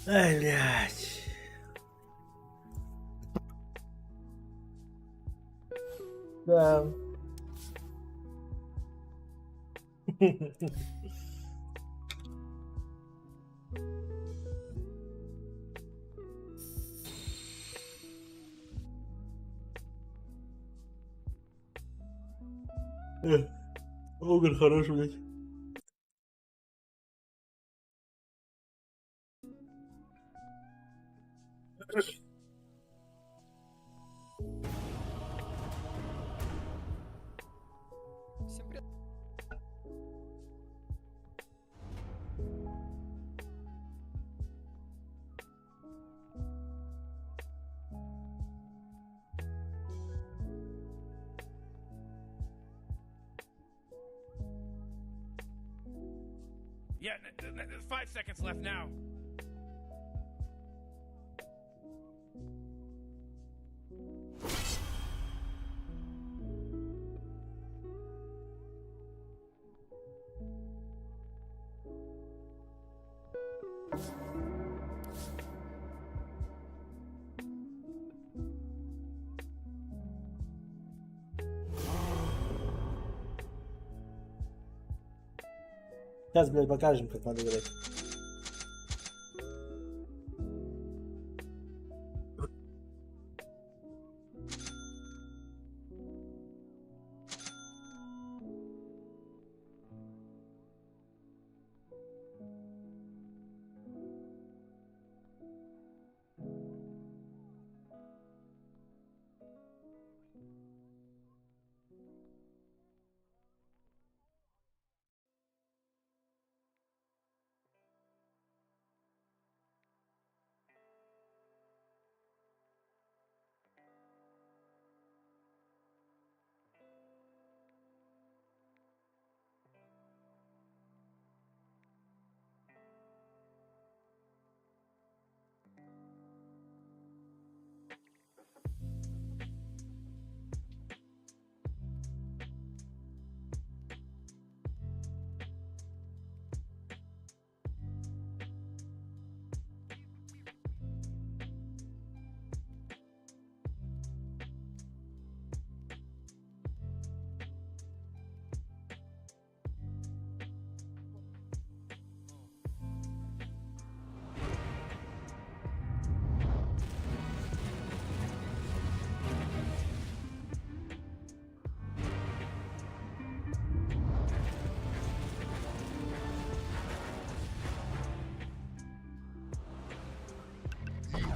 Ай, блядь. Да. Огр хороший, блядь. Всем привет. Yeah, there's 5 seconds left now. Сейчас, блядь, покажем, как надо играть.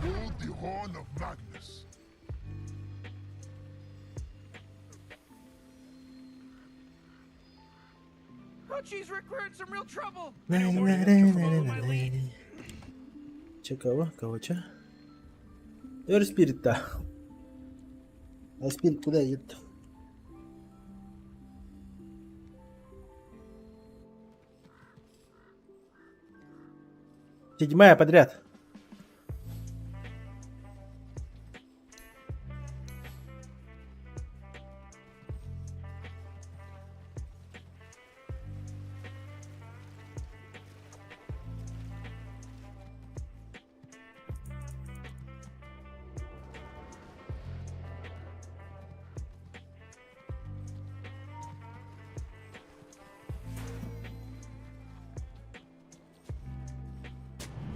Behold the horn of madness. Oh, jeez, Rick, we're in some real trouble. Че, кого? Кого, че? Эвер Спирит-то. А Спирит куда едет? Седьмая подряд.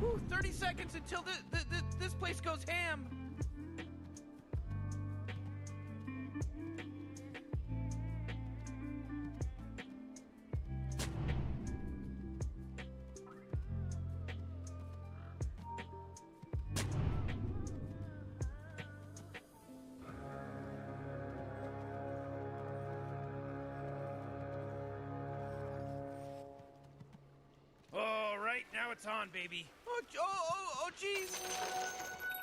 Whew, 30 seconds until this place goes ham. All right, now it's on, baby. Oh, jeez.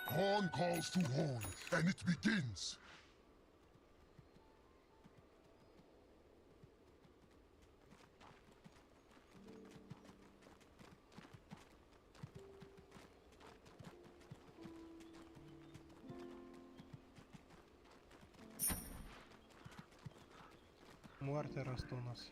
Horn calls to horn, and it begins. Муарте расту у нас.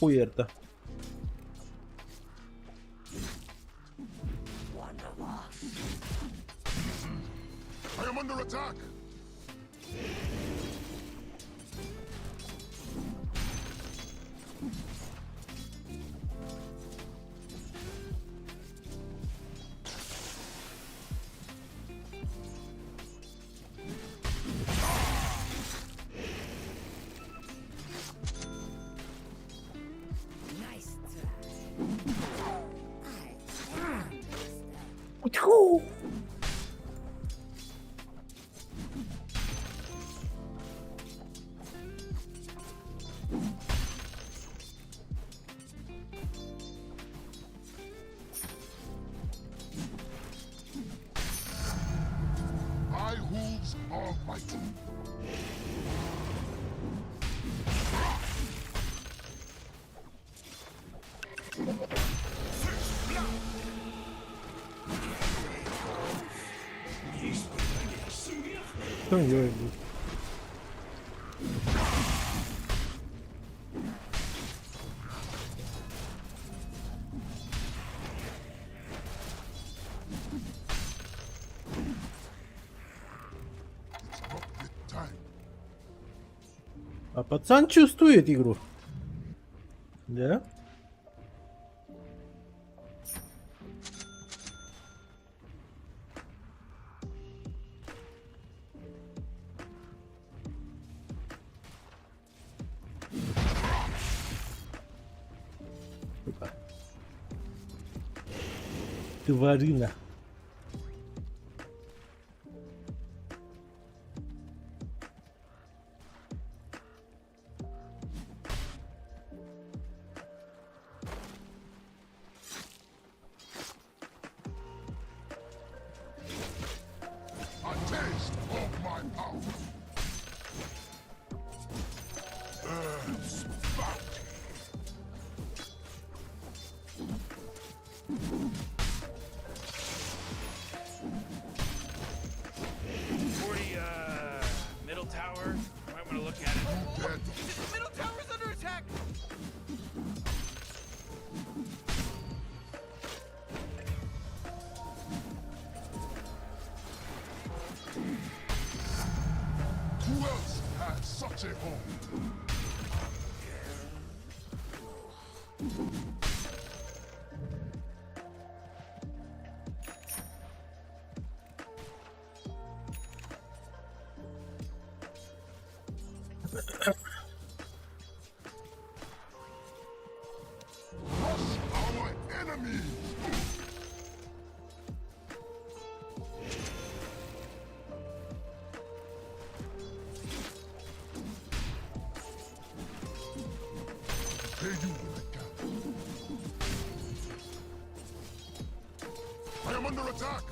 Хуерта. I am under attack. My hooves are mighty. Ой-ой, блядь. А пацан чувствует игру. Да? Тварина. A taste of my power. Spout. Middle tower. Might want to look at it. Dead. Middle tower's under attack. Who else has such a home? Crush our enemies! Pay you when I can. I am under attack!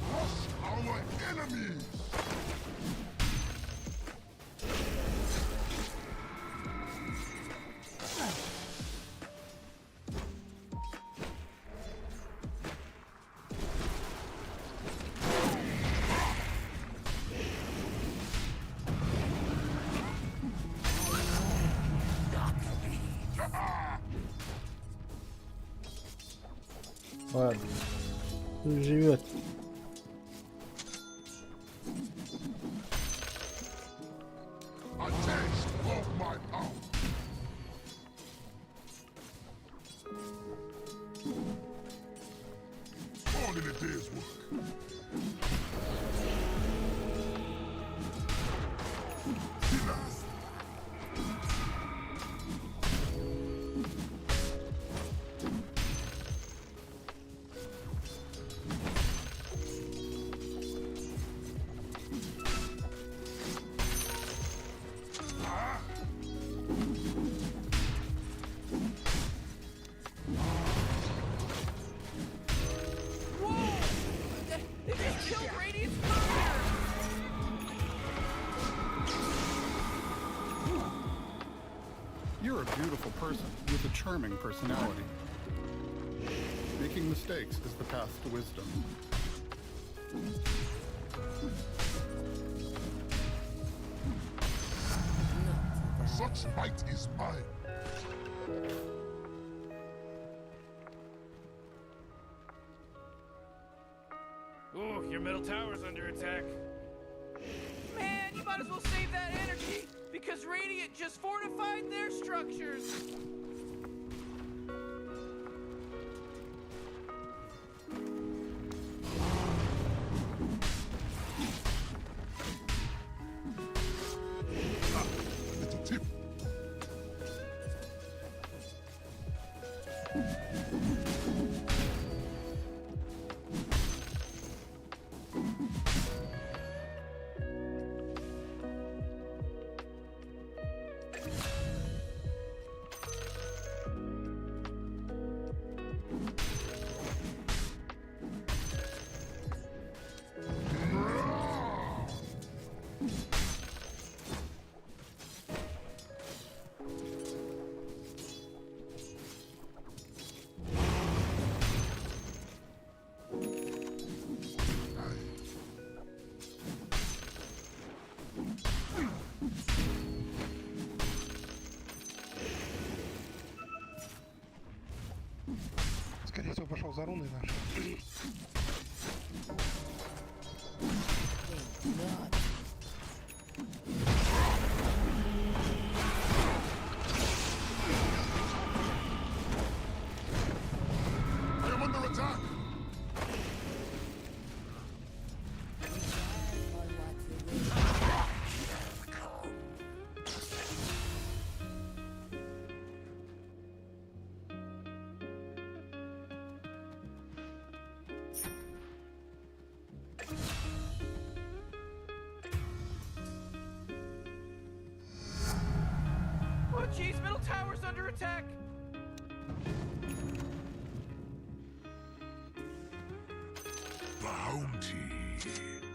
Crush our enemies! Ладно. Пусть живет. A taste of my power. All in a day's work. Dinner. They just killed Radiant's courier. You're a beautiful person with a charming personality. Making mistakes is the path to wisdom. Such might is mine. Ooh, your middle tower's under attack. Man, you might as well save that energy, because Radiant just fortified their structures. Little tip. пошел за руной нашей. I am under attack. Oh, jeez, middle tower's under attack.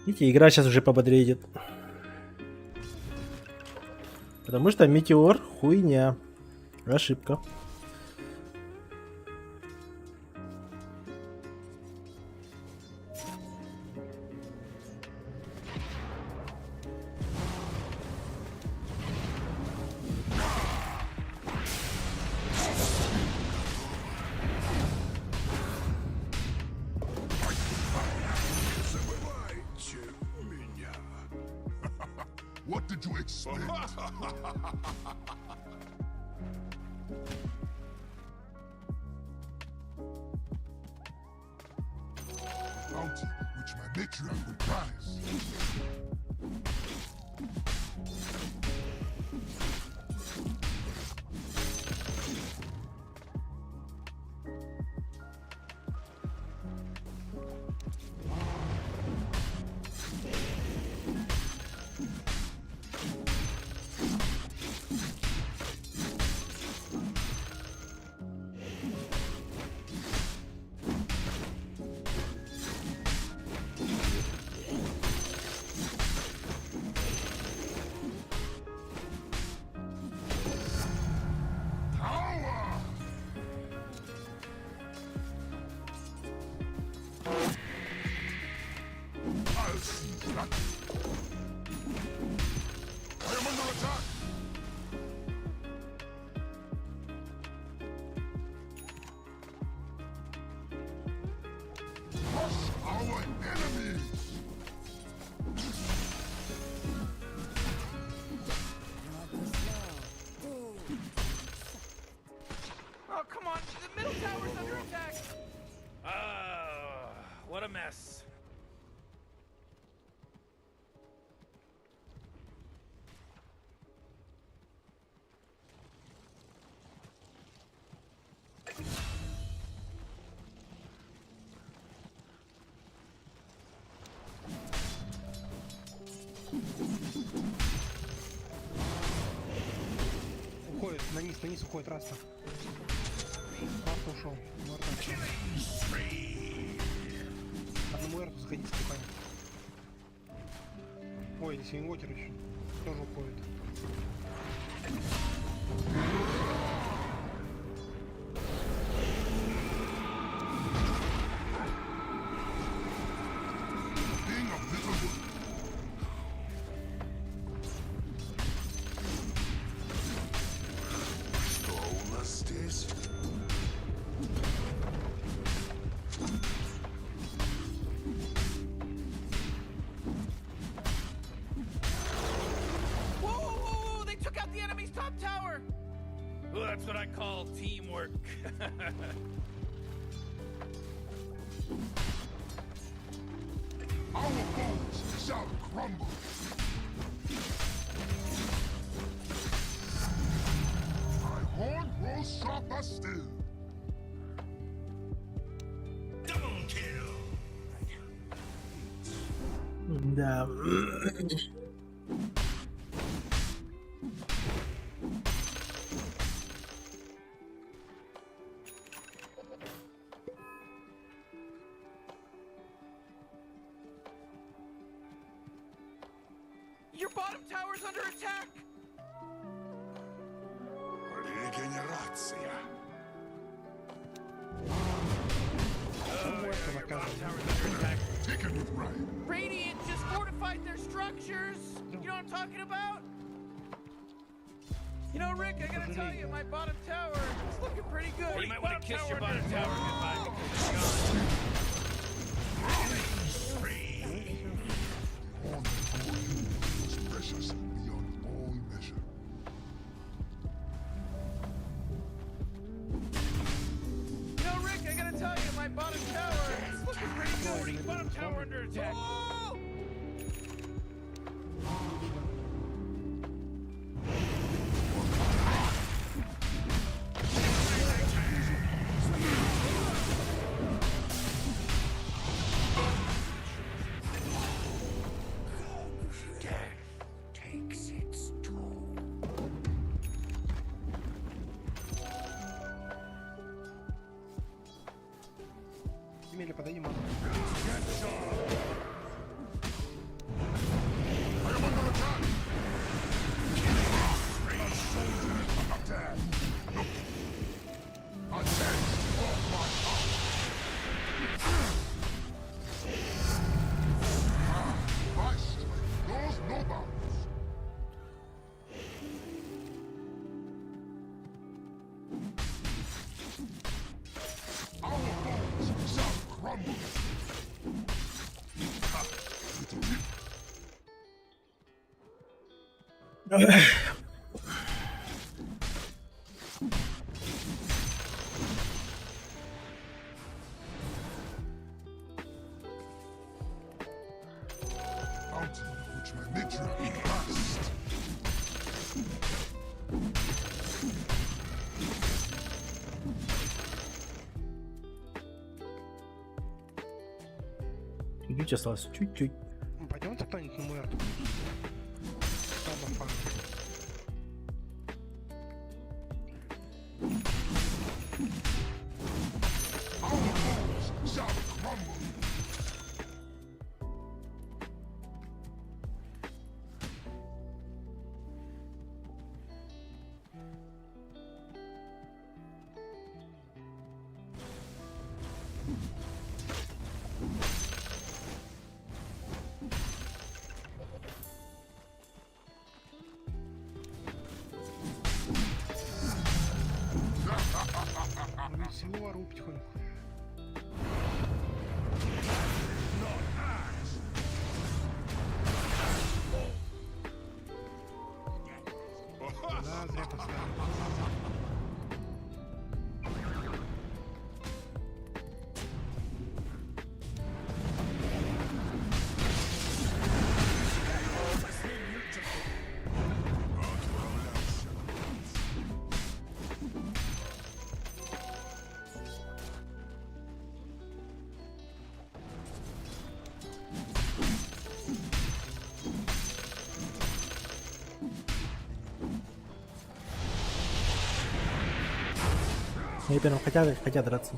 Видите, игра сейчас уже пободрее. Потому что метеор хуйня. Ошибка. What did you expect? Bounty, which my matriarch will prize. I'll see that. I am under attack. Crush our enemies. Oh, come on, the middle tower's under attack. What a mess. Уходит, на низ уходит Раста. Раста ушел. Одному Эрту заходить спокойно. Ой, здесь инвотер еще. Тоже уходит. Being a visible. Что у нас здесь? Whoa, whoa, whoa, whoa, they took out the enemy's top tower. Oh, that's what I call teamwork. Our foes shall crumble. My horn grows sharper still. Double kill. Да. Your bottom tower's under attack. Регенерация. Your bottom tower's under attack. Taken with pride. Radiant just fortified their structures. You know what I'm talking about? You know, Rick, I gotta tell you, my bottom tower is looking pretty good. You might want to kiss your bottom tower goodbye because it's gone. Was precious beyond all measure. You know, Rick, I gotta tell you, my bottom tower is looking pretty good. Bottom tower under attack. Oh! Takes its toll. Емеля, подай ему. My strength knows no bounds. Our bones shall crumble. Ha, little bit. Mountain which my matriarch passed. Чуть-чуть осталось, чуть-чуть. Пойдемте кто-нибудь на муэрту. Our bones shall crumble. Всего ору потихоньку. Да, зря поставил. Они прям хотят драться.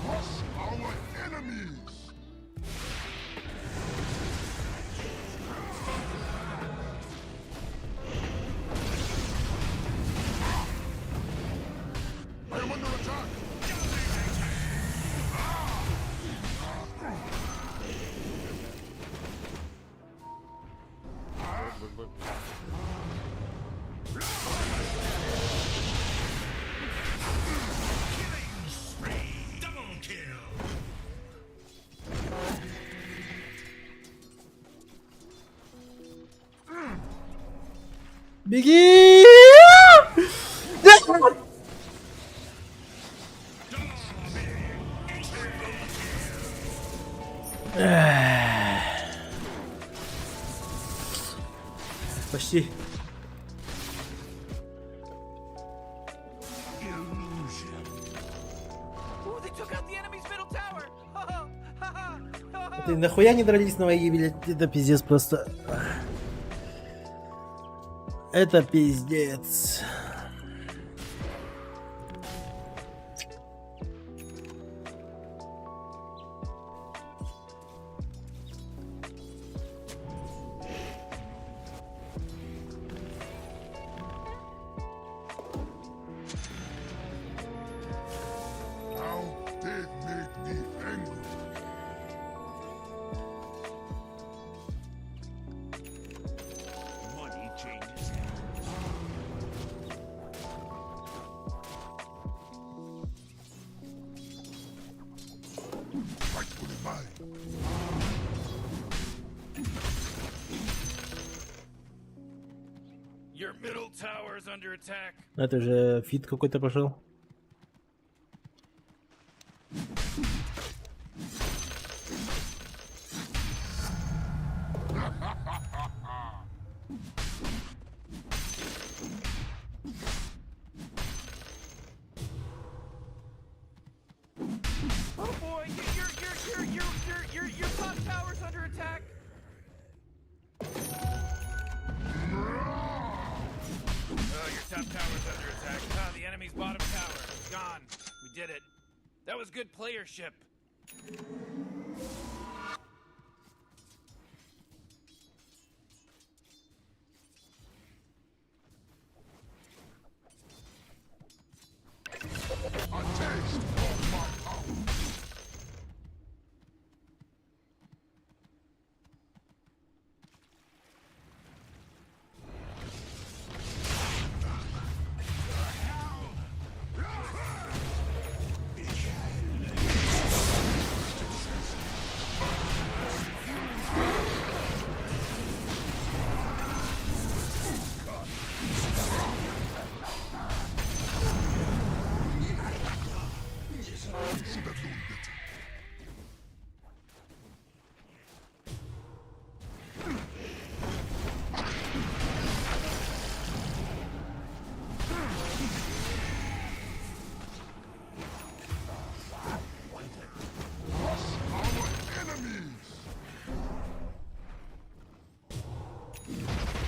Crush our enemies. I am under attack. Double kill. Беги! Почти. Ooh, they took out the enemy's middle tower. Ты нахуя не дрались на моей, блядь? Это пиздец просто. Это пиздец. Now tower is under attack. Это же фит какой-то пошел. Oh boy, your top tower's under attack. Oh, your top tower's under attack. Ah, the enemy's bottom tower. It's gone. We did it. That was good playership. A taste of my power.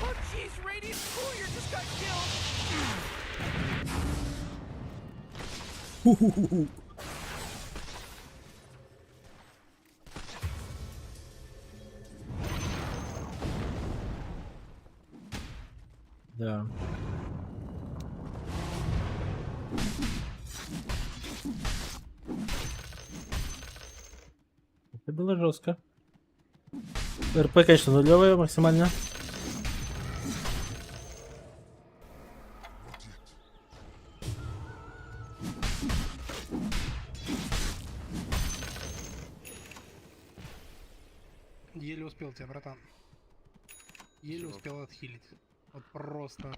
Oh jeez, Radiant Courier just got killed. Да. Это было жестко. РП, конечно, нулевая максимально. Еле успел тебя, братан. Еле успел отхилить. Вот просто.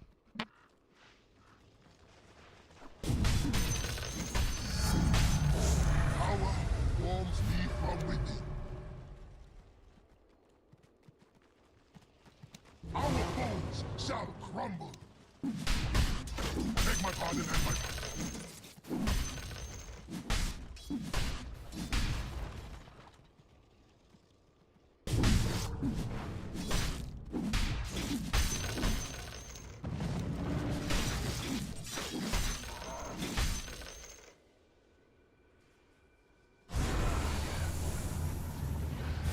Power warms me from within. Our bones shall crumble. Beg my pardon and my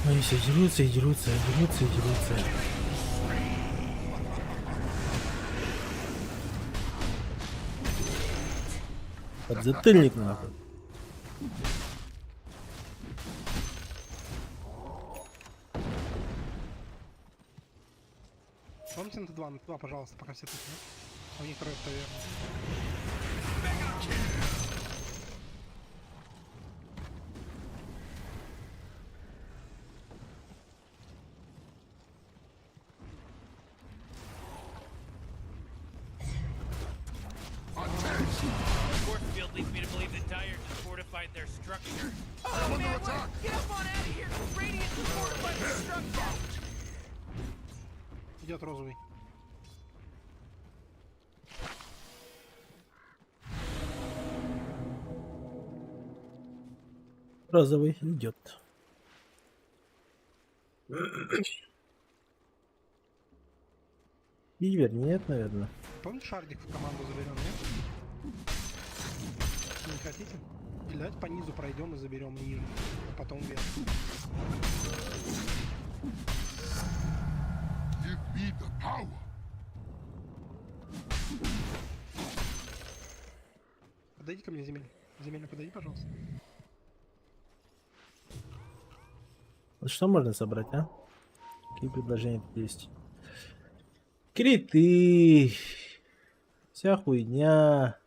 Они все дерутся и дерутся, дерутся и дерутся. Подзатыльник нахуй. Помните на Т2, пожалуйста, пока все тут, нет? У них трое, наверное. Force field leads me to believe that Dire just fortified their structure. Oh man, what? Get up on out of here! Radiant just fortified their structure! Идет розовый. Розовый идет. Ивер нет, наверное. Помните, шардик в команду заберем, нет? Не хотите? Или давайте по низу пройдем и заберем ниже, а потом вверх. give me the power. Подойди ко мне, земель. Земельно подойди, пожалуйста. Вот что можно собрать, а? Какие предложения тут есть? Криты. Вся хуйня.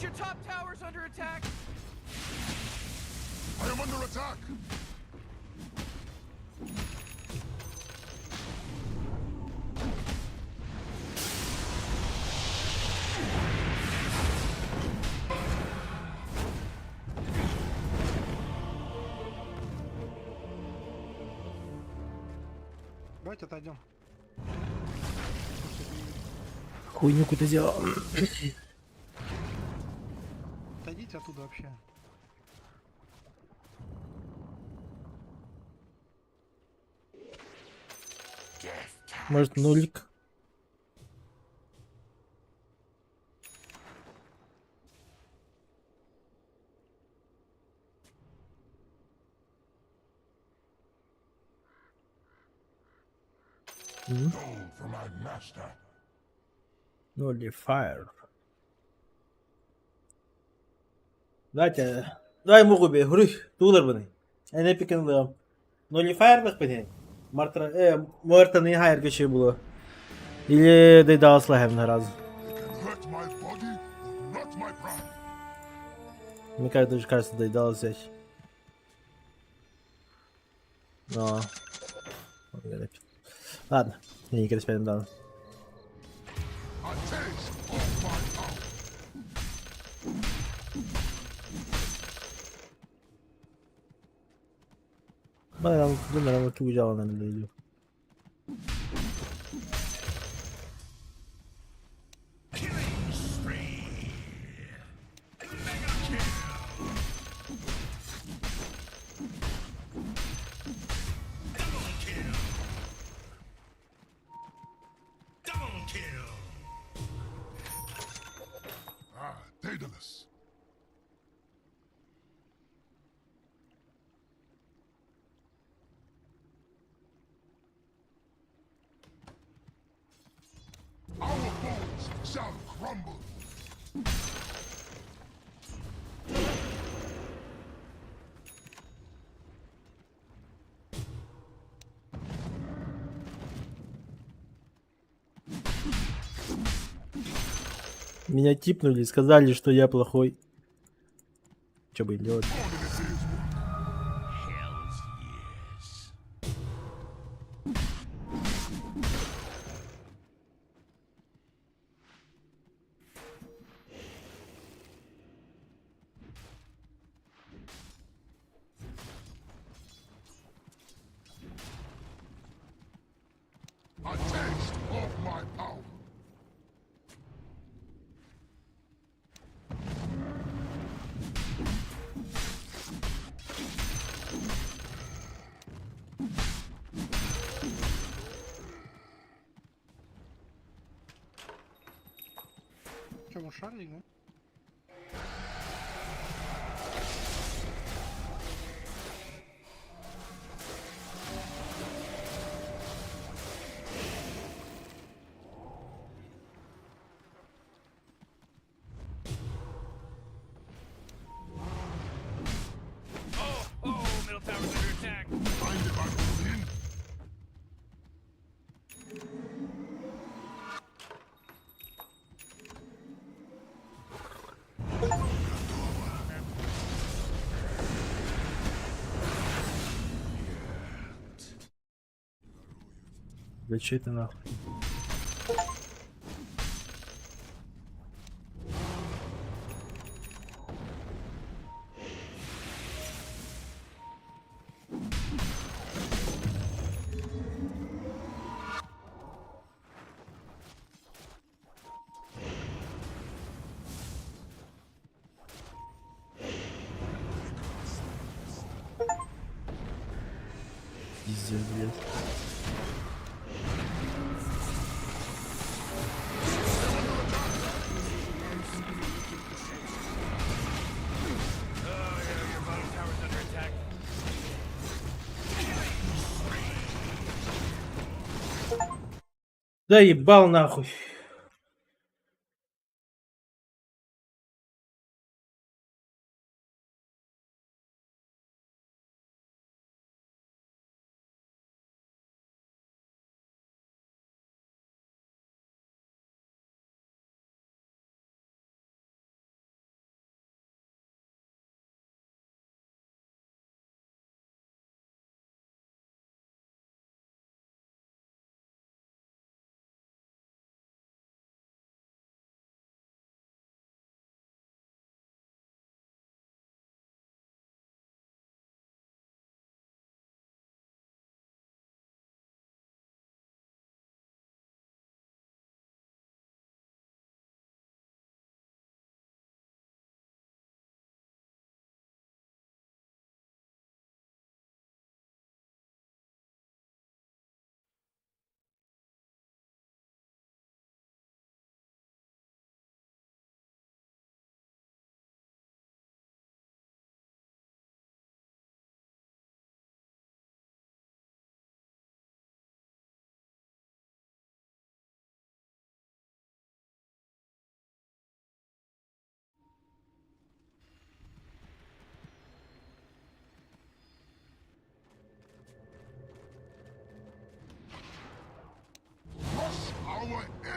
your top tower's under attack. I am under attack. Давайте отойдем. Хуйню какую-то сделал. Отойдите оттуда вообще. Может, нулик? Gold for my master. Nullifier. Давайте. Давай мугу бе. Хурих. Тулар бани. Ne pikin Nullifier bak beni. Muerta не хайр geçiyor bu. Или de daha asla hem раз. Hurt my body, but not my pride. Мне кажется, доедал здесь. Но. Ладно, я не корреспондент дал. A taste of my power. Bana çok güzel alanlarına değiliyor. Daedalus. Our bones shall crumble. Меня типнули, сказали, что я плохой. Чё бы лёд. A taste of my power. Че, мы шарили, да? Oh, middle tower's under attack. Find if I'm within. Да че это нахуй? Пиздец, блядь. Your bottom tower's under attack. Да ебал нахуй.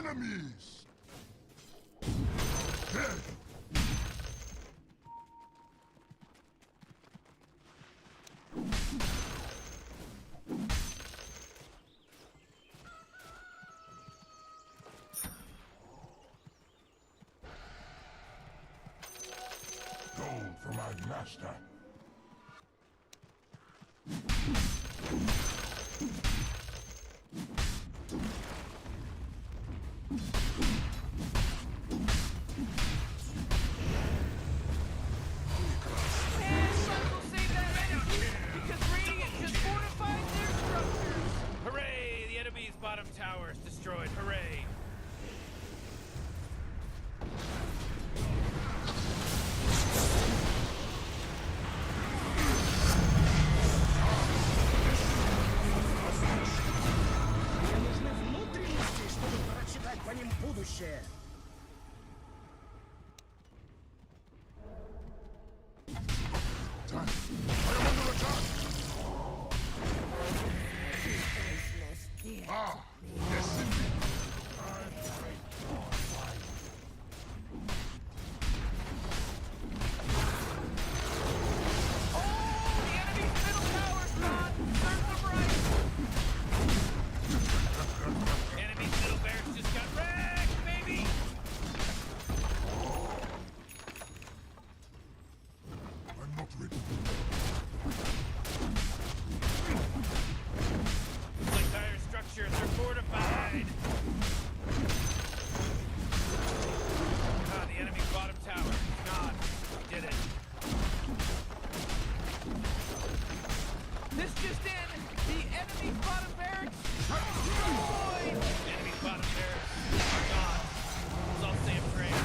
enemies! Dead! Gold for my master. Man, Sons will save that energy because Radiant just fortified their structures. Hooray! The enemy's bottom tower is destroyed. Hooray! Мне нужны внутренности, чтобы прочитать по ним будущее. Time. I am under attack! Ah, yes indeed. The enemy's middle tower's gone. Turn them right. Enemy's middle barracks just got wrecked, baby. I'm not ready. Looks like dire structures are fortified. Ah, the enemy's bottom tower. God, we did it. This just in. The enemy's bottom barracks destroyed. Enemy's bottom barracks are gone. Let's all say a prayer.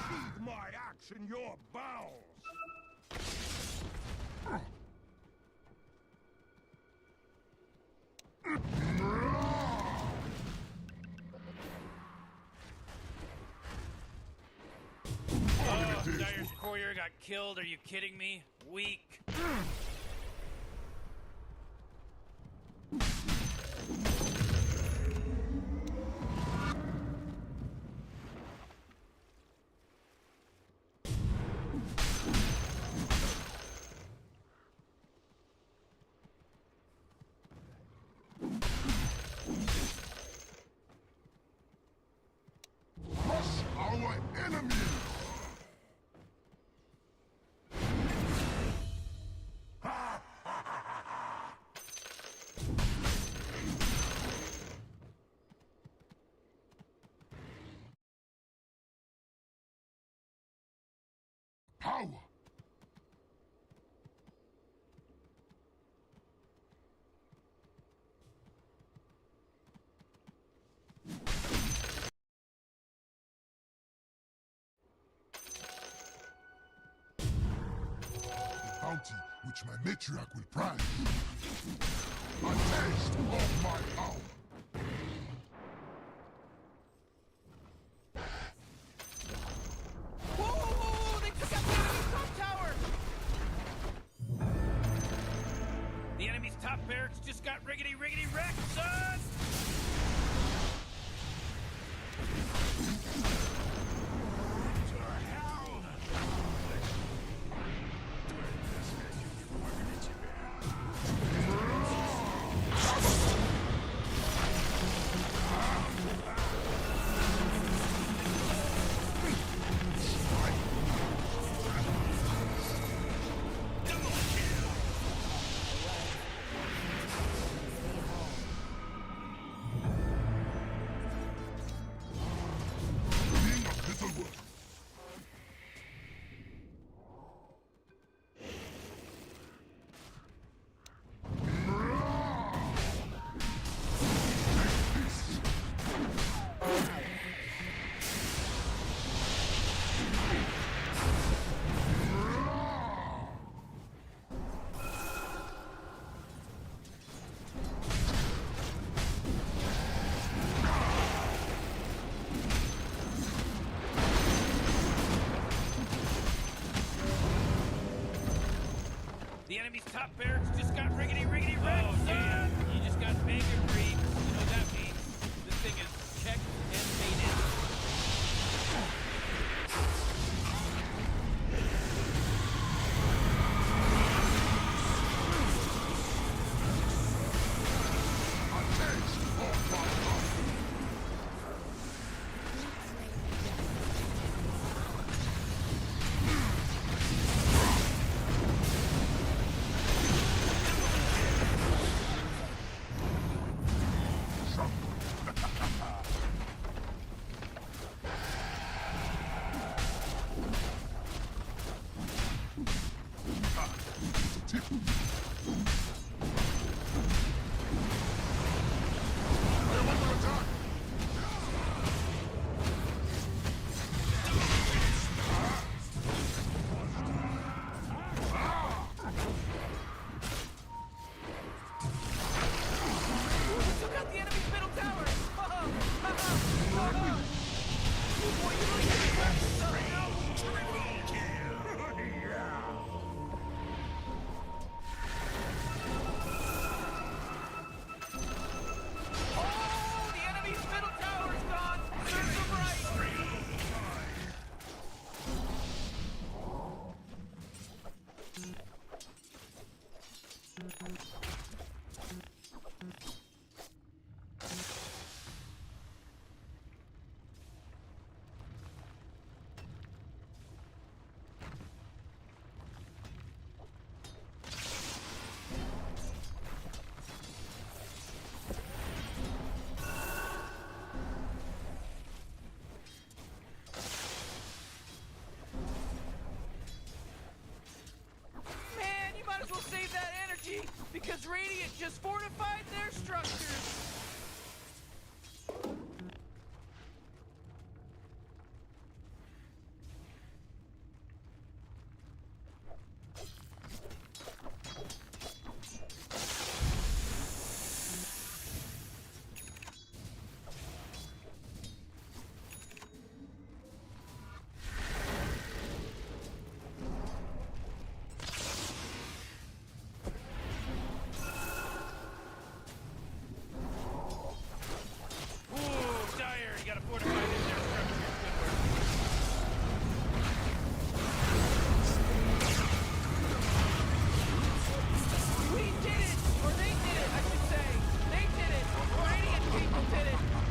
Keep my axe in your bowels. Oh, Dire's courier got killed. Are you kidding me? Weak. Crush our enemies! Power! Bounty which my matriarch will prize. A taste of my power. Whoa, whoa, whoa, whoa! They took out the enemy's top tower! The enemy's top barracks just got riggedy wrecked, son! Being of little worth. The enemy's top barracks just got riggedy wrecked, son! You just got mega creeps. You know what that means? This thing is checked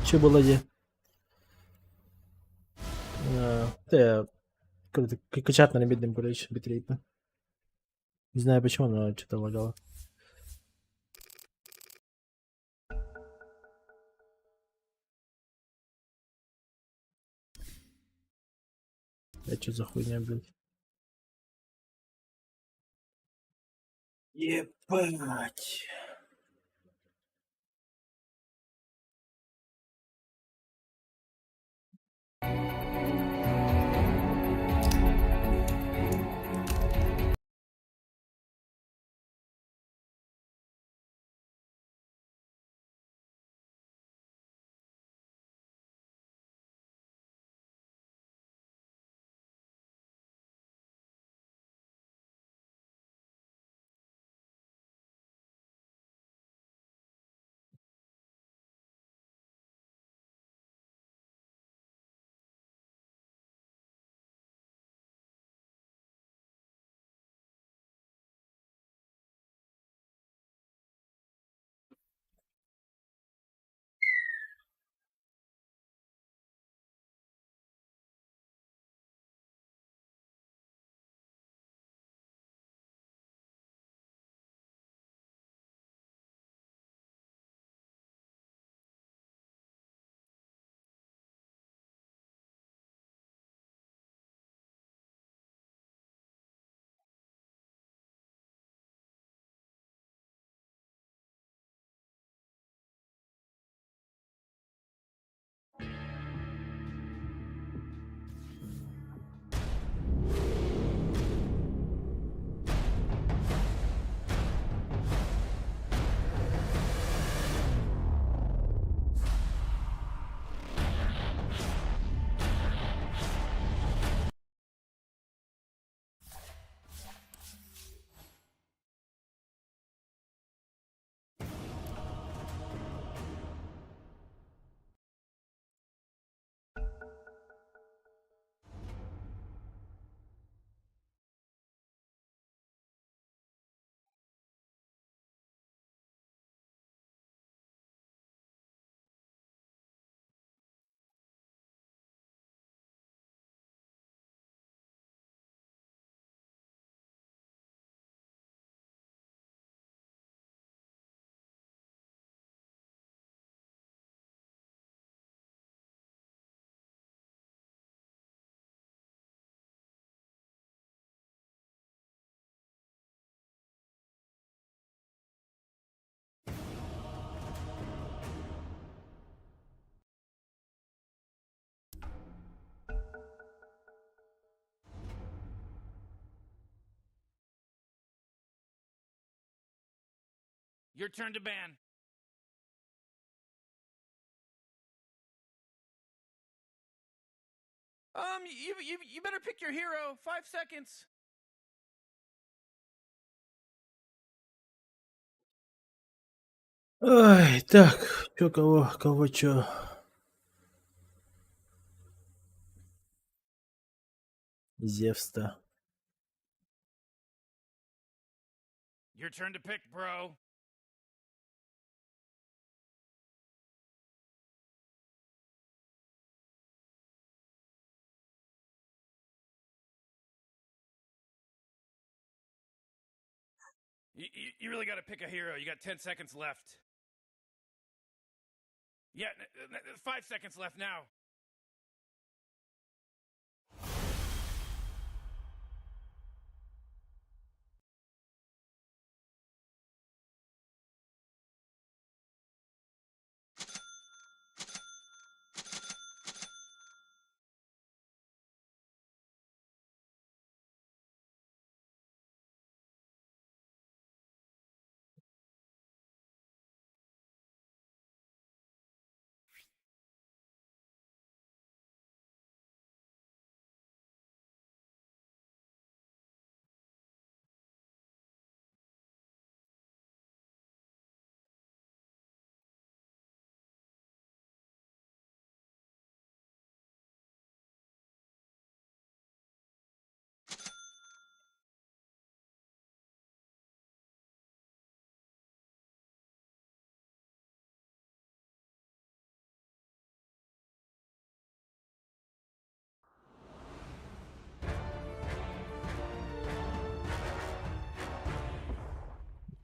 Че было где? Да, как-то качатно на бедном, короче, битрейт. Не знаю почему, но что-то лагало. Это что за хуйня, блядь? Ебать. Your turn to ban. You better pick your hero. 5 seconds. Ай, так, чё, кого, чё? Зевста. Your turn to pick, bro. You really got to pick a hero. You got 10 seconds left. Yeah, 5 seconds left now.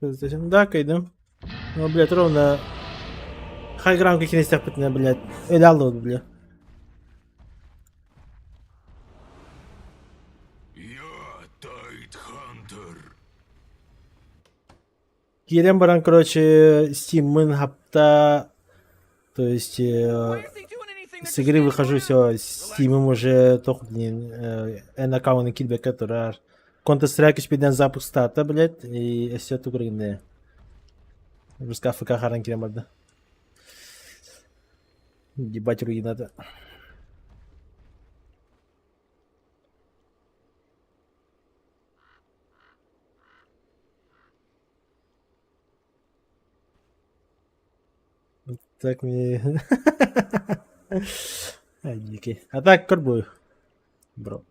PlayStation. Да, kaydım. Ama блядь, ровно high ground какие-то yapıtına, блядь. Öyle aldı, блядь. Я Тайтхантер. Елен баран, короче, Steam Minhap'та, то есть с игры выхожу, все, Steam уже тохнин, аккаунт кидбек, который Counter Strike hiçbirden запуск start'ta, блядь, и все тугринне. Русская ФК харан кирем барда. Ебать руинада. Так мне... Ай, дикий. А так, корбую. Бро.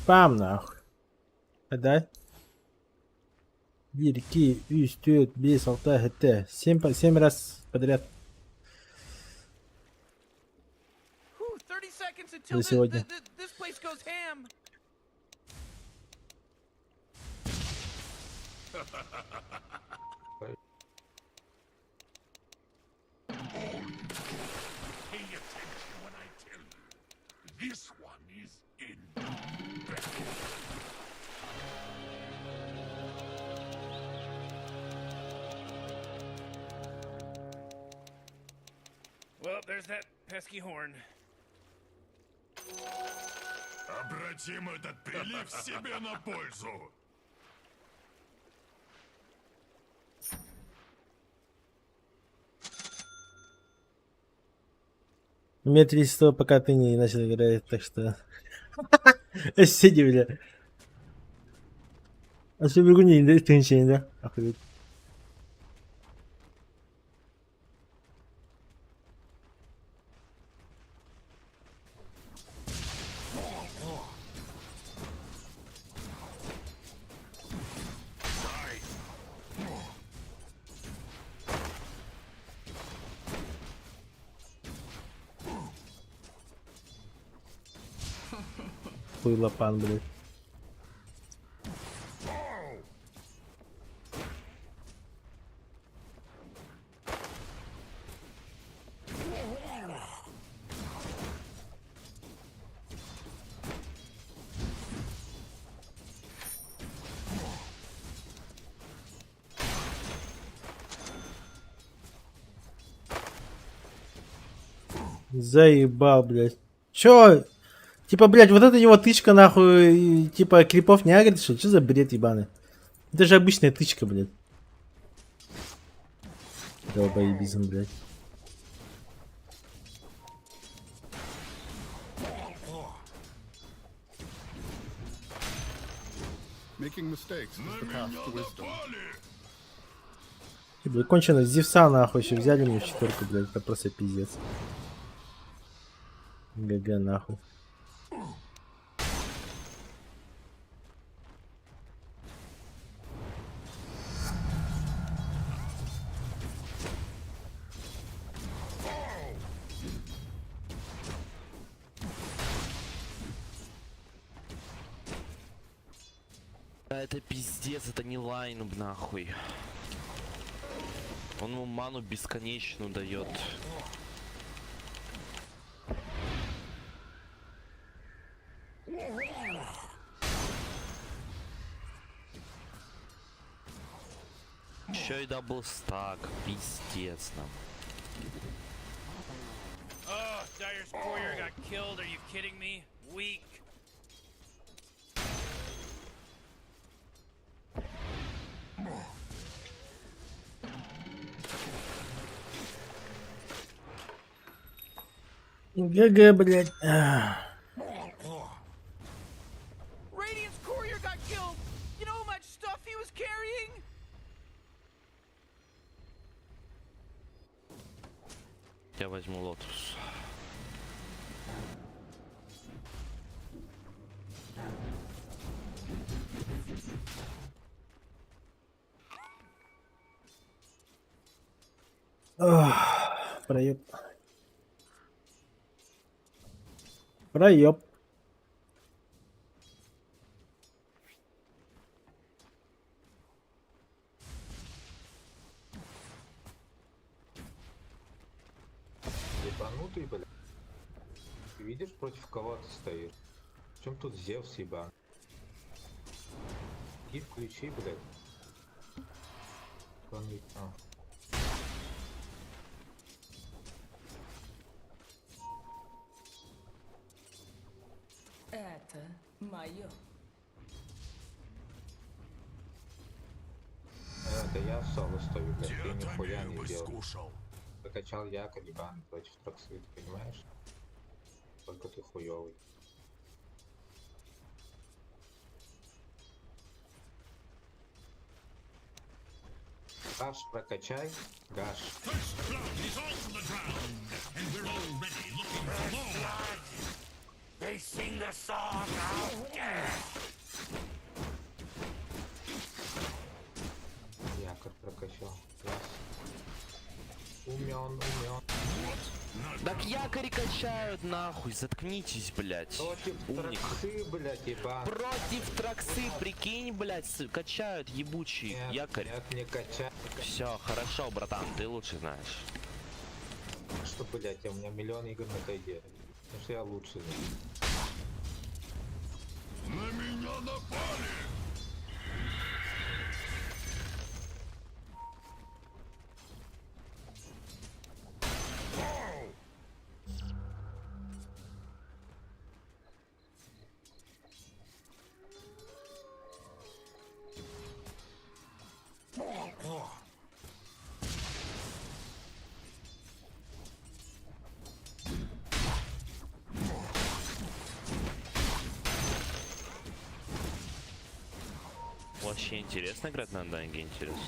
Пам, нахуй. Отдай. 1, 2, 3, 4, 5, 6, 7. 7 раз подряд. Whew, 30 seconds until За сегодня. this place goes ham. Pay attention when I tell you. This one is in bed. Well, there's that pesky horn. Обратим этот прилив себе на пользу. Мне 300, пока ты не начал играть, так что... Сиди, бля. А что бегу не тенчень, да? Охуеть. Хуйлопан, блядь. Заебал, блядь. Чё? Типа, блядь, вот это его тычка, нахуй, и, типа, крипов не агрит, что? Что за бред ебаный? Это же обычная тычка, блядь. Долбоебизм, блядь. Making mistakes is the path to wisdom. Блядь, кончено, Зевса, нахуй, еще взяли мне в четверку, блядь, это просто пиздец. ГГ, нахуй. Это пиздец, это не лайн, нахуй. Он ему ману бесконечную дает. Еще и даблстак, пиздец нам. Oh, Dire's courier got killed. Are you kidding me? Weak. ГГ, блядь. Radiant's courier got killed. You know how much stuff he was carrying? Я возьму лотус. Проеб. Проеб. Ебанутый, блядь. Ты видишь, против кого ты стоишь? В чем тут Зевс, ебан? И включи, блядь. А. Это мое. Это я в соло стою, блядь, ты нихуя не сделал. Прокачал якорь, ебаный, против Троксы, ты понимаешь? Только ты хуёвый. Гаш прокачай, Гаш. First blood is on the ground, and we're already looking for more. They sing the song of death. Якорь прокачал. Раз. Умён. Так якори качают нахуй, заткнитесь, блядь. Против Умник. Троксы, блядь, ебан. Против Троксы, прикинь, блядь, качают ебучий Нет, якорь. Нет, не качай. Все, хорошо, братан, ты лучше знаешь. Что, блядь, у меня миллион игр на тайде. Потому что я лучше знаю. На меня напали! Вообще интересно играть на Данге, интересно.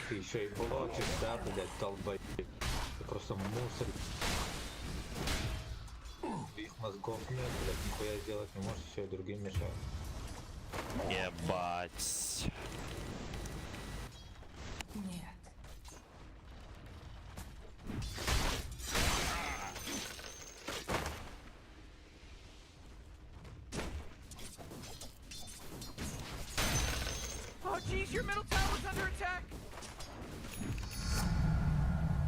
Ты еще и блочишь, да, блядь, долбоеб. Ты просто мусор. Их мозгов нет, блядь, нихуя сделать не можешь, еще и другим мешать. Ебать. Нет. Oh, jeez, your middle tower's under attack.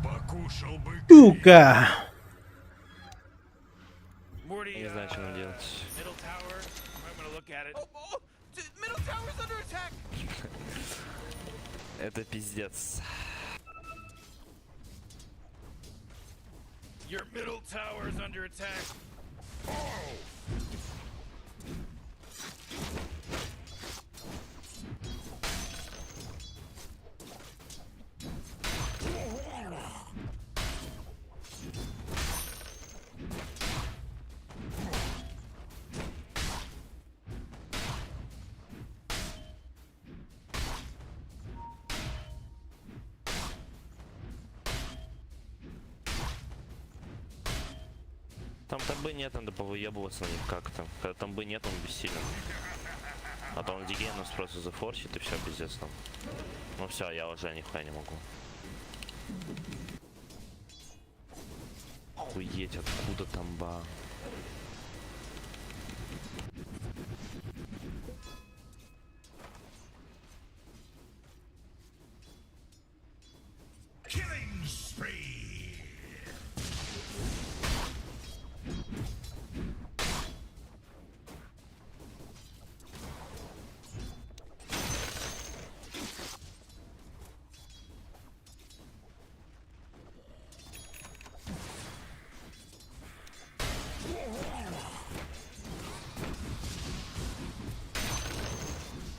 Покушал бы. Сука! Morty, Не знаю, что нам делать. middle tower. I'm gonna look at it. Oh, middle tower's under attack. Это пиздец. Your middle tower is under attack. Там бы нет, надо повыебываться на них как-то. Когда там бы нет, он бессилен. А то он Диген нас просто зафорсит и все, пиздец там. Ну все, я уже нихуя не могу. Охуеть, откуда там ба? Killing spree.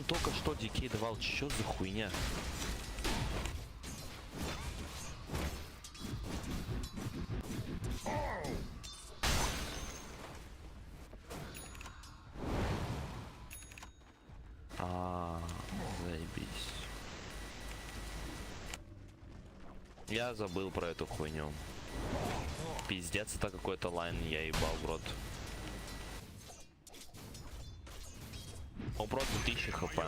Только что Дикей давал, чё за хуйня? Заебись. Я забыл про эту хуйню. Пиздец, это какой-то лайн, я ебал в рот. Он просто 1000 хп.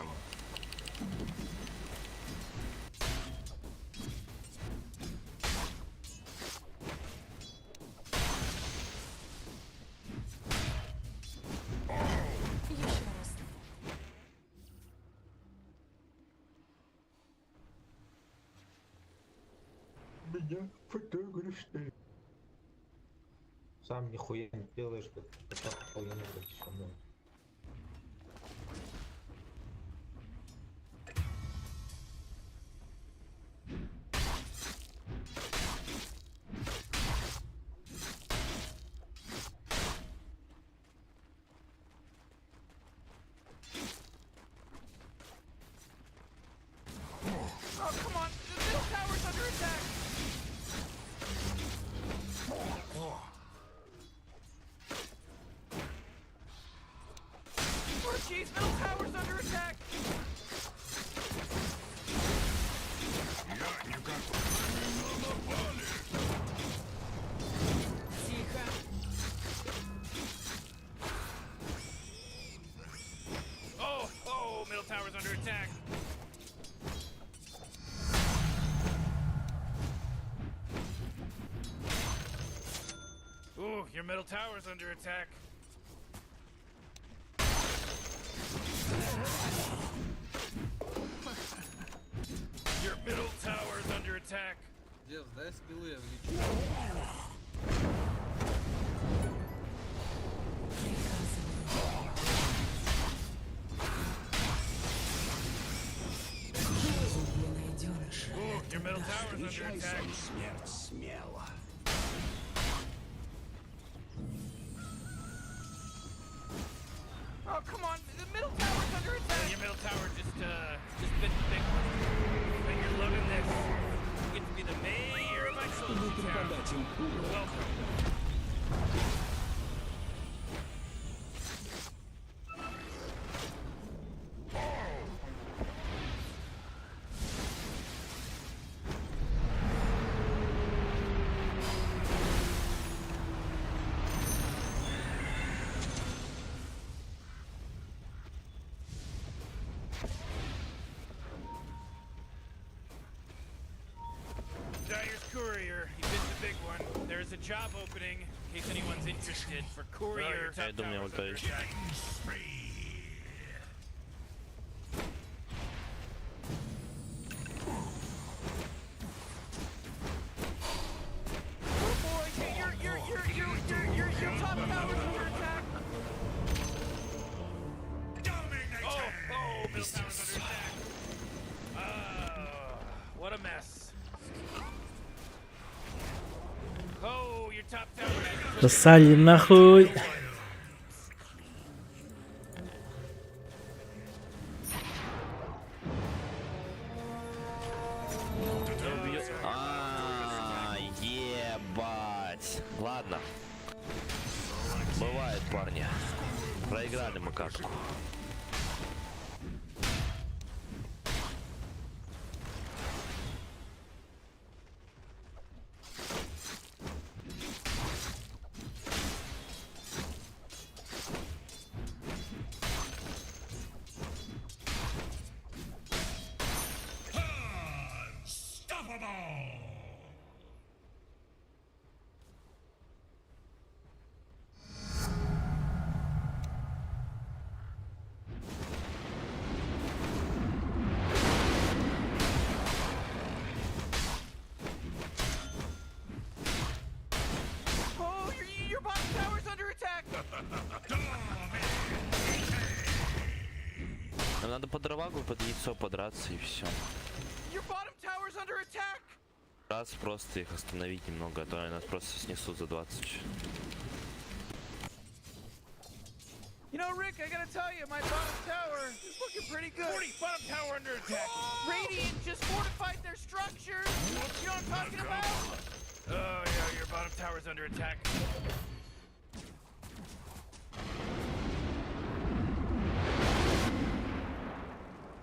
Еще раз. меня фотографируешь. Сам нихуя не делаешь, как охуенно профессионал. Oh, come on! The middle tower's under attack! Oh, jeez, middle tower's under attack! Тихо. Oh, middle tower's under attack! Ooh, your middle tower's under attack. Your middle tower's under attack. Дев, дай скиллы, я влечу. Ooh, your middle tower's under attack. Смерть смело. Oh, come on! The middle tower's under attack! Your middle tower just bit the big one. But you're loving this. You get to be the mayor of Isolation Town. You're welcome. Dyer's courier. He bit the big one. There's a job opening, in case anyone's interested, for courier. Я думаю, Tower's under ультаешь. attack. Oh boy, your top tower's under attack. Oh, middle tower's under attack. What a mess. Oh, your top tower. Засали нахуй. Ебать. Ладно. Бывает, парни. Проиграли мы катку. Oh, your bottom tower's under attack. Нам надо под дровагу, под яйцо подраться и все. Your bottom tower's under attack. Раз просто их остановить немного, а то они нас просто снесут за 20. You know, Rick, I gotta tell you, my bottom tower is looking pretty good. 40, bottom tower under attack. Radiant just fortified their structures. You know what I'm talking about? Oh, yeah, your bottom tower's under attack.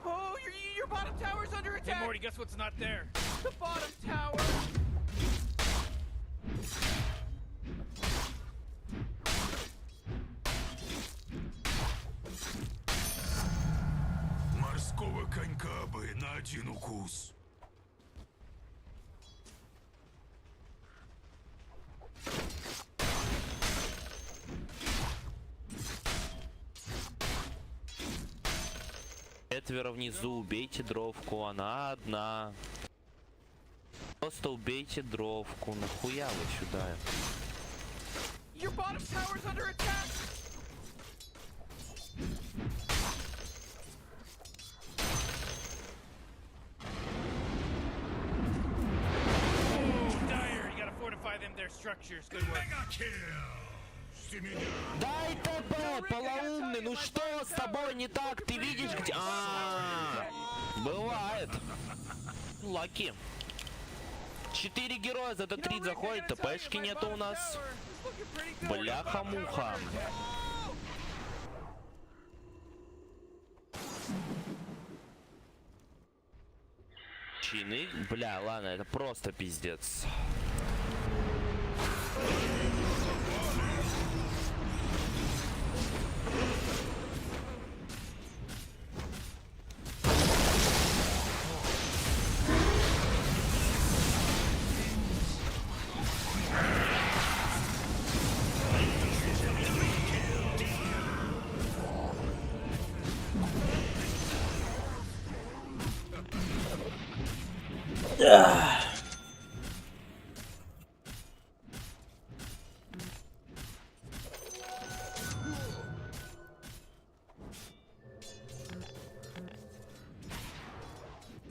Oh, your bottom tower's under attack. Hey, Morty, guess what's not there? The bottom tower. Морского конька бы на один укус. Четверо внизу, убейте дровку, она одна. Просто убейте дровку, нахуя вы сюда? Your bottom tower's under attack! Oh, Dire, you gotta fortify them, their structures. Good work. Дай ТП, полоумный, ну что с тобой не так? Ты видишь где? Бывает. Лаки. 4 героя за Т3 заходит, ТПшки нету у нас. Бляха-муха. Чины? Бля, ладно, это просто пиздец.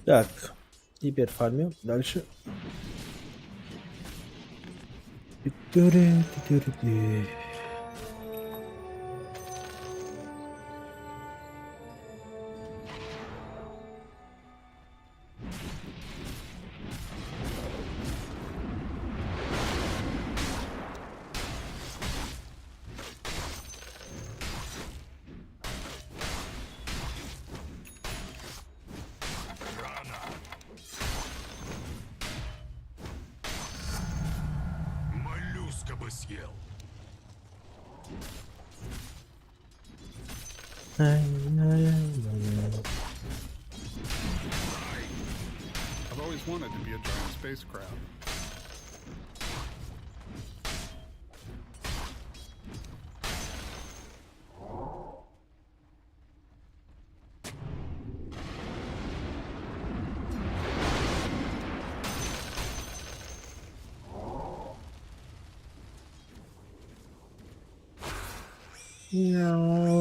Так, теперь фармим. Дальше. Моллюска бы съел. I've always wanted to be a giant space crab.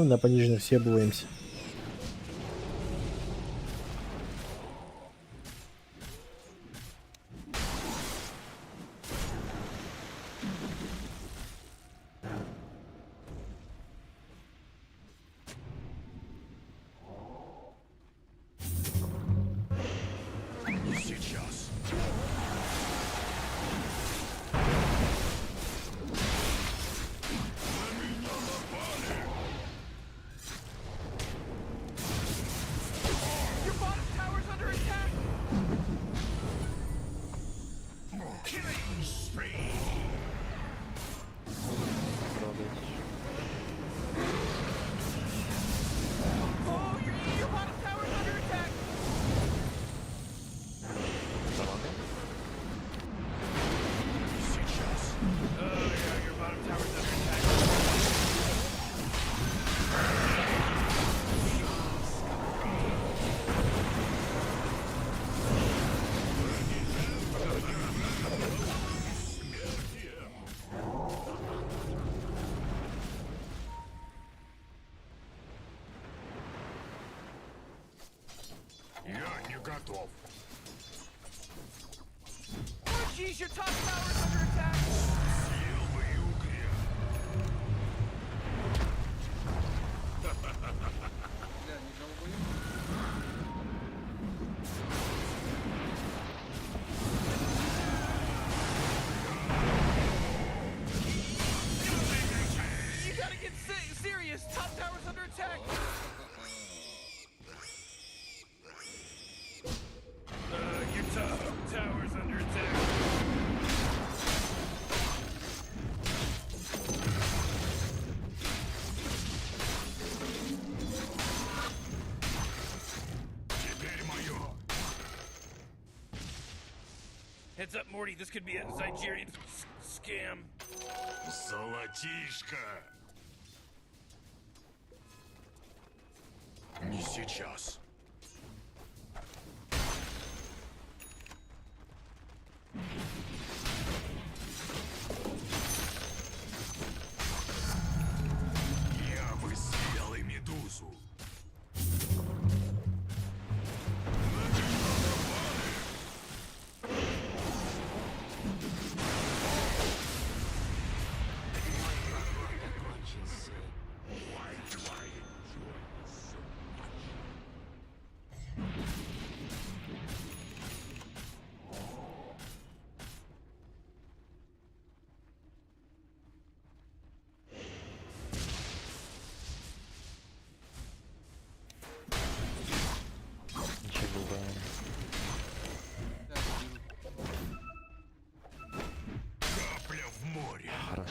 На пониженных все обуваемся. Сейчас. Your bottom tower's under attack! Killing spree. Oh, your bottom tower's under attack! Сейчас. Oh, yeah, your bottom tower's under attack. Я не готов. Oh, jeez, your top tower's under attack! Съел бы и угря. You gotta get serious! Top tower's under attack! Your top tower's under attack. Теперь мое. Heads up, Morty, this could be a Nigerian scam. Золотишко. Не сейчас.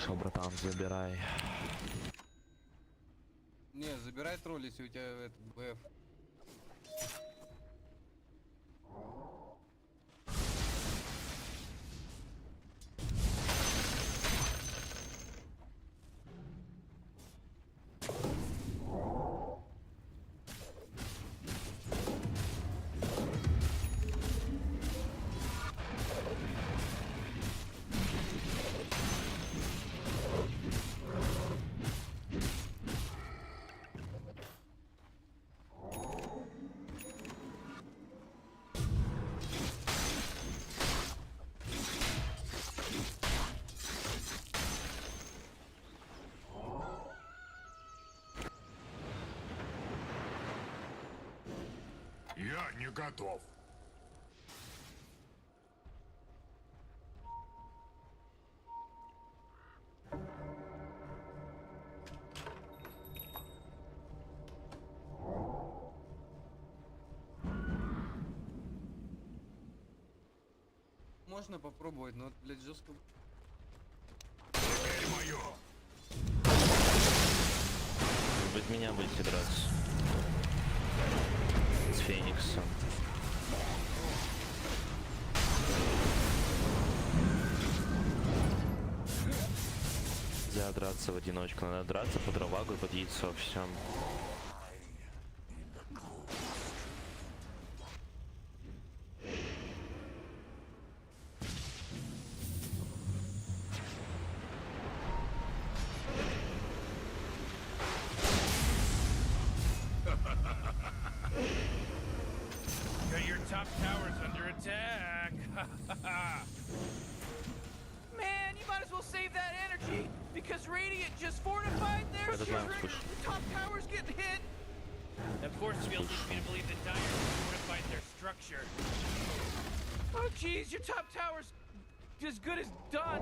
Хорошо, братан, забирай. Не, забирай тролль, если у тебя этот БФ. Я не готов. Можно попробовать, но, блядь, жестко. Теперь мое. Без меня будете драться. С Фениксом. Нельзя драться в одиночку, надо драться под Равагу и под яйцо, все. Got your top towers under attack. Man, you might as well save that energy because Radiant just fortified their Это знаем, shit. слушай. The top tower's getting hit. That force field leads me to believe that Dire fortified their structure. Oh, jeez, your top tower's as good as done.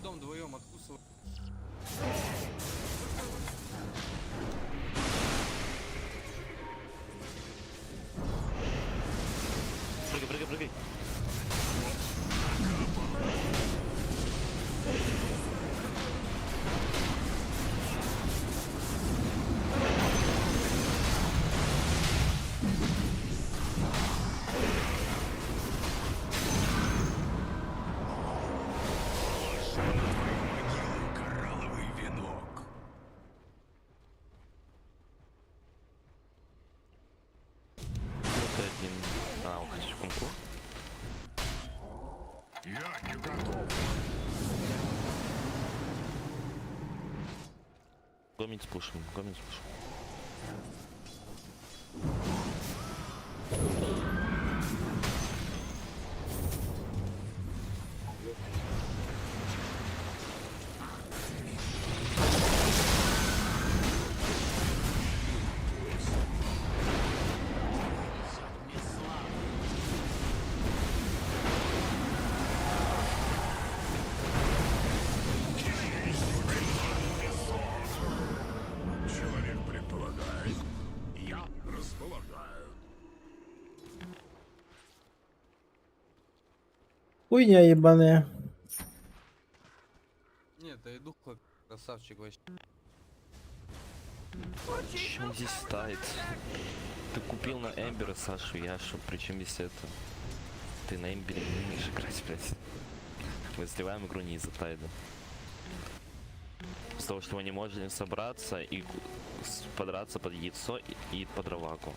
Дом вдвоем откусывай. Прыгай, прыгай, прыгай. Коралловый венок. Это один. А, он хочет кунг-фу? Я не готов. Гомин с пушем, гомин с пушем. Человек предполагает, я располагаю. Хуйня ебаная. Нет, да и дух красавчик вообще. Чем здесь ставит? Ты купил на Эмбера Сашу Яшу, причем здесь это? Ты на Эмбере не умеешь играть, блядь. Мы сливаем игру не из-за тайда. С того, что мы не можем собраться и подраться под яйцо и под Раваку.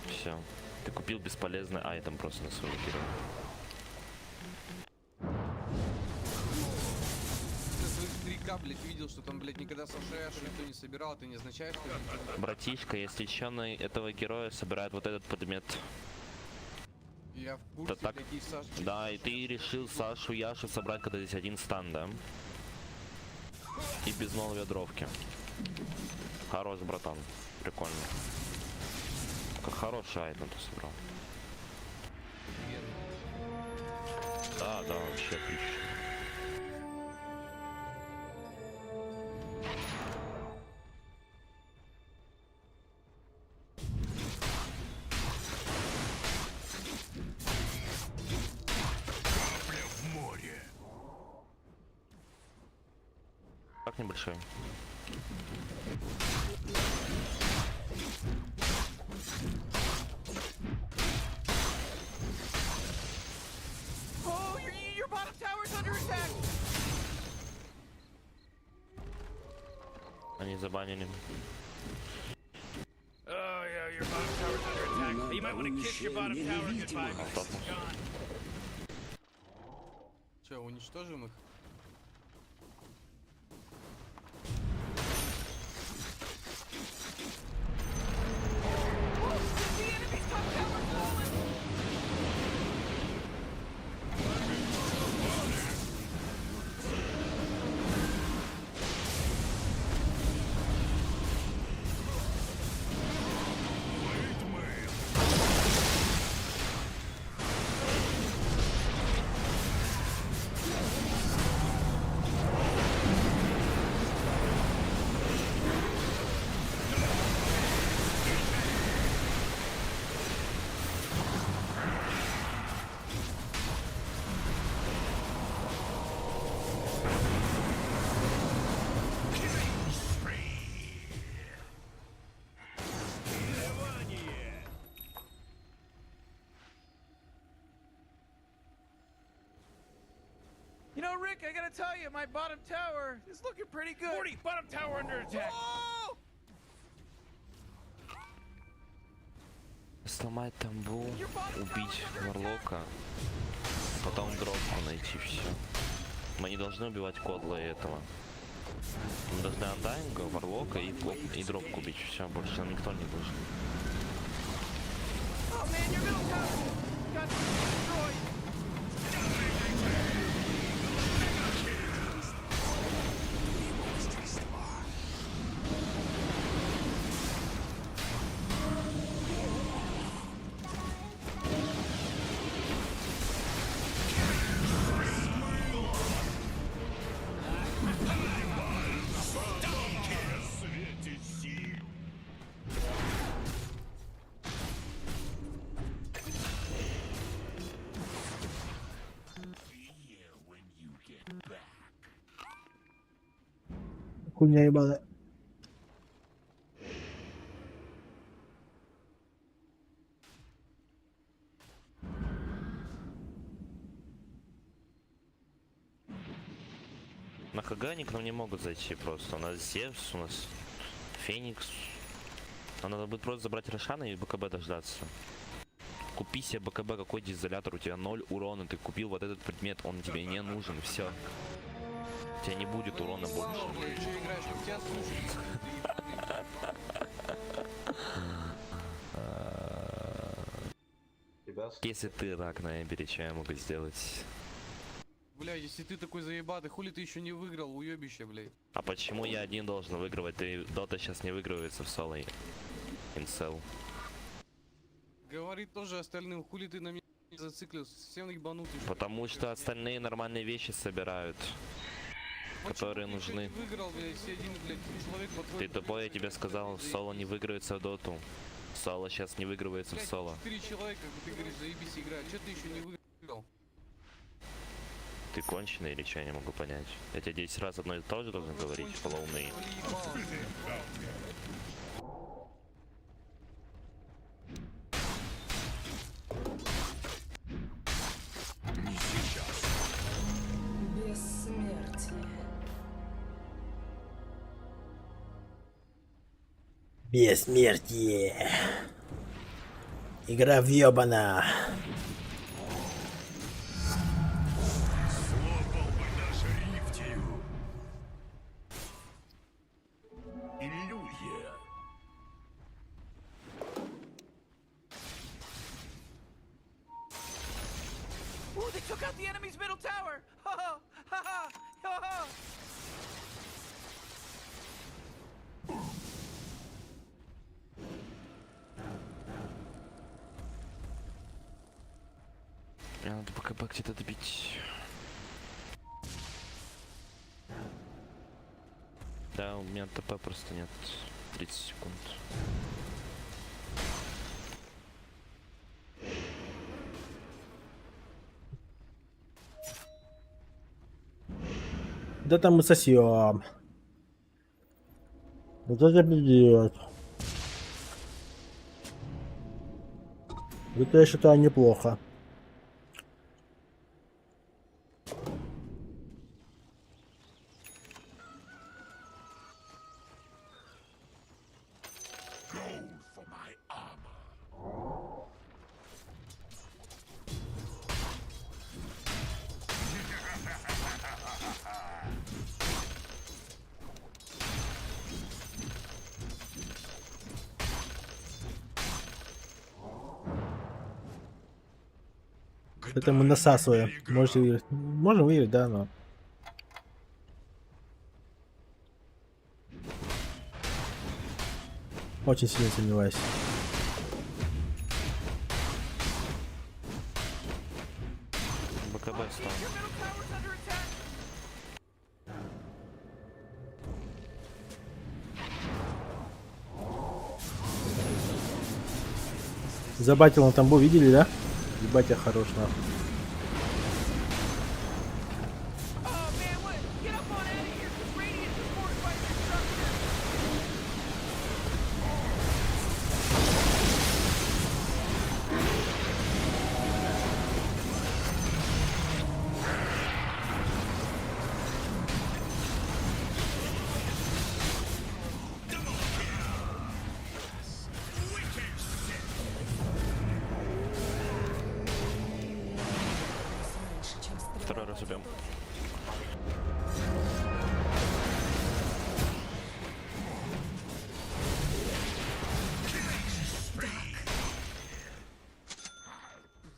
Все. Ты купил бесполезный айтем просто на своего героя. Ты своих 3К, блядь, видел, что там, блядь, никогда Саша Яшу никто не собирал, это не означает, что... Братишка, если чёрный этого героя собирает вот этот предмет. Я в Да курсе, так. блядь, и Сашка. Да, и ты решил Сашу, Яшу собрать, когда здесь один стан, да? И без новой ядровки. Хорош, братан. Прикольно. Как хороший айтем ты собрал. Да, да, вообще отлично. Как небольшой. Oh, your bottom tower's under attack. Они забанили. Oh yeah, your bottom tower's under attack. You might want to kiss your bottom tower goodbye. It's gone. Че, уничтожим их? You know, Rick, I gotta tell you, my bottom tower is looking pretty good. Morty, bottom tower under attack. Whoa! Сломать тамбу, убить Варлока, потом дропку найти, все. Мы не должны убивать Кодла и этого. Мы должны Андайнга, Варлока и дропку убить, все, больше нам никто не должен. Oh man, your middle tower got destroyed. Хуйня ебаная. На ХГ они к нам не могут зайти просто. У нас Зевс, у нас Феникс. Нам надо будет просто забрать Рошана и БКБ дождаться. Купи себе БКБ, какой дизолятор, у тебя 0 урона, ты купил вот этот предмет, он тебе не нужен, все. У тебя не будет урона больше. Если ты рак на Эмбере, что я могу сделать? Бля, если ты такой заебатый, хули ты еще не выиграл, уебище, блядь. А почему я один должен выигрывать? Ты Дота сейчас не выигрывается в соло. Инсел. Говорит тоже остальным, хули ты на меня не зациклился, совсем ебанутый. Потому что остальные нормальные вещи собирают, которые нужны. Ты выиграл, блядь, если один, блядь, человек по Ты тупой, я тебе сказал, соло не выигрывается в доту. Соло сейчас не выигрывается в соло. 4 человека, ты говоришь, заебись играть, что ты еще не выиграл? Ты конченый или что, я не могу понять. Я тебе 10 раз одно и то же должен говорить, полоумный. Не сейчас. Бессмертие. Бессмертие. Игра въебана. Слопал бы наш рифтию. Иллюзия. out the enemy's middle tower! Ha ha! Ha ha! Ha ha! Мне надо БКБ где-то добить. Да, у меня ТП просто нет. 30 секунд. Да там мы сосем. Вот это пиздец. Это я считаю неплохо. Это мы насасываем. Можете выиграть. Можем выиграть, да, но... Очень сильно сомневаюсь. БКБ стал. Забатил на тамбу, видели, да? Ебать, я хорош, нахуй. Второй раз убьем.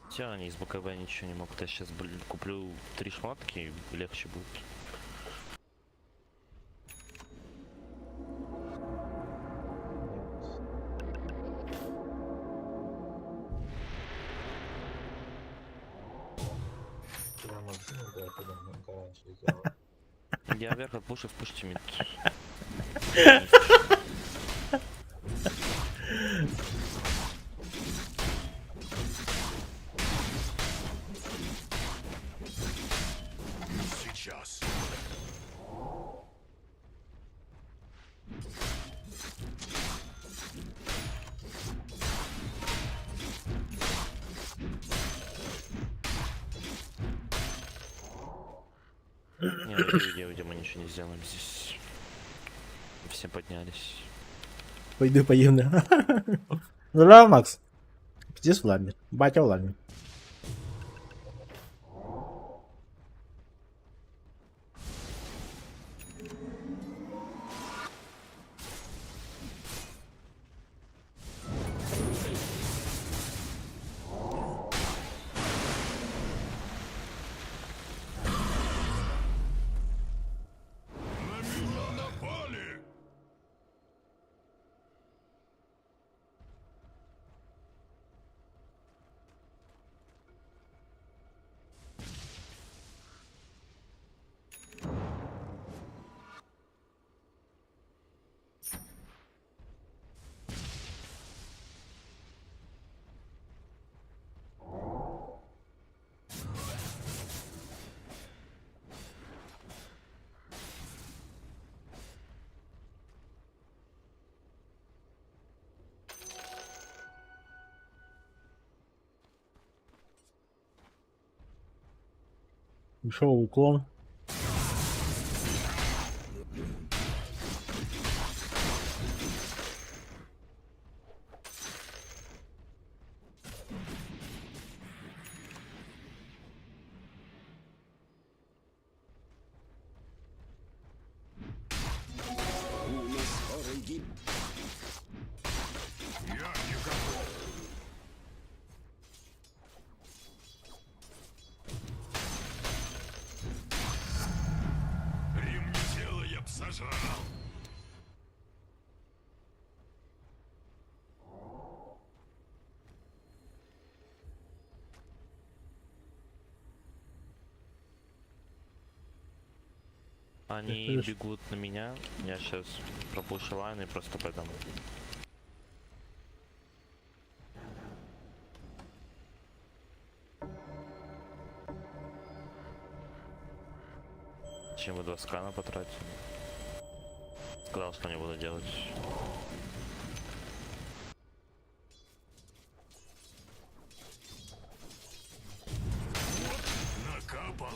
Все, они из БКБ ничего не могут. Я сейчас, блин, куплю 3 шмотки и легче будет. Я вверх отпушу, впушите мид. Сейчас. Не, уйди, мы ничего не сделаем здесь. Все поднялись. Пойду поем, да. Здорово, Макс. Здесь в ламе. Батя в ламе. Ушел уклон. Они бегут на меня. Я сейчас пропушу лайн и просто пойдам. Чем вы 2 скана потратили? Сказал, что не буду делать. Накапало.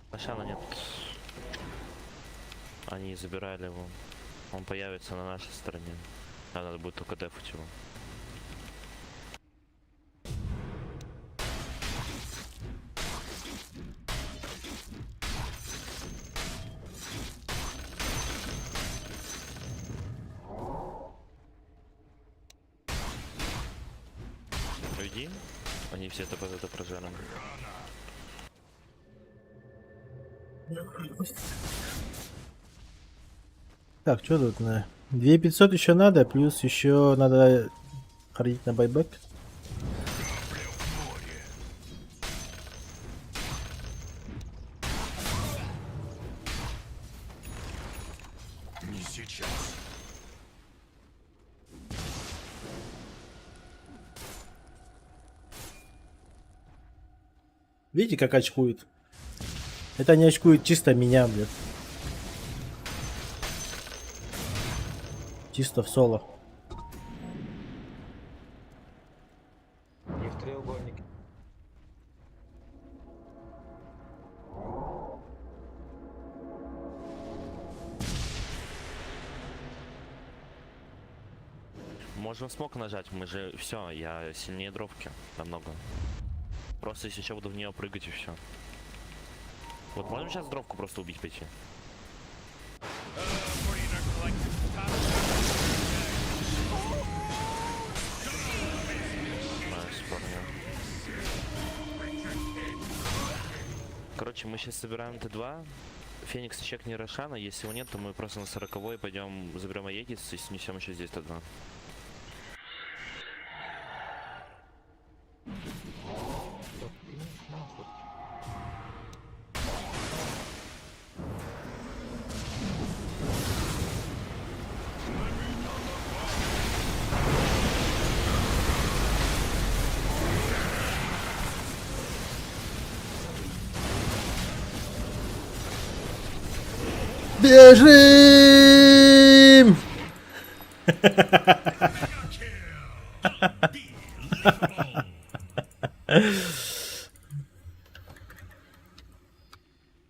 Ашана нет. Они забирали его. Он появится на нашей стороне. Нам надо будет только дефать его. Уйди. Они все это прожали. Так, что тут на 2500 еще надо, плюс еще надо ходить на байбек. Не сейчас. Видите, как очкует? Это не очкует чисто меня, блядь. Чисто в соло. Не в треугольнике. Можем смог нажать, мы же все, я сильнее дровки намного. Просто если еще буду в нее прыгать и все. Вот можем сейчас дровку просто убить пойти. Короче, мы сейчас собираем Т2. Феникс чекни Рошана, если его нет, то мы просто на 40-й пойдем, заберем Аегис и снесем еще здесь Т2. Бежим!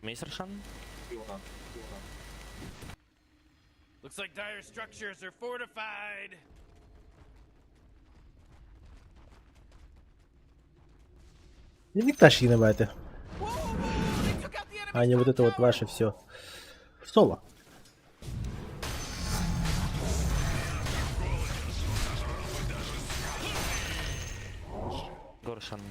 Мейс Рошан? Looks like dire structures are fortified. Иди тащи на бате. А не вот это вот ваше все. Соло. Горшан.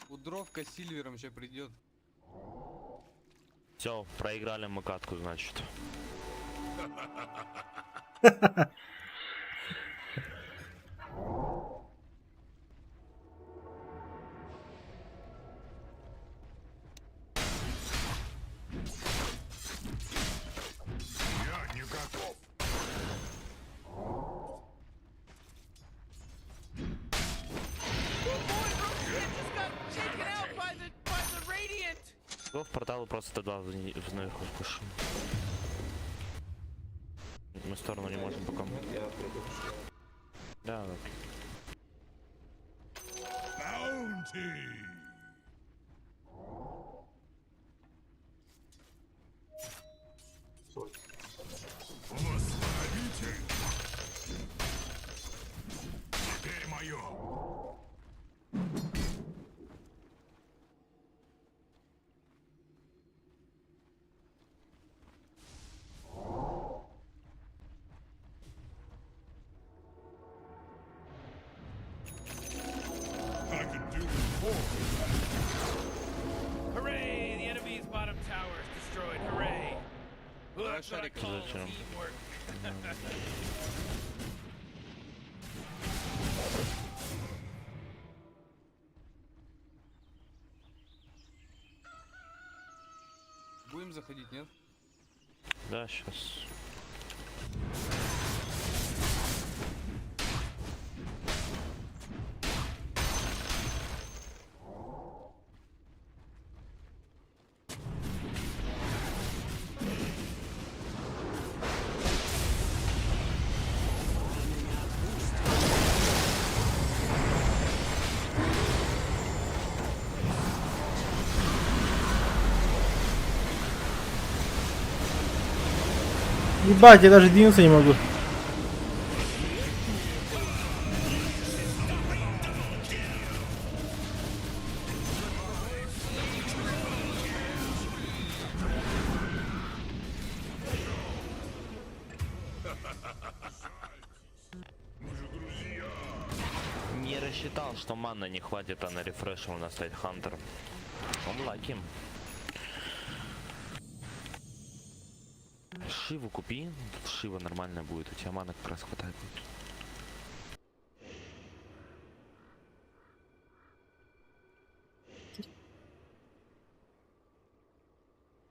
Удровка Сильвером сейчас придет. Все, проиграли мы катку, значит. Я не готов. Го в портал просто Т2 вновь пушим. Мы в сторону не можем пока. Да, да. Bounty. Восстановите. Теперь мое. towers destroyed. Hooray! Well, that's what I call Зачем? teamwork. Будем заходить, нет? Да, сейчас. Ебать, я даже двинуться не могу. Не рассчитал, что маны не хватит, а на рефреш у нас стоит Хантер. Он лаким. Шиву купи, тут Шива нормальная будет, у тебя маны как раз хватает будет.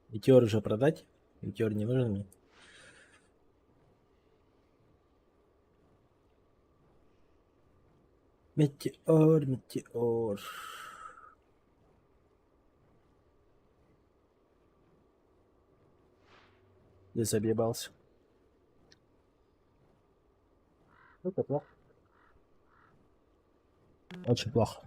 Метеор уже продать? Метеор не нужен мне. Метеор, метеор. Здесь объебался. Это плохо. Очень плохо.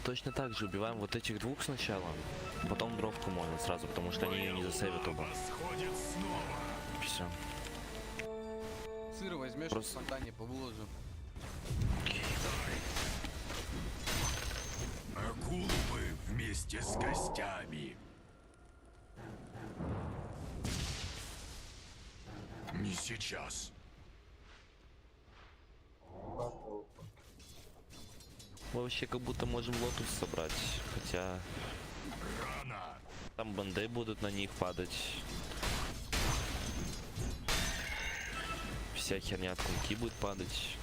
Точно так же убиваем вот этих двух сначала, потом дровку можно сразу, потому что они ее не засейвят оба. Все. Сыр возьмешь, Просто- в фонтане повыложу. Акулу мы вместе с костями. Не сейчас. Мы вообще как будто можем лотус собрать, хотя там банды будут на них падать. Вся херня от кунки будет падать.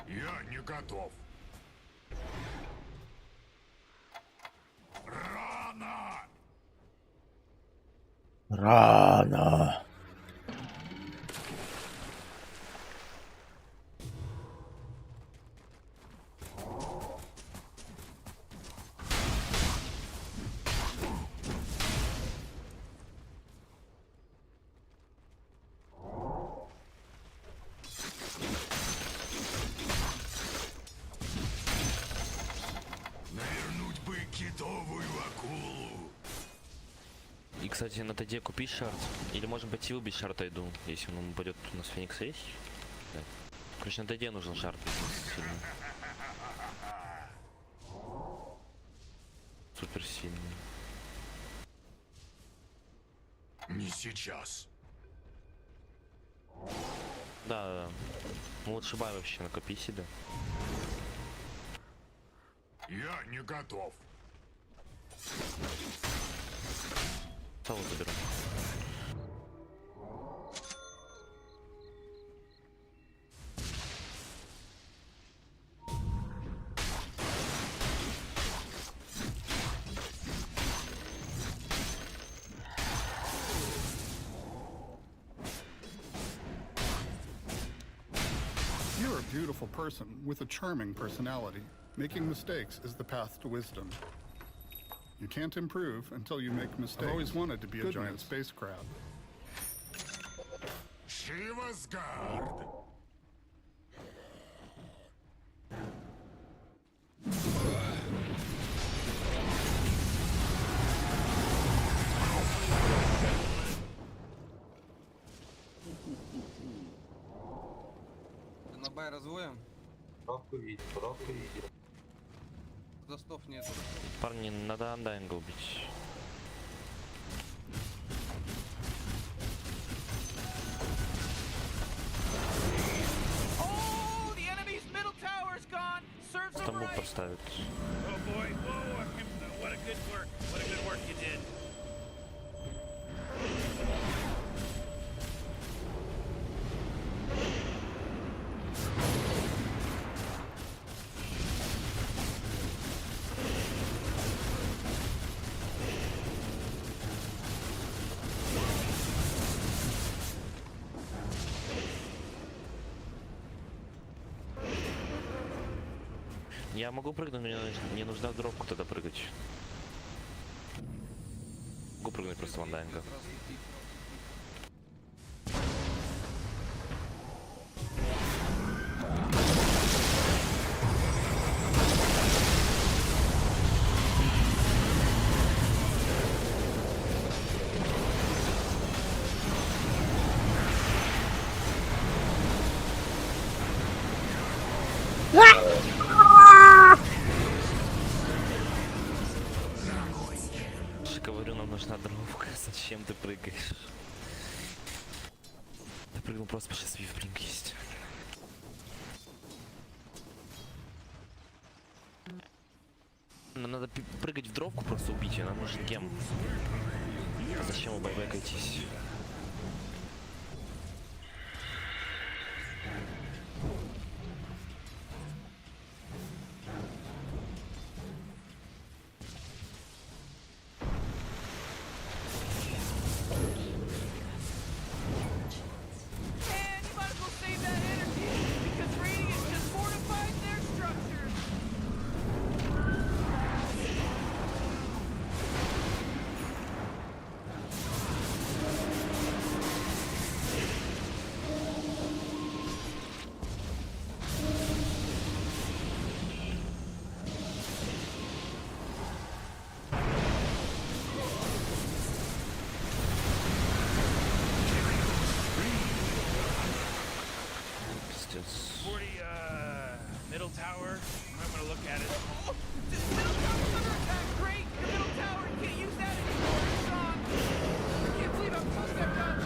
Я не готов. Рано! Рано. Навернуть бы китовую акулу. И, кстати, на ТД купи шарт. Или можем пойти убить шарта иду, если он упадет. У нас Феникс есть? Да. Короче, на ТД нужен шарт. Сильно. Супер сильный. Не сейчас. Да. Ну лучше бай вообще накопи себе. Я не готов. Целую заберу. You're a beautiful person with a charming personality. Making mistakes is the path to wisdom. You can't improve until you make mistakes. I've always wanted to be a giant space crab. Shiva's guard. На бай развоем? Пробку видеть, пробку видеть. Застов нет. Парни, надо андайнга убить. Oh, the enemy's middle tower's gone. Serves them Тому right. поставить. Oh boy, whoa, what a good work. What a good work you did. Я могу прыгнуть, мне не нужна в дропку тогда прыгать. Могу прыгнуть просто в андайнга. Говорю, нам нужна дровка. Зачем ты прыгаешь? Я прыгнул просто потому, что свифблинг есть. Нам надо прыгать в дровку, просто убить ее. Нам нужен гем. А зачем вы байбекаетесь? Man, you might as well save that energy because Radiant just fortified their structures. Пиздец. 40, middle tower. I'm gonna look at it. Oh, middle tower's under attack. Great, your middle tower. You can't use that anymore. It's gone. I can't believe how close that got.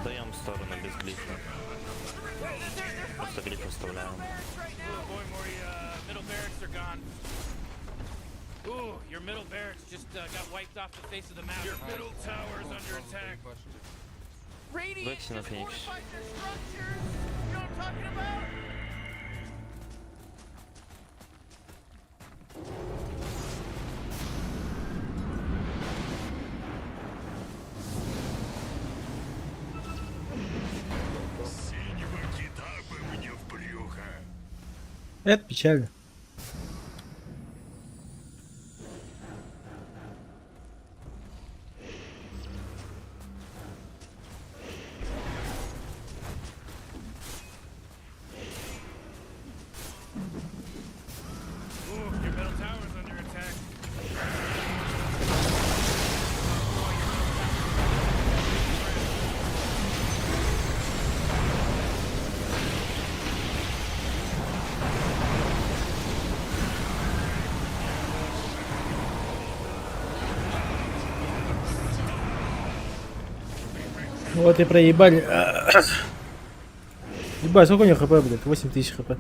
Даем сторону без глифа. Просто глиф оставляем. Oh boy, Mori, middle barracks are gone. Ooh, your middle barracks just got wiped off the face of the map. Your middle tower's under attack. Radiant Векси на just Феникс. fortified their structures. You know what I'm talking about? Синего кита бы мне в брюхо. Это печально. Ooh, your middle tower's under attack. Вот и проебали. Ебать, сколько у него хп, блядь? 8000 хп.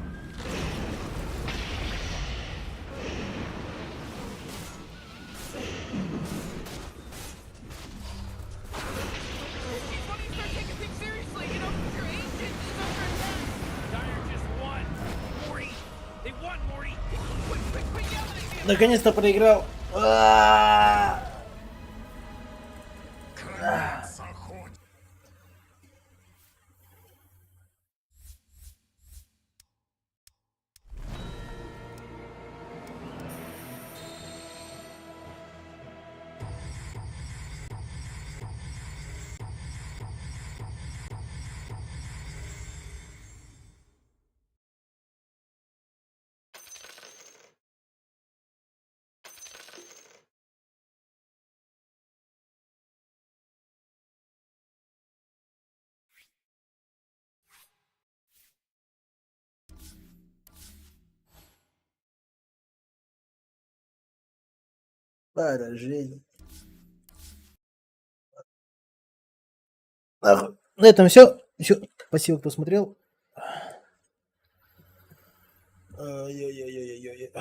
Наконец-то проиграл. Поражение. На этом все. Спасибо, кто смотрел. Ой-ой-ой-ой-ой.